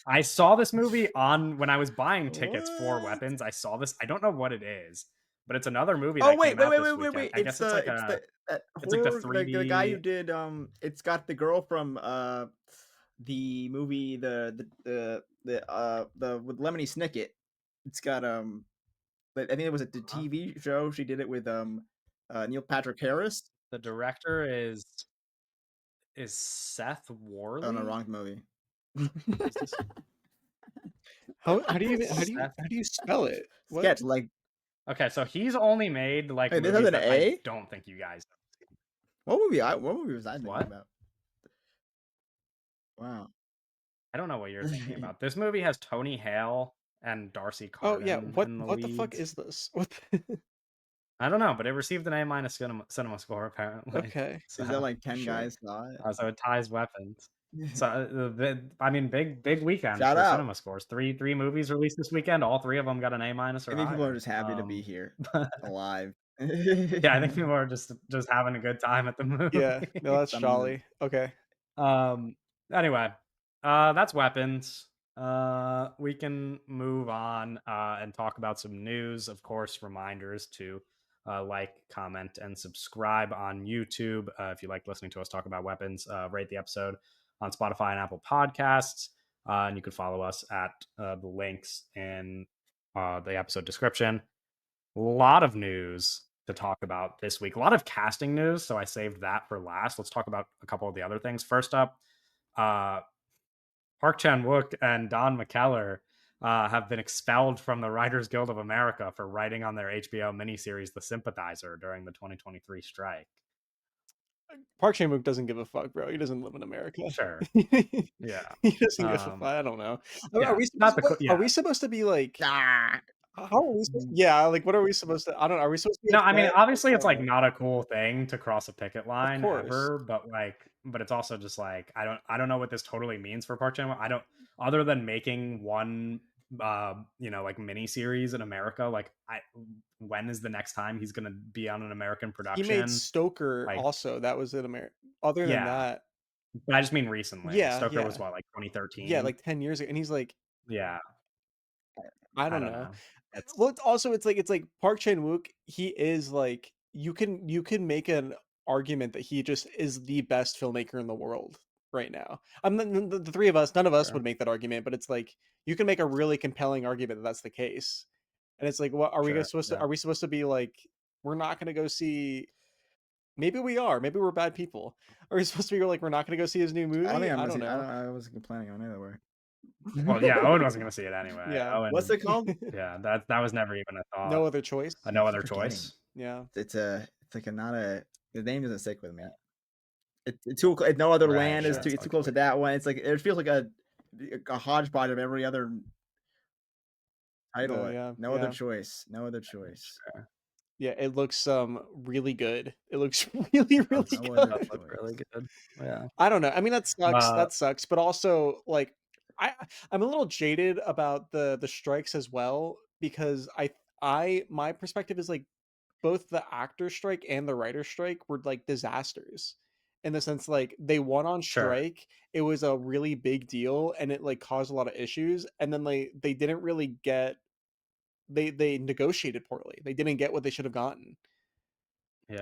Speaker 2: I saw this movie on when I was buying tickets for
Speaker 3: What?
Speaker 2: Weapons. I saw this. I don't know what it is, but it's another movie
Speaker 3: Oh,
Speaker 2: that
Speaker 3: wait,
Speaker 2: came
Speaker 3: wait,
Speaker 2: out
Speaker 3: wait,
Speaker 2: this
Speaker 3: wait, wait,
Speaker 2: weekend.
Speaker 3: wait.
Speaker 2: I guess it's like
Speaker 3: It's
Speaker 2: a
Speaker 3: the that
Speaker 2: it's like the
Speaker 3: horror the guy who
Speaker 2: 3D.
Speaker 3: did, it's got the girl from, the movie, the with Lemony Snicket. It's got, but I think it was the
Speaker 2: Huh?
Speaker 3: TV show. She did it with, Neil Patrick Harris.
Speaker 2: The director is Seth
Speaker 3: Oh, no,
Speaker 2: Worley.
Speaker 3: wrong movie.
Speaker 2: Is this
Speaker 1: How do you even
Speaker 2: Seth?
Speaker 1: how do you spell it? What?
Speaker 3: Sketch, like,
Speaker 2: Okay, so he's only made like
Speaker 3: hey, this has
Speaker 2: movies
Speaker 3: an
Speaker 2: that I
Speaker 3: A?
Speaker 2: don't think you guys have seen.
Speaker 3: What movie was I thinking
Speaker 2: What?
Speaker 3: about? Wow.
Speaker 2: I don't know what you're thinking about. This movie has Tony Hale and Darcy
Speaker 1: Oh yeah,
Speaker 2: Carden in the
Speaker 1: what the fuck
Speaker 2: leads.
Speaker 1: is this? What
Speaker 2: I don't know, but it received an A minus cinema score apparently.
Speaker 1: okay,
Speaker 3: Is that
Speaker 2: So
Speaker 3: like 10
Speaker 1: sure.
Speaker 3: guys saw it?
Speaker 2: So it ties Weapons. So I mean, big weekend
Speaker 3: Shout
Speaker 2: for
Speaker 3: out.
Speaker 2: cinema scores. Three movies released this weekend. All three of them got an A minus or
Speaker 3: I think people are
Speaker 2: higher.
Speaker 3: just happy to be here,
Speaker 2: But
Speaker 3: alive.
Speaker 2: yeah, I think people are just having a good time at the
Speaker 1: Yeah, no,
Speaker 2: movie.
Speaker 1: that's
Speaker 3: Some of the
Speaker 1: jolly. Okay.
Speaker 2: um. Anyway, that's Weapons. We can move on and talk about some news. Of course, reminders to like, comment, and subscribe on YouTube. If you like listening to us talk about weapons, rate the episode on Spotify and Apple Podcasts. And you can follow us at the links in the episode description. A lot of news to talk about this week. A lot of casting news, so I saved that for last. Let's talk about a couple of the other things. First up, uh, Park Chan Wook and Don McKellar have been expelled from the Writers Guild of America for writing on their HBO miniseries The Sympathizer during the 2023 strike.
Speaker 1: Park Chan-wook doesn't give a fuck, bro. He doesn't live in America.
Speaker 2: Sure. Yeah.
Speaker 1: He doesn't give a fuck.
Speaker 2: Um,
Speaker 1: I don't know. Are
Speaker 2: yeah.
Speaker 1: we supposed
Speaker 2: Not
Speaker 1: to
Speaker 2: the
Speaker 1: wait, are
Speaker 2: yeah.
Speaker 1: we supposed to be like
Speaker 3: Ah!
Speaker 1: how are we supposed yeah, like what are we supposed to I don't know. Are we supposed to be
Speaker 2: No, I mean,
Speaker 1: upset? Like,
Speaker 2: obviously
Speaker 1: I
Speaker 2: it's
Speaker 1: don't
Speaker 2: like
Speaker 1: know.
Speaker 2: not a cool thing to cross a picket
Speaker 1: Of
Speaker 2: line
Speaker 1: course.
Speaker 2: ever, but but it's also just like I don't know what this totally means for Park Chan. I don't other than making one like mini series in America, like I when is the next time he's gonna be on an American
Speaker 1: He made
Speaker 2: production?
Speaker 1: Stoker
Speaker 2: Like
Speaker 1: also. That was in America. Other than
Speaker 2: yeah,
Speaker 1: that,
Speaker 2: but I just mean recently.
Speaker 1: yeah,
Speaker 2: Stoker was
Speaker 1: yeah.
Speaker 2: what, like
Speaker 1: Yeah,
Speaker 2: 2013?
Speaker 1: like 10 years ago. And he's like,
Speaker 2: Yeah,
Speaker 1: I
Speaker 2: I
Speaker 1: don't
Speaker 2: don't
Speaker 1: know.
Speaker 2: know. It's
Speaker 1: Well, it's like Park Chan-wook, he is like you can make an argument that he just is the best filmmaker in the world right now. I'm the three of us, none of us would
Speaker 2: sure,
Speaker 1: make that argument, but it's like you can make a really compelling argument that that's the case. And it's like, what are we
Speaker 2: sure,
Speaker 1: supposed to
Speaker 2: yeah.
Speaker 1: are we supposed to be like we're not going to go see maybe we are, maybe we're bad people. Are we supposed to be like we're not going to go see his new
Speaker 3: I don't
Speaker 1: movie?
Speaker 3: think I'm
Speaker 1: I
Speaker 3: gonna
Speaker 1: don't
Speaker 3: see.
Speaker 1: know.
Speaker 3: I wasn't planning on either way.
Speaker 2: Well, yeah, Owen wasn't gonna see it anyway.
Speaker 1: Yeah.
Speaker 3: What's
Speaker 2: Owen,
Speaker 3: it called?
Speaker 2: yeah, that was never even a
Speaker 1: No
Speaker 2: thought.
Speaker 1: other choice.
Speaker 2: No
Speaker 3: I keep
Speaker 2: other
Speaker 3: forgetting.
Speaker 2: choice.
Speaker 1: Yeah.
Speaker 3: It's like a not a the name doesn't stick with me. It's too no other
Speaker 2: Right,
Speaker 3: land is
Speaker 2: yeah,
Speaker 1: Sure.
Speaker 3: too.
Speaker 2: it's
Speaker 3: It's too
Speaker 2: like
Speaker 3: close to that one. It's like it feels like a hodgepodge of every other
Speaker 1: No,
Speaker 3: title.
Speaker 1: yeah.
Speaker 3: No other
Speaker 1: Yeah.
Speaker 3: choice. No other choice.
Speaker 2: sure.
Speaker 1: Yeah, it looks really good. It looks really,
Speaker 2: It
Speaker 1: really
Speaker 2: does
Speaker 3: No
Speaker 2: it
Speaker 3: other
Speaker 2: does
Speaker 1: good.
Speaker 2: look really
Speaker 3: choice.
Speaker 2: good. Yeah.
Speaker 1: I don't know. I mean,
Speaker 2: Uh,
Speaker 1: that sucks, but also like I I'm a little jaded about the strikes as well because I my perspective is like both the actor strike and the writer strike were like disasters. In the sense like they won on
Speaker 2: sure.
Speaker 1: strike, it was a really big deal and it like caused a lot of issues and then they didn't really get they negotiated poorly. They didn't get what they should have gotten.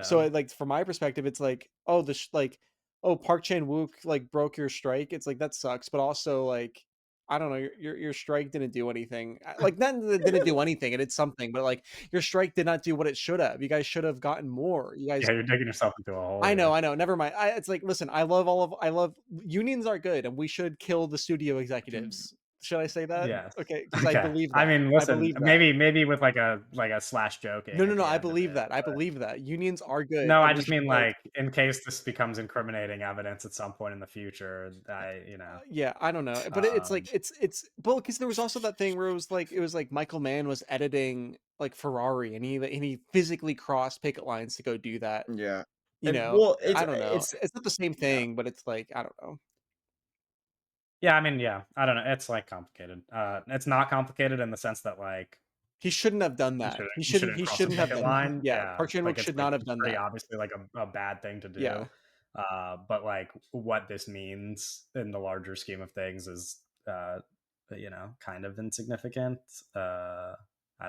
Speaker 1: So,
Speaker 2: Yeah.
Speaker 1: like, from my perspective, it's like, oh, like oh, Park Chan-wook, like, broke your strike, it's like, that sucks, but also, like, I don't know, your strike didn't do anything. Like, not that it didn't do anything, it did something, but, like, your strike did not do what it should have. You guys should have gotten more. You guys
Speaker 2: Yeah, you're digging yourself into a hole here.
Speaker 1: I know, never mind. It's like, listen, I love unions are good, and we should kill the studio executives. Should I say that?
Speaker 2: Yes.
Speaker 1: Okay, because I
Speaker 2: Okay.
Speaker 1: believe
Speaker 2: I
Speaker 1: that.
Speaker 2: mean,
Speaker 1: I
Speaker 2: listen,
Speaker 1: believe that.
Speaker 2: maybe with like a slash
Speaker 1: No,
Speaker 2: joking
Speaker 1: no,
Speaker 2: at
Speaker 1: no,
Speaker 2: the
Speaker 1: I
Speaker 2: end of
Speaker 1: believe
Speaker 2: it.
Speaker 1: that. I believe that. Unions are good,
Speaker 2: No, I
Speaker 1: and we
Speaker 2: just
Speaker 1: should,
Speaker 2: mean
Speaker 1: like
Speaker 2: like in case this becomes incriminating evidence at some point in the future. I, you know,
Speaker 1: yeah, I don't know, but it's like
Speaker 2: um,
Speaker 1: it's well, because there was also that thing where it was like Michael Mann was editing like Ferrari, and he physically crossed picket lines to go do that.
Speaker 3: Yeah.
Speaker 1: You
Speaker 3: And
Speaker 1: know,
Speaker 3: well,
Speaker 2: yeah,
Speaker 1: I don't know.
Speaker 3: it's
Speaker 1: It's not the same
Speaker 3: yeah.
Speaker 1: thing, but it's like I don't know.
Speaker 2: yeah. I mean, yeah. I don't know. It's like complicated. It's not complicated in the sense that like
Speaker 1: He shouldn't have done that.
Speaker 2: you shouldn't
Speaker 1: He
Speaker 2: cross a
Speaker 1: shouldn't have
Speaker 2: picket
Speaker 1: done that.
Speaker 2: line.
Speaker 1: Yeah,
Speaker 2: Yeah,
Speaker 1: Park Chan-wook should not have
Speaker 2: it's
Speaker 1: done
Speaker 2: pretty
Speaker 1: that.
Speaker 2: obviously like a bad thing to do.
Speaker 1: Yeah,
Speaker 2: But like what this means in the larger scheme of things is, you know, kind of insignificant. I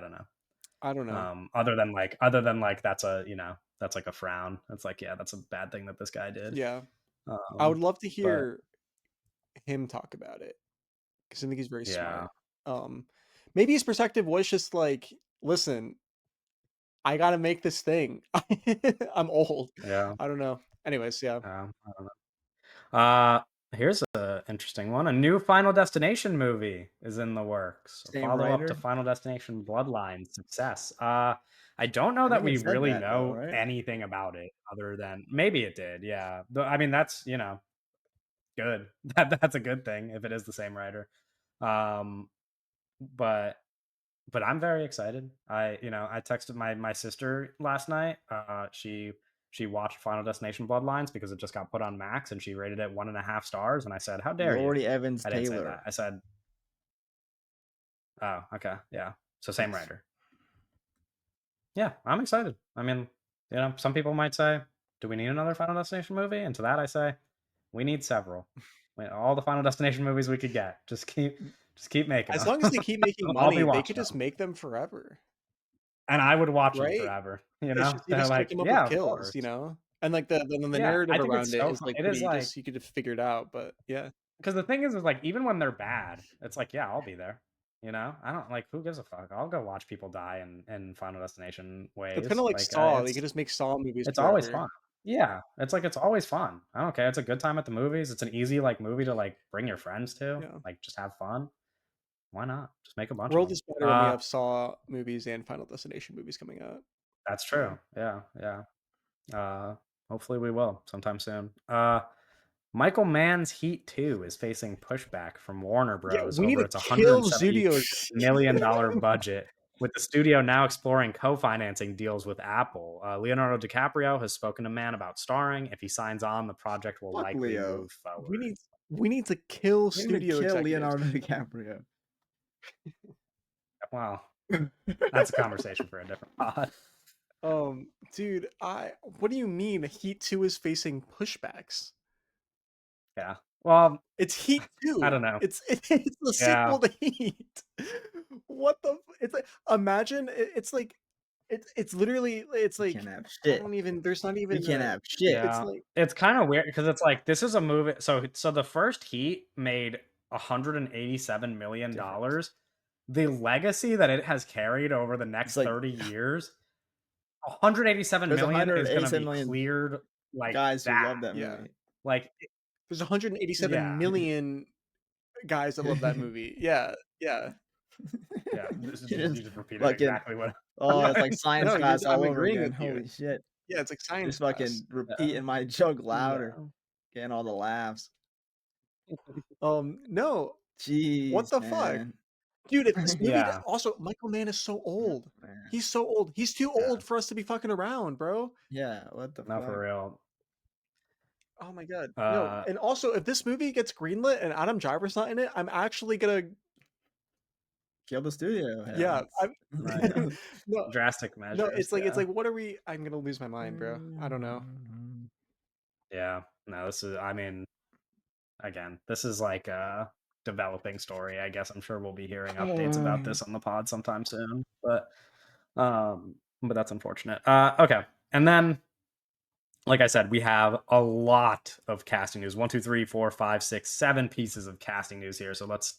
Speaker 2: don't know.
Speaker 1: I don't know.
Speaker 2: Other than like that's a, you know, that's like a frown. It's like, yeah, that's a bad thing that this guy did.
Speaker 1: Yeah, I would
Speaker 2: Um,
Speaker 1: love to
Speaker 2: but
Speaker 1: hear him talk about it because I think he's very
Speaker 2: yeah,
Speaker 1: smart. Um, maybe his perspective was just like, listen, I gotta make this thing. I'm old.
Speaker 2: yeah,
Speaker 1: I don't know. Anyways, yeah.
Speaker 2: I don't know. Here's a interesting one. A new Final Destination movie is in the works. A
Speaker 3: same
Speaker 2: follow up to
Speaker 3: writer.
Speaker 2: Final Destination Bloodline success. I don't know
Speaker 3: I
Speaker 2: that
Speaker 3: think
Speaker 2: we
Speaker 3: it said
Speaker 2: really
Speaker 3: that though,
Speaker 2: know
Speaker 3: right?
Speaker 2: anything about it other than maybe it did. Yeah. I mean, that's, you know, good. That's a good thing if it is the same writer. Um, but I'm very excited. You know, I texted my sister last night. She watched Final Destination Bloodlines because it just got put on Max, and she rated it 1.5 stars. And I said, "How dare you?"
Speaker 3: Lori Evans
Speaker 2: I didn't say that.
Speaker 3: Taylor.
Speaker 2: I said, "Oh, okay, yeah." So same writer. Yeah, I'm excited. I mean, you know, some people might say, "Do we need another Final Destination movie?" And to that, I say, "We need several. All the Final Destination movies we could get. Just keep making
Speaker 1: As
Speaker 2: them.
Speaker 1: long as they keep making
Speaker 2: I'll be
Speaker 1: money, they could
Speaker 2: watching
Speaker 1: just
Speaker 2: them."
Speaker 1: make them forever,
Speaker 2: And I would watch them
Speaker 1: right?
Speaker 2: forever, you
Speaker 1: It's
Speaker 2: know?
Speaker 1: just you
Speaker 2: They're
Speaker 1: just gotta
Speaker 2: like,
Speaker 1: come up with
Speaker 2: "Yeah, of
Speaker 1: kills,
Speaker 2: course."
Speaker 1: you know? And, like, the
Speaker 2: Yeah,
Speaker 1: narrative
Speaker 2: I think
Speaker 1: around
Speaker 2: it's
Speaker 1: it
Speaker 2: so
Speaker 1: is,
Speaker 2: fun.
Speaker 1: like,
Speaker 2: It
Speaker 1: pretty
Speaker 2: is like
Speaker 1: you could just figure it out, but yeah.
Speaker 2: because the thing is like, even when they're bad, it's like, "Yeah, I'll be there." You know? I don't like, who gives a fuck? I'll go watch people die in Final Destination
Speaker 1: It's kinda
Speaker 2: ways.
Speaker 1: like
Speaker 2: Like,
Speaker 1: Saw, they could just make Saw movies
Speaker 2: it's always
Speaker 1: forever.
Speaker 2: fun. Yeah, it's like, it's always fun. I don't care, it's a good time at the movies. It's an easy, like, movie to, like, bring your friends to,
Speaker 1: Yeah.
Speaker 2: like, just have fun. Why not? Just make a bunch of
Speaker 1: World
Speaker 2: them.
Speaker 1: is better when we have Saw movies and Final Destination movies coming out.
Speaker 2: That's
Speaker 1: Yeah.
Speaker 2: true. Yeah, yeah. Uh, hopefully we will sometime soon. Michael Mann's Heat 2 is facing pushback from Warner
Speaker 1: Yeah,
Speaker 2: Bros.
Speaker 1: we need
Speaker 2: over
Speaker 1: to
Speaker 2: its
Speaker 1: kill
Speaker 2: $170
Speaker 1: studios.
Speaker 2: million budget, with the studio now exploring co-financing deals with Apple. Leonardo DiCaprio has spoken to Mann about starring. If he signs on, the project will
Speaker 3: Fuck
Speaker 2: likely
Speaker 3: Leo.
Speaker 2: move forward.
Speaker 1: We need we need to kill
Speaker 3: We need to
Speaker 1: studio
Speaker 3: kill
Speaker 1: executives.
Speaker 3: Leonardo DiCaprio.
Speaker 2: Well, that's a conversation for a different pod.
Speaker 1: Dude, I what do you mean Heat 2 is facing pushbacks?
Speaker 2: Yeah. Well,
Speaker 1: It's Heat
Speaker 2: I
Speaker 1: 2.
Speaker 2: don't know.
Speaker 1: It's the
Speaker 2: Yeah.
Speaker 1: sequel to Heat. What the it's like imagine it's like it's literally it's
Speaker 3: You can't
Speaker 1: like
Speaker 3: have
Speaker 1: I
Speaker 3: shit.
Speaker 1: don't even there's not
Speaker 3: You
Speaker 1: even
Speaker 3: can't
Speaker 1: a
Speaker 3: have shit.
Speaker 1: it's
Speaker 2: Yeah,
Speaker 1: like
Speaker 2: it's kind of weird because it's like this is a movie. So the first Heat made $187 million.
Speaker 3: Different.
Speaker 2: The legacy that it has carried over the
Speaker 3: It's
Speaker 2: next
Speaker 3: like
Speaker 2: 30 years, 187
Speaker 3: there's
Speaker 2: million is going to
Speaker 3: 187
Speaker 2: be
Speaker 3: million
Speaker 2: cleared like
Speaker 3: guys who
Speaker 2: that.
Speaker 3: love that
Speaker 1: yeah.
Speaker 3: movie.
Speaker 2: Like,
Speaker 1: There's 187
Speaker 2: yeah,
Speaker 1: million guys that love that movie. Yeah. Yeah.
Speaker 2: yeah.
Speaker 3: You
Speaker 2: You
Speaker 3: just
Speaker 2: just repeated
Speaker 3: fucking
Speaker 2: exactly what.
Speaker 3: oh, it's like science
Speaker 1: No,
Speaker 3: class
Speaker 1: I'm
Speaker 3: all over
Speaker 1: agreeing
Speaker 3: again.
Speaker 1: with you.
Speaker 3: Holy shit.
Speaker 1: Yeah, it's like science
Speaker 3: Just
Speaker 1: class.
Speaker 3: fucking
Speaker 2: Yeah,
Speaker 3: repeating my joke louder,
Speaker 2: yeah,
Speaker 3: getting all the laughs.
Speaker 1: No. What
Speaker 3: Jeez,
Speaker 1: the fuck?
Speaker 3: man.
Speaker 1: Dude, if this movie
Speaker 2: yeah,
Speaker 1: also Michael Mann is so old.
Speaker 3: Man.
Speaker 1: He's so old. He's too
Speaker 2: yeah.
Speaker 1: old for us to be fucking around, bro.
Speaker 3: Yeah, what the
Speaker 2: No, for
Speaker 3: fuck?
Speaker 2: real.
Speaker 1: Oh my god. No,
Speaker 2: Uh,
Speaker 1: and also if this movie gets greenlit and Adam Driver's not in it, I'm actually gonna
Speaker 3: Kill the studio
Speaker 1: yeah,
Speaker 3: heads.
Speaker 1: I'm
Speaker 2: like
Speaker 1: no,
Speaker 2: drastic
Speaker 1: no,
Speaker 2: measures.
Speaker 1: it's
Speaker 2: Yeah.
Speaker 1: like what are we I'm gonna lose my mind, bro. I don't know.
Speaker 2: Yeah. No, this is, I mean, again, this is like a developing story. I guess I'm sure we'll be hearing updates about this on the pod sometime soon. But that's unfortunate. Okay. And then like I said, we have a lot of casting news. One, two, three, four, five, six, 7 pieces of casting news here. So let's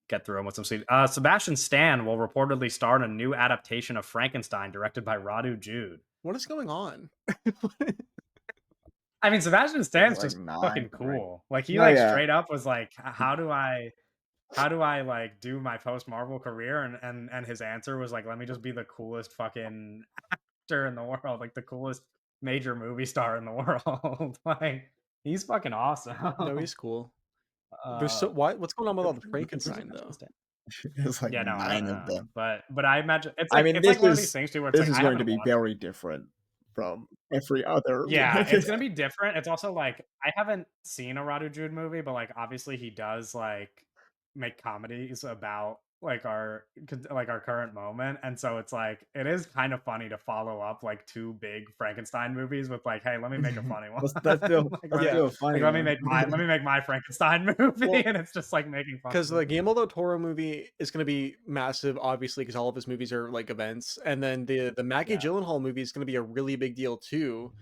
Speaker 2: get through them with some speed. Sebastian Stan will reportedly star in a new adaptation of Frankenstein directed by Radu Jude.
Speaker 1: What is going on?
Speaker 2: I mean, Sebastian
Speaker 3: There's
Speaker 2: Stan's
Speaker 3: like
Speaker 2: just
Speaker 3: 9,
Speaker 2: fucking
Speaker 3: right?
Speaker 2: cool. Like he
Speaker 3: No,
Speaker 2: like
Speaker 3: yeah.
Speaker 2: straight up was like, how do I like do my post Marvel career? And his answer was like, let me just be the coolest fucking actor in the world, like the coolest major movie star in the world. Like he's fucking
Speaker 1: No,
Speaker 2: awesome.
Speaker 1: he's cool. There's
Speaker 2: Uh,
Speaker 1: so what's going on with all
Speaker 2: good
Speaker 1: the
Speaker 2: for
Speaker 1: Frankenstein
Speaker 2: Sebastian
Speaker 1: though?
Speaker 2: Stan.
Speaker 3: There's like
Speaker 2: Yeah, no, I don't
Speaker 3: 9 of
Speaker 2: know,
Speaker 3: them.
Speaker 2: but I imagine
Speaker 3: I mean,
Speaker 2: it's like one of these things too where it's
Speaker 3: this
Speaker 2: like
Speaker 3: is
Speaker 2: I
Speaker 3: going to
Speaker 2: haven't
Speaker 3: be
Speaker 2: watched.
Speaker 3: very different from every other
Speaker 2: Yeah, it's gonna be different. It's also like I haven't seen a Radu Jude movie, but like obviously he does like make comedies about like our current moment, and so it's like it is kind of funny to follow up like two big Frankenstein movies with like, hey, let me make a funny one. like
Speaker 3: let's
Speaker 1: Yeah,
Speaker 3: do a funny one.
Speaker 2: let me make my Frankenstein movie,
Speaker 1: well,
Speaker 2: and it's just like making fun
Speaker 1: because
Speaker 2: of it.
Speaker 1: the Guillermo del Toro movie is going to be massive, obviously, because all of his movies are like events, and then the Maggie
Speaker 2: Yeah,
Speaker 1: Gyllenhaal movie is going to be a really big deal too.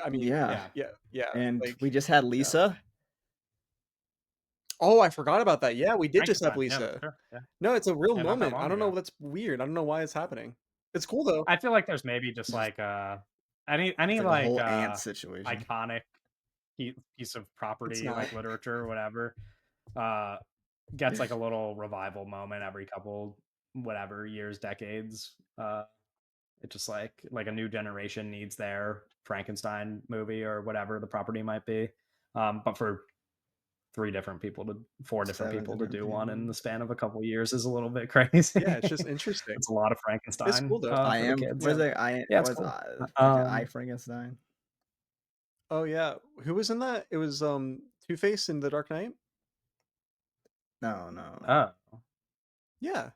Speaker 1: I mean,
Speaker 3: Yeah,
Speaker 2: yeah,
Speaker 1: yeah, yeah,
Speaker 3: and
Speaker 1: like
Speaker 3: we just had
Speaker 1: yeah.
Speaker 3: Lisa.
Speaker 1: Oh, I forgot about that. Yeah, we did just have
Speaker 2: Frankenstein. Yeah, that's
Speaker 1: Lisa.
Speaker 2: true. Yeah,
Speaker 1: No, it's a real
Speaker 2: yeah, not that
Speaker 1: moment. I
Speaker 2: long
Speaker 1: don't know.
Speaker 2: ago.
Speaker 1: That's weird. I don't know why it's happening. It's cool though.
Speaker 2: I feel like there's maybe just
Speaker 3: Just
Speaker 2: like any
Speaker 3: it's like a
Speaker 2: like
Speaker 3: whole ant situation.
Speaker 2: iconic piece of
Speaker 1: It's
Speaker 2: property
Speaker 1: not.
Speaker 2: like literature or whatever uh gets like a little revival moment every couple whatever years, decades. It just like a new generation needs their Frankenstein movie or whatever the property might be. But for four different
Speaker 3: 7
Speaker 2: people to
Speaker 3: different
Speaker 2: do one in
Speaker 3: people.
Speaker 2: the span of a couple years is a little bit crazy.
Speaker 1: Yeah, it's just interesting.
Speaker 2: It's a lot of
Speaker 1: It's cool
Speaker 2: Frankenstein
Speaker 1: though.
Speaker 3: I
Speaker 2: for the
Speaker 3: am
Speaker 2: kids.
Speaker 3: was
Speaker 1: Yeah.
Speaker 3: it I
Speaker 2: Yeah, it's
Speaker 3: was
Speaker 2: cool.
Speaker 3: okay, I Frankenstein.
Speaker 1: Oh yeah. Who was in that? It was Two Face in The Dark Knight.
Speaker 3: No, no, no.
Speaker 2: Oh,
Speaker 1: Yeah.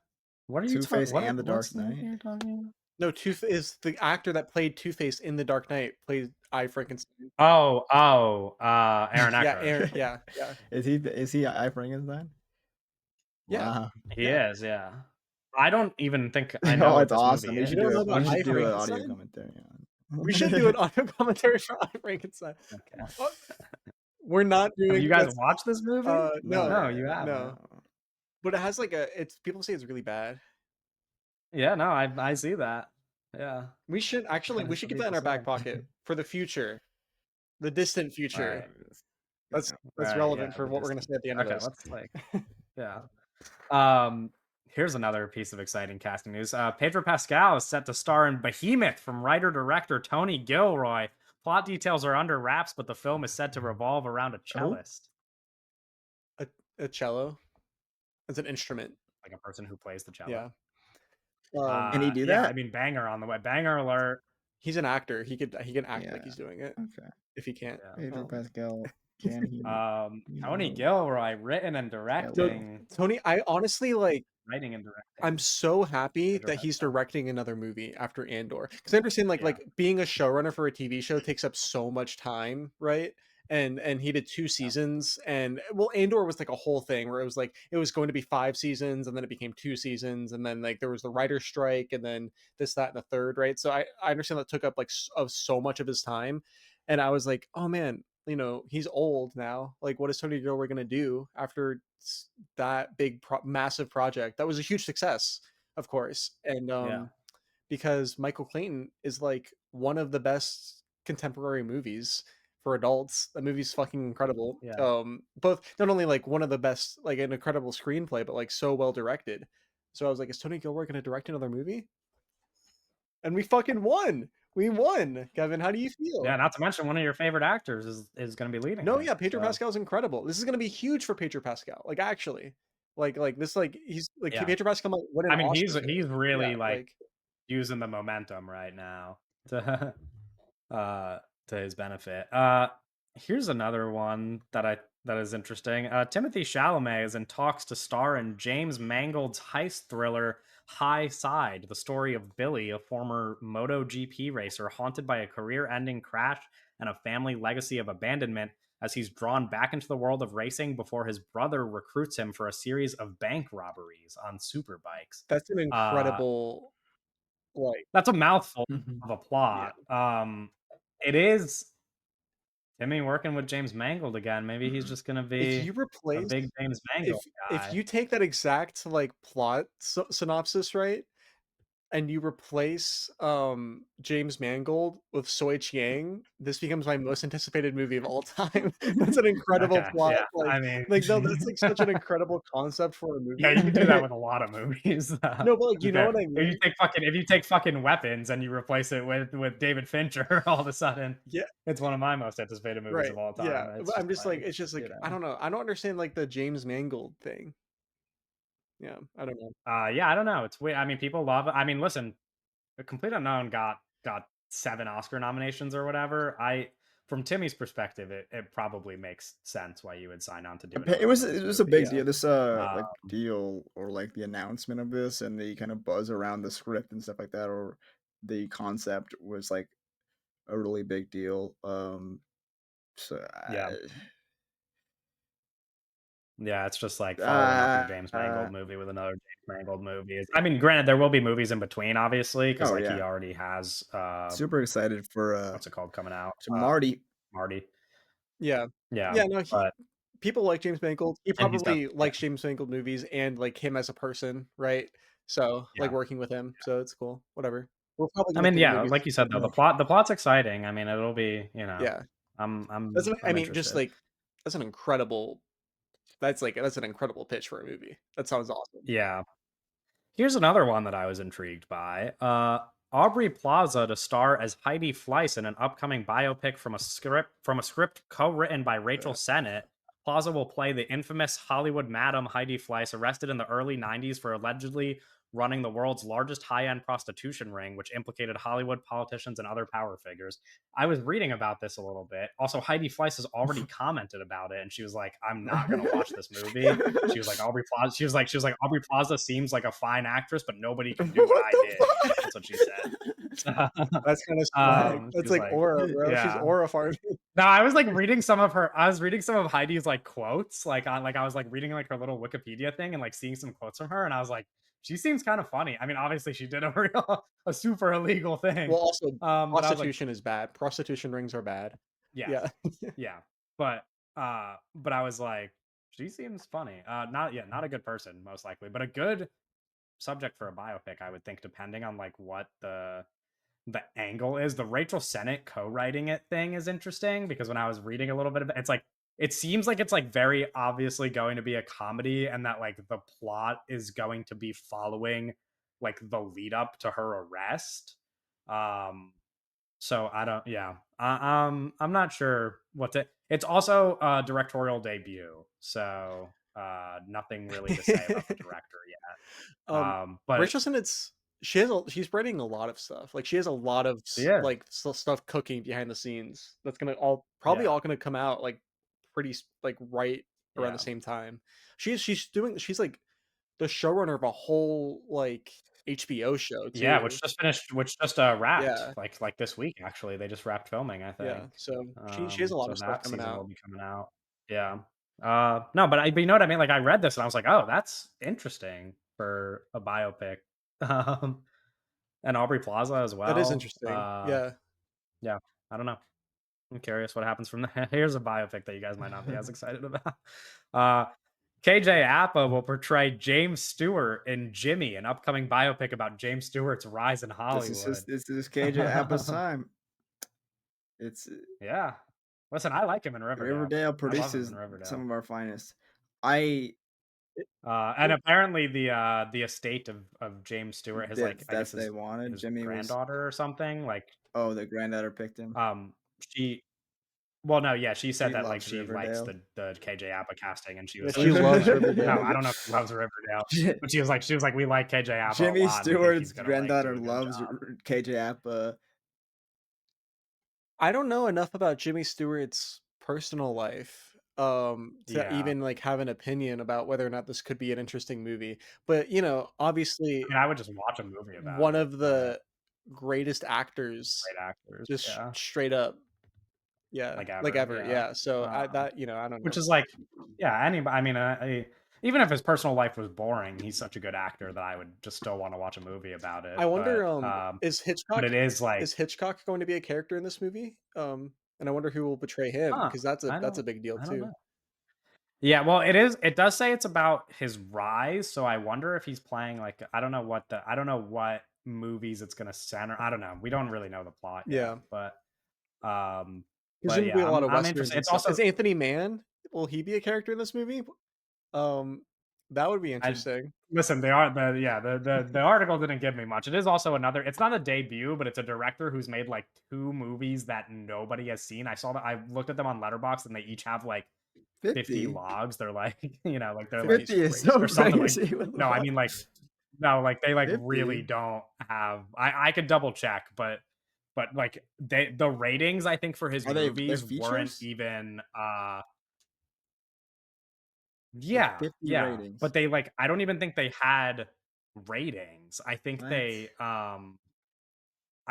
Speaker 2: what are you
Speaker 3: Two-Face
Speaker 2: talking?
Speaker 3: and The
Speaker 2: What's
Speaker 3: Dark
Speaker 2: the movie
Speaker 3: Knight.
Speaker 2: you're talking about?
Speaker 1: No, Two is the actor that played Two Face in The Dark Knight. Played I Frankenstein.
Speaker 2: Aaron
Speaker 1: Yeah,
Speaker 2: Eckhart.
Speaker 1: Aaron. Yeah, yeah,
Speaker 3: Is he I Frankenstein?
Speaker 1: yeah.
Speaker 3: Wow.
Speaker 2: He is, yeah. I don't even think I know
Speaker 3: Oh,
Speaker 2: what
Speaker 3: it's
Speaker 2: this movie
Speaker 3: awesome.
Speaker 1: You don't know
Speaker 2: is.
Speaker 3: We
Speaker 1: about I
Speaker 3: should do an audio
Speaker 1: Frankenstein?
Speaker 3: commentary
Speaker 1: We should do
Speaker 3: on.
Speaker 1: an audio commentary for I Frankenstein.
Speaker 2: Okay.
Speaker 1: Oh, we're not
Speaker 2: Have you
Speaker 1: doing
Speaker 2: guys
Speaker 1: that's
Speaker 2: watched this movie?
Speaker 3: No,
Speaker 2: No,
Speaker 1: no,
Speaker 2: you haven't.
Speaker 1: no.
Speaker 3: no.
Speaker 1: But it has like it's people say it's really bad.
Speaker 2: Yeah, no, I see that. Yeah.
Speaker 1: We
Speaker 2: That's
Speaker 1: should
Speaker 2: what
Speaker 1: get that in
Speaker 2: people
Speaker 1: our back
Speaker 2: say.
Speaker 1: pocket for the future, the distant future.
Speaker 2: Right.
Speaker 1: That's
Speaker 2: Right, yeah,
Speaker 1: relevant for
Speaker 2: the
Speaker 1: what we're gonna
Speaker 2: distance.
Speaker 1: say at the end of
Speaker 2: Okay,
Speaker 1: this.
Speaker 2: let's like yeah. Um, here's another piece of exciting casting news. Pedro Pascal is set to star in Behemoth from writer-director Tony Gilroy. Plot details are under wraps, but the film is said to revolve around a
Speaker 1: Oh,
Speaker 2: cellist,
Speaker 1: a, a cello as an instrument.
Speaker 2: like a person who plays the cello.
Speaker 1: Yeah. Um,
Speaker 3: Can he do
Speaker 2: Yeah, I
Speaker 3: that?
Speaker 2: mean, banger on the way. Banger alert.
Speaker 1: he's an actor. He can act like
Speaker 3: Yeah.
Speaker 1: he's doing it.
Speaker 3: Okay.
Speaker 1: If he can't,
Speaker 2: Yeah.
Speaker 3: Pedro
Speaker 1: um,
Speaker 3: Pascal, can he
Speaker 2: Tony
Speaker 3: do
Speaker 2: Gilroy, written and
Speaker 1: so
Speaker 3: cello?
Speaker 2: directing,
Speaker 1: Tony, I honestly like.
Speaker 2: writing and
Speaker 1: I'm
Speaker 2: directing.
Speaker 1: so happy
Speaker 2: Pedro
Speaker 1: that he's
Speaker 2: Pascal.
Speaker 1: directing another movie after Andor, because I understand
Speaker 2: Yeah,
Speaker 1: being a showrunner for a TV show takes up so much time, right? And he did two
Speaker 2: yeah,
Speaker 1: seasons, and well, Andor was like a whole thing where it was like it was going to be 5 seasons, and then it became 2 seasons, and then like there was the writer's strike, and then this, that, and the third, right? So I understand that took up like of so much of his time, and I was like, oh man, he's old now. Like, what is Tony Gilroy gonna do after that big massive project that was a huge success, of course, and
Speaker 2: yeah,
Speaker 1: because Michael Clayton is like one of the best contemporary movies for adults. The movie's fucking incredible.
Speaker 2: yeah.
Speaker 1: Both not only like one of the best, like an incredible screenplay, but like so well directed. So I was like, is Tony Gilroy going to direct another movie? And we fucking won. We won, Kevin. How do you
Speaker 2: Yeah,
Speaker 1: feel?
Speaker 2: not to mention one of your favorite actors is going to be leading
Speaker 1: No,
Speaker 2: it.
Speaker 1: yeah, Pedro
Speaker 2: So
Speaker 1: Pascal is incredible. This is going to be huge for Pedro Pascal. Like actually, like this, like he's like
Speaker 2: yeah,
Speaker 1: Pedro Pascal might win an
Speaker 2: I mean
Speaker 1: Oscar for
Speaker 2: he's
Speaker 1: this. Yeah,
Speaker 2: really like
Speaker 1: like
Speaker 2: using the momentum right now to uh to his benefit. Here's another one that is interesting. Timothy Chalamet is in talks to star in James Mangold's heist thriller High Side, the story of Billy, a former MotoGP racer haunted by a career-ending crash and a family legacy of abandonment as he's drawn back into the world of racing before his brother recruits him for a series of bank robberies on superbikes.
Speaker 1: that's an
Speaker 2: Uh
Speaker 1: incredible like
Speaker 2: that's a mouthful
Speaker 3: Mhm.
Speaker 2: of a
Speaker 1: yeah.
Speaker 2: plot. it is Timmy working with James Mangold again. Maybe he's just gonna
Speaker 1: If
Speaker 2: be
Speaker 1: you
Speaker 2: a
Speaker 1: replace
Speaker 2: big James Mangold
Speaker 1: if
Speaker 2: guy.
Speaker 1: you take that exact, like, plot synopsis, right, and you replace, James Mangold with Soi Chiang, this becomes my most anticipated movie of all time. That's an incredible
Speaker 2: Okay,
Speaker 1: plot,
Speaker 2: yeah. I mean,
Speaker 1: no, that's, like, such an incredible concept for a
Speaker 2: yeah,
Speaker 1: movie.
Speaker 2: you can do that with a lot of movies,
Speaker 1: No, but, like,
Speaker 2: to be
Speaker 1: you know
Speaker 2: fair.
Speaker 1: what I mean?
Speaker 2: If you take fucking Weapons and you replace it with David Fincher, all of a sudden,
Speaker 1: Yeah,
Speaker 2: it's one of my most anticipated movies
Speaker 1: right,
Speaker 2: of all
Speaker 1: yeah,
Speaker 2: time. It's
Speaker 1: but I'm
Speaker 2: just
Speaker 1: just like
Speaker 2: like,
Speaker 1: it's just
Speaker 2: you
Speaker 1: like, I
Speaker 2: know.
Speaker 1: don't know, I don't understand, like, the James Mangold thing. Yeah, I don't know.
Speaker 2: Yeah, I don't know. It's weird. I mean, people love it. I mean, listen, The Complete Unknown got 7 Oscar nominations or whatever. From Timmy's perspective, it probably makes sense why you would sign on to do
Speaker 3: It
Speaker 2: another one
Speaker 3: was
Speaker 2: of his
Speaker 3: a big
Speaker 2: movies.
Speaker 1: Yeah.
Speaker 3: deal. This
Speaker 2: Uh,
Speaker 3: like deal or like the announcement of this and the kind of buzz around the script and stuff like that, or the concept was like a really big deal. So
Speaker 2: yeah. Yeah, it's just like following up a
Speaker 3: uh,
Speaker 2: James
Speaker 3: uh,
Speaker 2: Mangold movie with another James Mangold movie. I mean, granted, there will be movies in between, obviously, because
Speaker 3: oh
Speaker 2: like he
Speaker 3: yeah,
Speaker 2: already has
Speaker 3: super excited for
Speaker 2: what's it called coming out?
Speaker 3: Marty.
Speaker 2: Marty.
Speaker 1: Yeah.
Speaker 2: Yeah,
Speaker 1: Yeah, no,
Speaker 2: but
Speaker 1: people like James Mangold. He
Speaker 2: and he's
Speaker 1: probably
Speaker 2: definitely yeah,
Speaker 1: likes James Mangold movies and, like, him as a person, right? So, like,
Speaker 2: yeah.
Speaker 1: working with him, so it's cool, whatever. We're probably
Speaker 2: I
Speaker 1: gonna
Speaker 2: mean,
Speaker 1: see the
Speaker 2: yeah,
Speaker 1: movies
Speaker 2: like you said though,
Speaker 1: together.
Speaker 2: the plot's exciting. I mean, it'll be,
Speaker 1: Yeah.
Speaker 2: I'm
Speaker 1: Just,
Speaker 2: interested.
Speaker 1: like, that's an incredible that's an incredible pitch for a movie. That sounds awesome.
Speaker 2: Yeah. Here's another one that I was intrigued by. Aubrey Plaza to star as Heidi Fleiss in an upcoming biopic from a script co-written by Rachel
Speaker 1: Yeah.
Speaker 2: Sennett. Plaza will play the infamous Hollywood madam Heidi Fleiss, arrested in the early '90s for allegedly running the world's largest high-end prostitution ring, which implicated Hollywood politicians and other power figures. I was reading about this a little bit. Also, Heidi Fleiss has already commented about it, and she was like, "I'm not gonna watch this movie." She was like, Aubrey Plaza. She was like, Aubrey Plaza seems like a fine actress, but nobody can do what
Speaker 3: What
Speaker 2: I
Speaker 3: the
Speaker 2: did. That's what she
Speaker 3: fuck?
Speaker 2: said. So,
Speaker 1: That's kinda swag.
Speaker 2: she
Speaker 1: That's
Speaker 2: was
Speaker 1: like
Speaker 2: like,
Speaker 1: aura, bro. She's
Speaker 2: yeah.
Speaker 1: aura farming.
Speaker 2: No, I was like reading some of her. I was reading some of Heidi's like quotes, like on like I was like reading like her little Wikipedia thing and like seeing some quotes from her, and I was like, she seems kind of funny. I mean, obviously she did a real a super illegal thing,
Speaker 1: Well, also,
Speaker 2: but I was like,
Speaker 1: prostitution is bad. Prostitution rings are bad.
Speaker 2: yeah,
Speaker 1: Yeah.
Speaker 2: yeah, but I was like, she seems funny. Not yeah, not a good person most likely, but a good subject for a biopic, I would think, depending on like what the angle is. The Rachel Sennett co-writing it thing is interesting because when I was reading a little bit of it, it's like it seems like it's like very obviously going to be a comedy and that like the plot is going to be following like the lead up to her arrest. Um so I don't yeah. I'm not sure what to it's also a directorial debut. So nothing really to say about the director yet.
Speaker 1: Um,
Speaker 2: But
Speaker 1: Rachel Sennett's she's writing a lot of stuff. Like, she has a lot of
Speaker 2: she is.
Speaker 1: stuff cooking behind the scenes that's gonna all probably
Speaker 2: Yeah.
Speaker 1: all gonna come out, like, like, right around the
Speaker 2: Yeah.
Speaker 1: same time. She's, like, the showrunner of a whole, like, HBO show
Speaker 2: Yeah,
Speaker 1: too.
Speaker 2: which just, wrapped,
Speaker 1: Yeah,
Speaker 2: like, this week, actually, they just wrapped filming, I
Speaker 1: yeah,
Speaker 2: think.
Speaker 1: so she has a lot
Speaker 2: So
Speaker 1: of stuff
Speaker 2: that
Speaker 1: coming
Speaker 2: season will
Speaker 1: out.
Speaker 2: be coming out. Yeah. No, but you know what I mean? Like, I read this and I was like, "Oh, that's interesting for a biopic." Um, and Aubrey Plaza as
Speaker 1: That is
Speaker 2: well.
Speaker 1: interesting. Yeah.
Speaker 2: Yeah, I don't know. I'm curious what happens from there. Here's a biopic that you guys might not be as excited about. Uh, KJ Apa will portray James Stewart in Jimmy, an upcoming biopic about James Stewart's rise in Hollywood.
Speaker 3: This is KJ Appa's time. It's
Speaker 2: Yeah. Listen, I like him in Riverdale.
Speaker 3: Riverdale
Speaker 2: I love him
Speaker 3: produces
Speaker 2: in
Speaker 3: some
Speaker 2: Riverdale.
Speaker 3: of our finest. I
Speaker 2: And apparently the estate of James Stewart, his like I guess
Speaker 3: they wanted.
Speaker 2: his
Speaker 3: Jimmy was
Speaker 2: granddaughter or something, like
Speaker 3: oh, the granddaughter picked him.
Speaker 2: um she well no, yeah, she
Speaker 3: She
Speaker 2: said that like
Speaker 3: loves
Speaker 2: she likes
Speaker 3: Riverdale.
Speaker 2: the KJ Apa casting and she
Speaker 1: Yeah,
Speaker 2: was
Speaker 1: she
Speaker 2: like
Speaker 1: loves
Speaker 2: no,
Speaker 1: Riverdale.
Speaker 2: I don't know if she loves Riverdale,
Speaker 3: Ji-
Speaker 2: but she was like we like KJ Apa a
Speaker 3: Jimmy
Speaker 2: lot and we think he's
Speaker 3: Stewart's
Speaker 2: gonna like do
Speaker 3: granddaughter
Speaker 2: a good
Speaker 3: loves
Speaker 2: job.
Speaker 3: KJ Appa.
Speaker 1: I don't know enough about Jimmy Stewart's personal life, to
Speaker 2: Yeah.
Speaker 1: even, like, have an opinion about whether or not this could be an interesting movie, but,
Speaker 2: I
Speaker 1: obviously,
Speaker 2: mean, I would just watch a movie about
Speaker 1: one
Speaker 2: it,
Speaker 1: of
Speaker 2: but
Speaker 1: the greatest actors
Speaker 2: great actors,
Speaker 1: just
Speaker 2: yeah,
Speaker 1: straight up, yeah,
Speaker 2: like
Speaker 1: like
Speaker 2: ever,
Speaker 1: ever,
Speaker 2: yeah.
Speaker 1: yeah, so I
Speaker 2: Um
Speaker 1: that I don't
Speaker 2: Which
Speaker 1: know.
Speaker 2: is like, yeah, anybody. I mean, even if his personal life was boring, he's such a good actor that I would just still wanna watch a movie about it,
Speaker 1: I wonder, is
Speaker 2: but
Speaker 1: Hitchcock
Speaker 2: it is like,
Speaker 1: is Hitchcock going to be a character in this movie? And I wonder who will portray him
Speaker 2: huh,
Speaker 1: because
Speaker 2: I
Speaker 1: that's
Speaker 2: don't
Speaker 1: a big deal
Speaker 2: I don't
Speaker 1: too.
Speaker 2: know. Yeah, well, it does say it's about his rise, so I wonder if he's playing, like, I don't know what movies it's gonna center. I don't know. We don't really know the plot yet,
Speaker 1: Yeah,
Speaker 2: um, but
Speaker 1: presumably
Speaker 2: yeah,
Speaker 1: a lot of
Speaker 2: I'm
Speaker 1: westerns
Speaker 2: interested.
Speaker 1: and
Speaker 2: It's
Speaker 1: stuff.
Speaker 2: also
Speaker 1: Is Anthony Mann, will he be a character in this movie? Um, that would be
Speaker 2: I
Speaker 1: interesting.
Speaker 2: listen, they are the yeah, the article didn't give me much. It is also another, it's not a debut, but it's a director who's made, like, 2 movies that nobody has seen. I saw that I looked at them on Letterboxd, and they each have, like, 50
Speaker 3: 50.
Speaker 2: logs. They're like, like, they're
Speaker 1: 50
Speaker 2: like,
Speaker 1: is
Speaker 3: 50 is so
Speaker 2: or
Speaker 1: crazy.
Speaker 2: something like,
Speaker 3: crazy. What the
Speaker 2: no, I
Speaker 3: fuck?
Speaker 2: mean, like, no, like, they, like, really
Speaker 3: 50?
Speaker 2: don't have, I could double check, but, like, the ratings, I think, for his
Speaker 3: Are they're
Speaker 2: movies weren't
Speaker 3: features?
Speaker 2: even,
Speaker 3: With
Speaker 2: yeah,
Speaker 3: 50
Speaker 2: yeah, but
Speaker 3: ratings.
Speaker 2: they, like, I don't even think they had ratings.
Speaker 3: What?
Speaker 2: I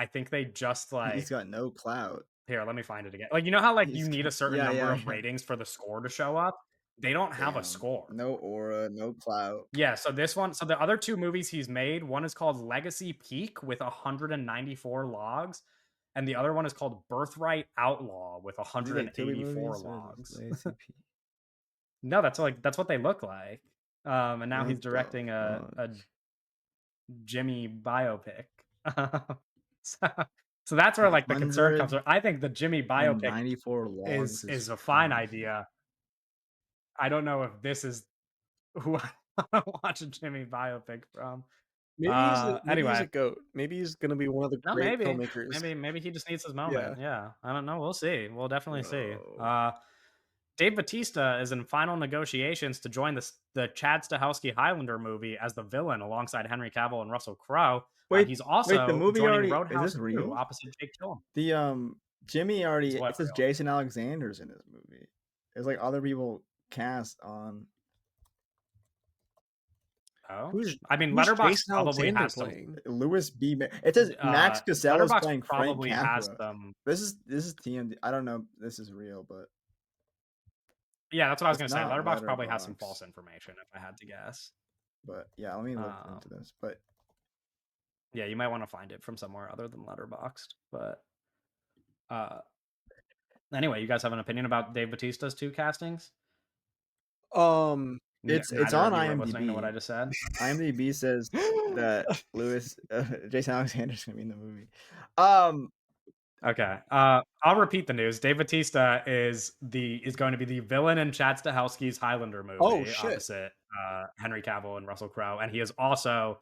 Speaker 2: think they just,
Speaker 3: He's
Speaker 2: like,
Speaker 3: got no clout.
Speaker 2: here, let me find it again. Like, you know how, like, you
Speaker 3: He's
Speaker 2: need a
Speaker 3: got
Speaker 2: certain
Speaker 3: yeah,
Speaker 2: number
Speaker 3: yeah,
Speaker 2: of
Speaker 3: yeah.
Speaker 2: ratings for the score to show up? They don't have a
Speaker 3: Damn.
Speaker 2: score.
Speaker 3: No aura, no clout.
Speaker 2: Yeah, so the other 2 movies he's made, one is called Legacy Peak with 194 logs, and the other one is called Birthright Outlaw with
Speaker 3: Are these like Tubi
Speaker 2: 184
Speaker 3: movies or just
Speaker 2: logs.
Speaker 3: Lazy P?
Speaker 2: No, that's what they look like. And now he's
Speaker 3: What the
Speaker 2: directing
Speaker 3: fuck?
Speaker 2: a Jimmy biopic. So so that's where, like, the concern comes from. I think the Jimmy biopic
Speaker 3: 194 logs is
Speaker 2: is a fine
Speaker 3: crazy.
Speaker 2: idea. I don't know if this is who I wanna watch a Jimmy biopic from.
Speaker 1: Maybe he's a
Speaker 2: Anyway.
Speaker 1: goat. Maybe he's gonna be one of the
Speaker 2: No,
Speaker 1: great
Speaker 2: maybe.
Speaker 1: filmmakers.
Speaker 2: Maybe he just needs his
Speaker 1: Yeah.
Speaker 2: moment. Yeah. I don't know. We'll see. We'll definitely see.
Speaker 3: Bro.
Speaker 2: Dave Batista is in final negotiations to join the Chad Stahelski Highlander movie as the villain alongside Henry Cavill and Russell Crowe.
Speaker 3: Wait,
Speaker 2: He's
Speaker 3: wait, the
Speaker 2: also
Speaker 3: movie
Speaker 2: joining
Speaker 3: already is
Speaker 2: Roadhouse
Speaker 3: this
Speaker 2: 2
Speaker 3: real?
Speaker 2: opposite Jake Gyllenhaal.
Speaker 3: The Jimmy
Speaker 2: Is
Speaker 3: already it
Speaker 2: what
Speaker 3: says
Speaker 2: real?
Speaker 3: Jason Alexander's in this movie. There's like other people cast on
Speaker 2: Oh,
Speaker 1: Who's
Speaker 2: I mean,
Speaker 1: who's
Speaker 2: Letterbox
Speaker 1: Jason
Speaker 2: probably
Speaker 1: Alexander
Speaker 2: has some.
Speaker 1: playing?
Speaker 3: Louis B. It says Max Casella is
Speaker 2: Letterbox
Speaker 3: playing Frank
Speaker 2: probably has
Speaker 3: Capra.
Speaker 2: some.
Speaker 3: This is TMD. I don't know if this is real, but
Speaker 2: Yeah, that's what I was
Speaker 3: it's
Speaker 2: gonna say.
Speaker 3: not
Speaker 2: Letterbox probably has some false
Speaker 3: Letterbox.
Speaker 2: information, if I had to guess.
Speaker 3: But yeah, let me look
Speaker 2: Um,
Speaker 3: into this. But
Speaker 2: yeah, you might want to find it from somewhere other than Letterboxd. But uh, anyway, you guys have an opinion about Dave Batista's 2 castings?
Speaker 1: Um,
Speaker 3: it's
Speaker 2: Neither
Speaker 3: on
Speaker 2: of you were listening to what I
Speaker 3: IMDb.
Speaker 2: just said?
Speaker 3: IMDb says that Jason Alexander's gonna be in the movie. Um,
Speaker 2: Okay, I'll repeat the news. Dave Batista is going to be the villain in Chad Stahelski's Highlander
Speaker 1: oh
Speaker 2: movie
Speaker 1: shit.
Speaker 2: opposite, Henry Cavill and Russell Crowe, and he is also,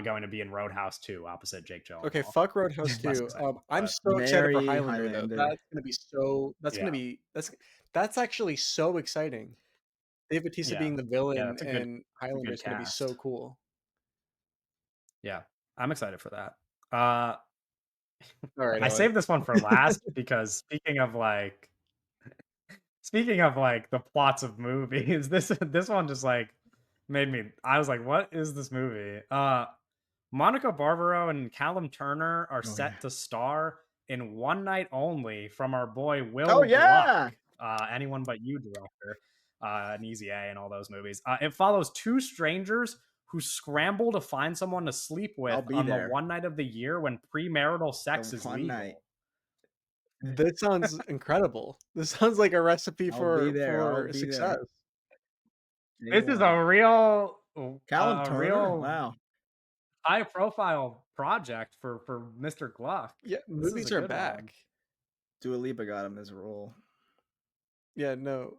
Speaker 2: going to be in Roadhouse 2 opposite Jake
Speaker 1: Okay,
Speaker 2: Gyllenhaal.
Speaker 1: fuck Roadhouse
Speaker 2: It's less
Speaker 1: 2.
Speaker 2: exciting,
Speaker 1: I'm
Speaker 2: but
Speaker 1: so excited for
Speaker 3: Mary
Speaker 1: Highlander though.
Speaker 3: Highlander.
Speaker 1: That's gonna
Speaker 2: yeah,
Speaker 1: be that's actually so exciting. Dave Bautista
Speaker 2: yeah,
Speaker 1: being the
Speaker 2: yeah,
Speaker 1: villain
Speaker 2: that's
Speaker 1: in
Speaker 2: a
Speaker 1: Highlander
Speaker 2: good
Speaker 1: is gonna be so
Speaker 2: cast.
Speaker 1: cool.
Speaker 2: Yeah, I'm excited for that. Uh,
Speaker 1: Alright,
Speaker 2: I
Speaker 1: Owen.
Speaker 2: saved this one for last because speaking of, like, the plots of movies, this one just, like, made me, I was like, "What is this movie?" Monica Barbaro and Callum Turner are
Speaker 3: Oh yeah.
Speaker 2: set to star in One Night Only from our boy
Speaker 3: Oh
Speaker 2: Will Gluck,
Speaker 3: yeah.
Speaker 2: Anyone But You director, and Easy A and all those movies. It follows 2 strangers who scramble to find someone to sleep
Speaker 3: I'll
Speaker 2: with
Speaker 3: be
Speaker 2: on the
Speaker 3: there.
Speaker 2: one night of the year when premarital
Speaker 3: The
Speaker 2: sex is
Speaker 3: one night.
Speaker 2: legal.
Speaker 1: This sounds incredible. This sounds like a recipe
Speaker 3: I'll be
Speaker 1: for
Speaker 3: there. I'll be
Speaker 1: success.
Speaker 3: there. Day
Speaker 2: This is
Speaker 3: one.
Speaker 2: a real
Speaker 3: Callum Turner.
Speaker 2: real
Speaker 3: Wow.
Speaker 2: high profile project for Mr. Gluck.
Speaker 1: Yeah,
Speaker 2: This is a
Speaker 1: movies are
Speaker 2: good one.
Speaker 1: back.
Speaker 3: Dua Lipa got him this role.
Speaker 1: Yeah, no.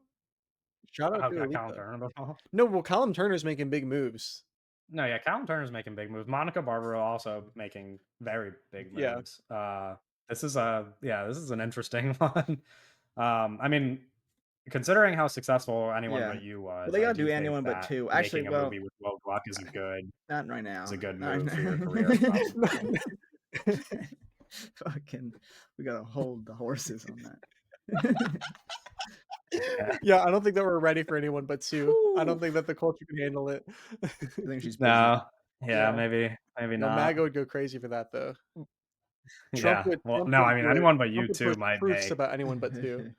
Speaker 1: Shout out
Speaker 2: Oh,
Speaker 1: Dua
Speaker 2: got Callum
Speaker 1: Lipa.
Speaker 2: Turner involved?
Speaker 1: No, well, Callum Turner's making big moves.
Speaker 2: No, yeah, Callum Turner's making big moves. Monica Barbaro also making very big
Speaker 1: Yeah.
Speaker 2: moves. This is an interesting one. I mean, considering how successful Anyone
Speaker 3: Yeah.
Speaker 2: But You
Speaker 3: Well,
Speaker 2: was,
Speaker 3: they
Speaker 2: I
Speaker 3: gotta
Speaker 2: do
Speaker 3: do
Speaker 2: think
Speaker 3: anyone but
Speaker 2: that
Speaker 3: two. Actually,
Speaker 2: making a
Speaker 3: well,
Speaker 2: movie with Will Gluck
Speaker 3: not right
Speaker 2: is
Speaker 3: now.
Speaker 2: a good
Speaker 3: Not
Speaker 2: move for your
Speaker 3: right
Speaker 2: career, probably.
Speaker 3: now. Fucking, we gotta hold the horses on that.
Speaker 2: Yeah.
Speaker 1: Yeah, I don't think that we're ready for anyone but 2. I don't
Speaker 3: Whew.
Speaker 1: think that the culture can handle it.
Speaker 3: I think she's busy.
Speaker 2: No. Yeah,
Speaker 1: Yeah.
Speaker 2: maybe
Speaker 1: No,
Speaker 2: not.
Speaker 1: MAGA would go crazy for that, though.
Speaker 2: Yeah. Well, no, I mean, Anyone But
Speaker 1: Trump
Speaker 2: You
Speaker 1: would
Speaker 2: 2
Speaker 1: post
Speaker 2: might
Speaker 1: proofs
Speaker 2: make,
Speaker 1: about anyone but 2.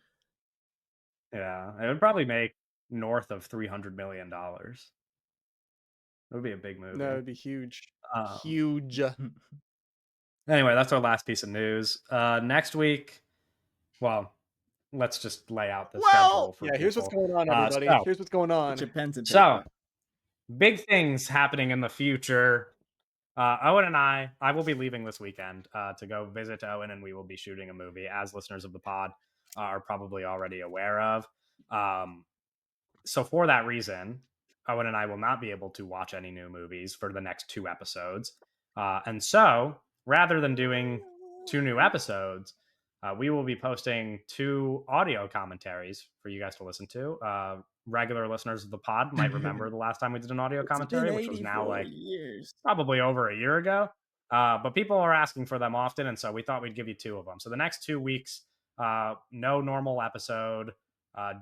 Speaker 2: yeah, it would probably make north of $300 million. It would be a big
Speaker 1: No,
Speaker 2: movie.
Speaker 1: it'd be huge.
Speaker 2: Um,
Speaker 1: Huge.
Speaker 2: anyway, that's our last piece of news. Next week, well, let's just lay out the
Speaker 3: Well,
Speaker 2: schedule for
Speaker 1: Yeah, here's what's
Speaker 2: people.
Speaker 1: going on,
Speaker 2: Uh,
Speaker 1: everybody.
Speaker 2: so,
Speaker 1: Here's what's going
Speaker 3: get your
Speaker 1: on.
Speaker 3: pens and
Speaker 2: so
Speaker 3: paper.
Speaker 2: big things happening in the future. Owen and I will be leaving this weekend to go visit Owen, and we will be shooting a movie, as listeners of the pod are probably already aware of. Um, so for that reason, Owen and I will not be able to watch any new movies for the next 2 episodes. And so rather than doing 2 new episodes, we will be posting 2 audio commentaries for you guys to listen to. Regular listeners of the pod might remember the last time we did an audio
Speaker 3: It's been
Speaker 2: commentary, which was now
Speaker 3: 84
Speaker 2: like
Speaker 3: years.
Speaker 2: probably over a year ago. But people are asking for them often, and so we thought we'd give you 2 of them. So the next 2 weeks, no normal episode,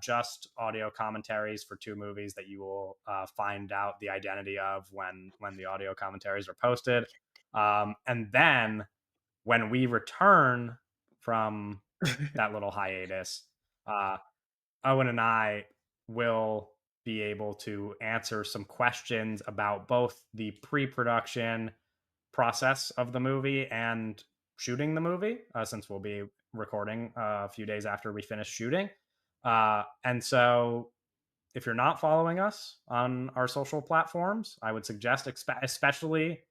Speaker 2: just audio commentaries for 2 movies that you will find out the identity of when the audio commentaries are posted. And then when we return from that little hiatus, uh, Owen and I will be able to answer some questions about both the pre-production process of the movie and shooting the movie, since we'll be recording a few days after we finish shooting. And so if you're not following us on our social platforms, I would suggest, especially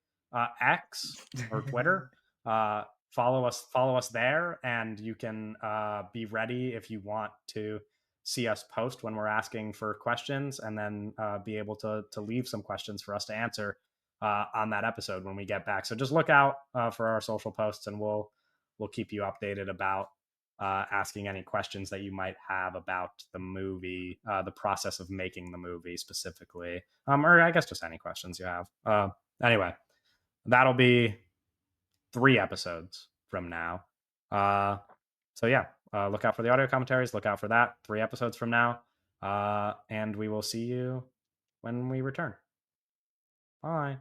Speaker 2: X or Twitter, uh, follow us there, and you can be ready if you want to see us post when we're asking for questions, and then be able to leave some questions for us to answer on that episode when we get back. So just look out for our social posts, and we'll keep you updated about asking any questions that you might have about the movie, the process of making the movie specifically, or I guess just any questions you have. Anyway, that'll be 3 episodes from now. Uh, so yeah, look out for the audio commentaries. Look out for that 3 episodes from now, and we will see you when we return. Bye.